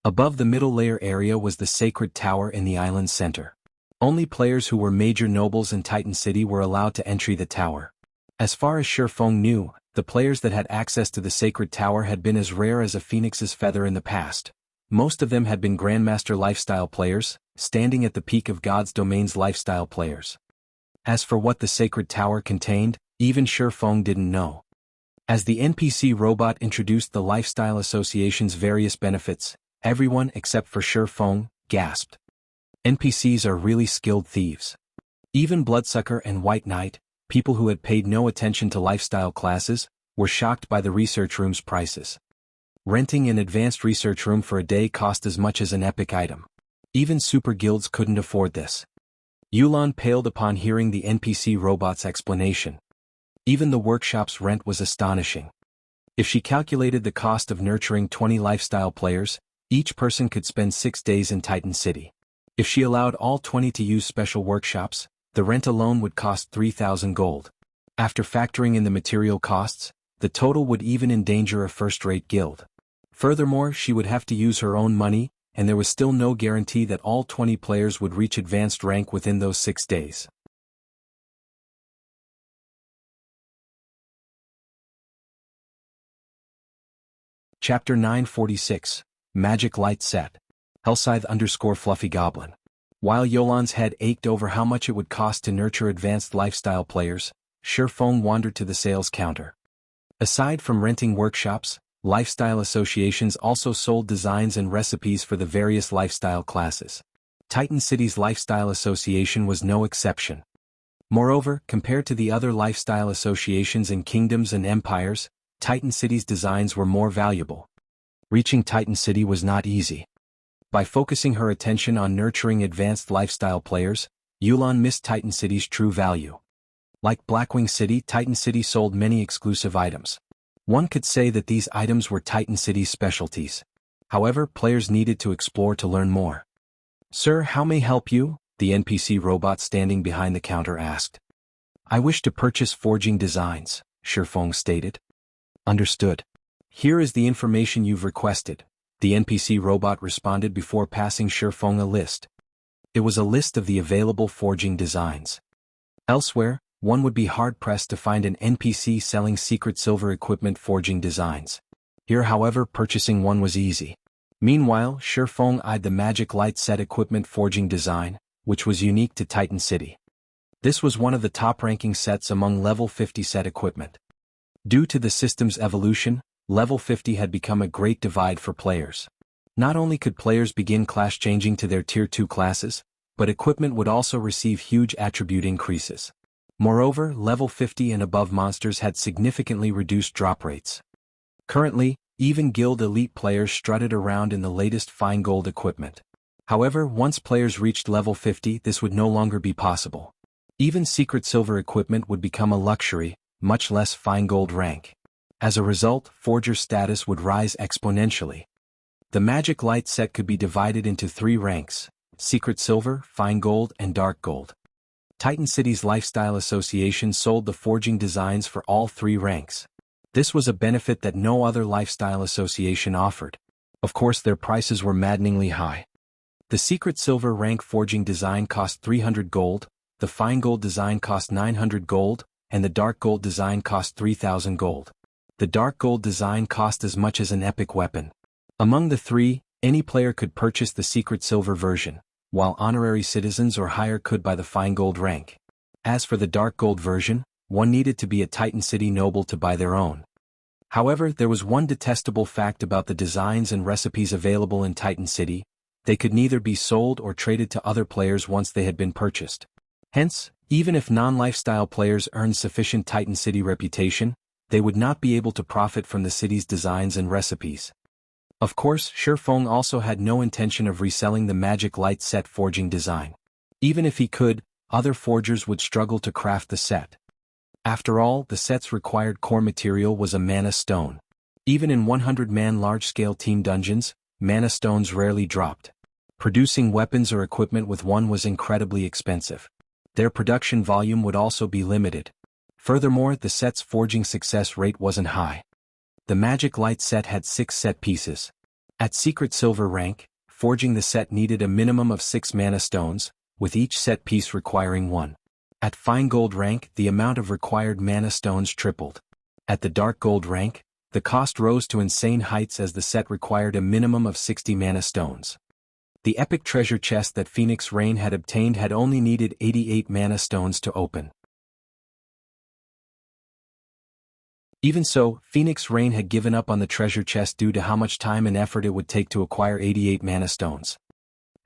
S1: Above the middle layer area was the sacred tower in the island's center. Only players who were major nobles in Titan City were allowed to enter the tower. As far as Shifeng knew, the players that had access to the sacred tower had been as rare as a phoenix's feather in the past. Most of them had been Grandmaster lifestyle players, standing at the peak of God's domain's lifestyle players. As for what the sacred tower contained, even Shifeng didn't know. As the NPC robot introduced the Lifestyle Association's various benefits, everyone except for Shifeng gasped. NPCs are really skilled thieves. Even Bloodsucker and White Knight, people who had paid no attention to lifestyle classes, were shocked by the research room's prices. Renting an advanced research room for a day cost as much as an epic item. Even super guilds couldn't afford this. Yulan paled upon hearing the NPC robot's explanation. Even the workshop's rent was astonishing. If she calculated the cost of nurturing 20 lifestyle players, each person could spend 6 days in Titan City. If she allowed all 20 to use special workshops, the rent alone would cost 3,000 gold. After factoring in the material costs, the total would even endanger a first-rate guild. Furthermore, she would have to use her own money, and there was still no guarantee that all 20 players would reach advanced rank within those 6 days. Chapter 946, Magic Light Set. Hellscythe_Fluffy Goblin. While Yolan's head ached over how much it would cost to nurture advanced lifestyle players, Shifeng wandered to the sales counter. Aside from renting workshops, lifestyle associations also sold designs and recipes for the various lifestyle classes. Titan City's Lifestyle Association was no exception. Moreover, compared to the other lifestyle associations in kingdoms and empires, Titan City's designs were more valuable. Reaching Titan City was not easy. By focusing her attention on nurturing advanced lifestyle players, Yulan missed Titan City's true value. Like Blackwing City, Titan City sold many exclusive items. One could say that these items were Titan City's specialties. However, players needed to explore to learn more. "Sir, how may I help you?" the NPC robot standing behind the counter asked. "I wish to purchase forging designs," Shifeng stated. "Understood. Here is the information you've requested," the NPC robot responded before passing Shifeng a list. It was a list of the available forging designs. Elsewhere, one would be hard-pressed to find an NPC selling secret silver equipment forging designs. Here, however, purchasing one was easy. Meanwhile, Shifeng eyed the Magic Light Set equipment forging design, which was unique to Titan City. This was one of the top-ranking sets among level 50 set equipment. Due to the system's evolution, level 50 had become a great divide for players. Not only could players begin class-changing to their Tier 2 classes, but equipment would also receive huge attribute increases. Moreover, level 50 and above monsters had significantly reduced drop rates. Currently, even guild elite players strutted around in the latest fine gold equipment. However, once players reached level 50, this would no longer be possible. Even secret silver equipment would become a luxury, much less fine gold rank. As a result, forger status would rise exponentially. The Magic Light Set could be divided into 3 ranks: secret silver, fine gold, and dark gold. Titan City's Lifestyle Association sold the forging designs for all 3 ranks. This was a benefit that no other lifestyle association offered. Of course, their prices were maddeningly high. The secret silver rank forging design cost 300 gold, the fine gold design cost 900 gold, and the dark gold design cost 3,000 gold. The dark gold design cost as much as an epic weapon. Among the 3, any player could purchase the secret silver version, while honorary citizens or higher could buy the fine gold rank. As for the dark gold version, one needed to be a Titan City noble to buy their own. However, there was one detestable fact about the designs and recipes available in Titan City: they could neither be sold or traded to other players once they had been purchased. Hence, even if non-lifestyle players earned sufficient Titan City reputation, they would not be able to profit from the city's designs and recipes. Of course, Shifeng also had no intention of reselling the Magic Light Set forging design. Even if he could, other forgers would struggle to craft the set. After all, the set's required core material was a mana stone. Even in 100-man large-scale team dungeons, mana stones rarely dropped. Producing weapons or equipment with one was incredibly expensive. Their production volume would also be limited. Furthermore, the set's forging success rate wasn't high. The Magic Light Set had 6 set pieces. At secret silver rank, forging the set needed a minimum of 6 mana stones, with each set piece requiring 1. At fine gold rank, the amount of required mana stones tripled. At the dark gold rank, the cost rose to insane heights as the set required a minimum of 60 mana stones. The epic treasure chest that Phoenix Rain had obtained had only needed 88 mana stones to open. Even so, Phoenix Rain had given up on the treasure chest due to how much time and effort it would take to acquire 88 mana stones.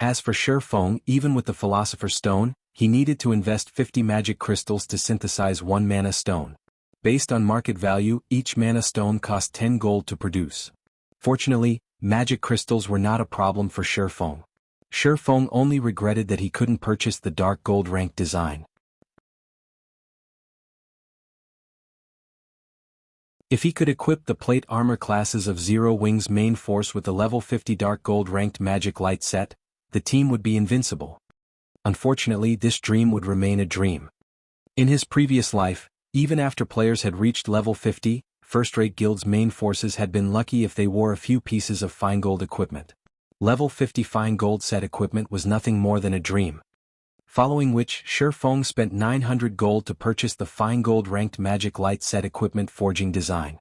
S1: As for Shifeng, even with the Philosopher's Stone, he needed to invest 50 magic crystals to synthesize 1 mana stone. Based on market value, each mana stone cost 10 gold to produce. Fortunately, magic crystals were not a problem for Shifeng. Shifeng only regretted that he couldn't purchase the dark gold rank design. If he could equip the plate armor classes of Zero Wing's main force with the level 50 dark gold ranked Magic Light Set, the team would be invincible. Unfortunately, this dream would remain a dream. In his previous life, Even after players had reached level 50, first-rate guilds' main forces had been lucky if they wore a few pieces of fine gold equipment. Level 50 fine gold set equipment was nothing more than a dream. Following which, Shi Feng spent 900 gold to purchase the fine gold ranked magic light set equipment forging design.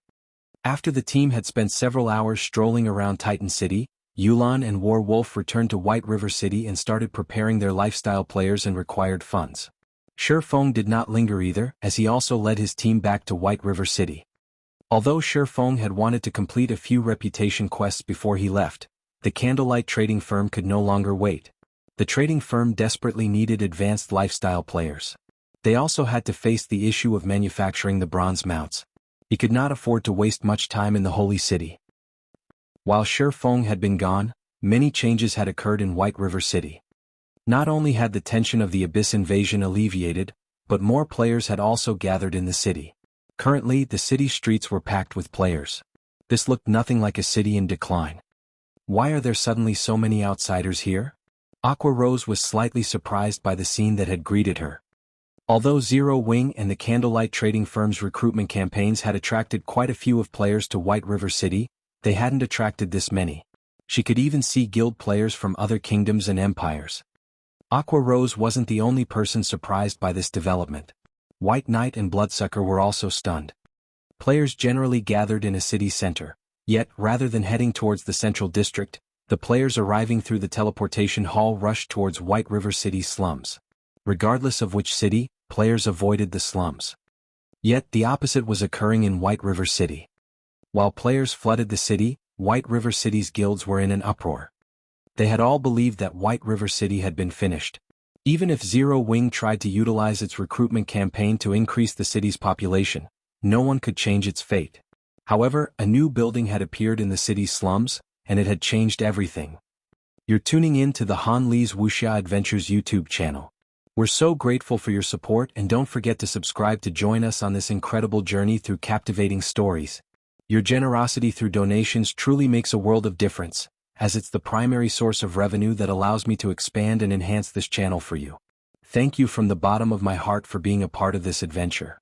S1: After the team had spent several hours strolling around Titan City, Yulan and War Wolf returned to White River City and started preparing their lifestyle players and required funds. Shi Feng did not linger either, as he also led his team back to White River City. Although Shi Feng had wanted to complete a few reputation quests before he left, the Candlelight trading firm could no longer wait. The trading firm desperately needed advanced lifestyle players. They also had to face the issue of manufacturing the bronze mounts. He could not afford to waste much time in the Holy City. While Shi Feng had been gone, many changes had occurred in White River City. Not only had the tension of the Abyss invasion alleviated, but more players had also gathered in the city. Currently, the city streets were packed with players. This looked nothing like a city in decline. Why are there suddenly so many outsiders here? Aqua Rose was slightly surprised by the scene that had greeted her. Although Zero Wing and the Candlelight trading firm's recruitment campaigns had attracted quite a few of players to White River City, they hadn't attracted this many. She could even see guild players from other kingdoms and empires. Aqua Rose wasn't the only person surprised by this development. White Knight and Bloodsucker were also stunned. Players generally gathered in a city center, yet rather than heading towards the central district, the players arriving through the teleportation hall rushed towards White River City's slums. Regardless of which city, players avoided the slums. Yet the opposite was occurring in White River City. While players flooded the city, White River City's guilds were in an uproar. They had all believed that White River City had been finished. Even if Zero Wing tried to utilize its recruitment campaign to increase the city's population, no one could change its fate. However, a new building had appeared in the city's slums, and it had changed everything. You're tuning in to the Han Li's Wuxia Adventures YouTube channel. We're so grateful for your support, and don't forget to subscribe to join us on this incredible journey through captivating stories. Your generosity through donations truly makes a world of difference, as it's the primary source of revenue that allows me to expand and enhance this channel for you. Thank you from the bottom of my heart for being a part of this adventure.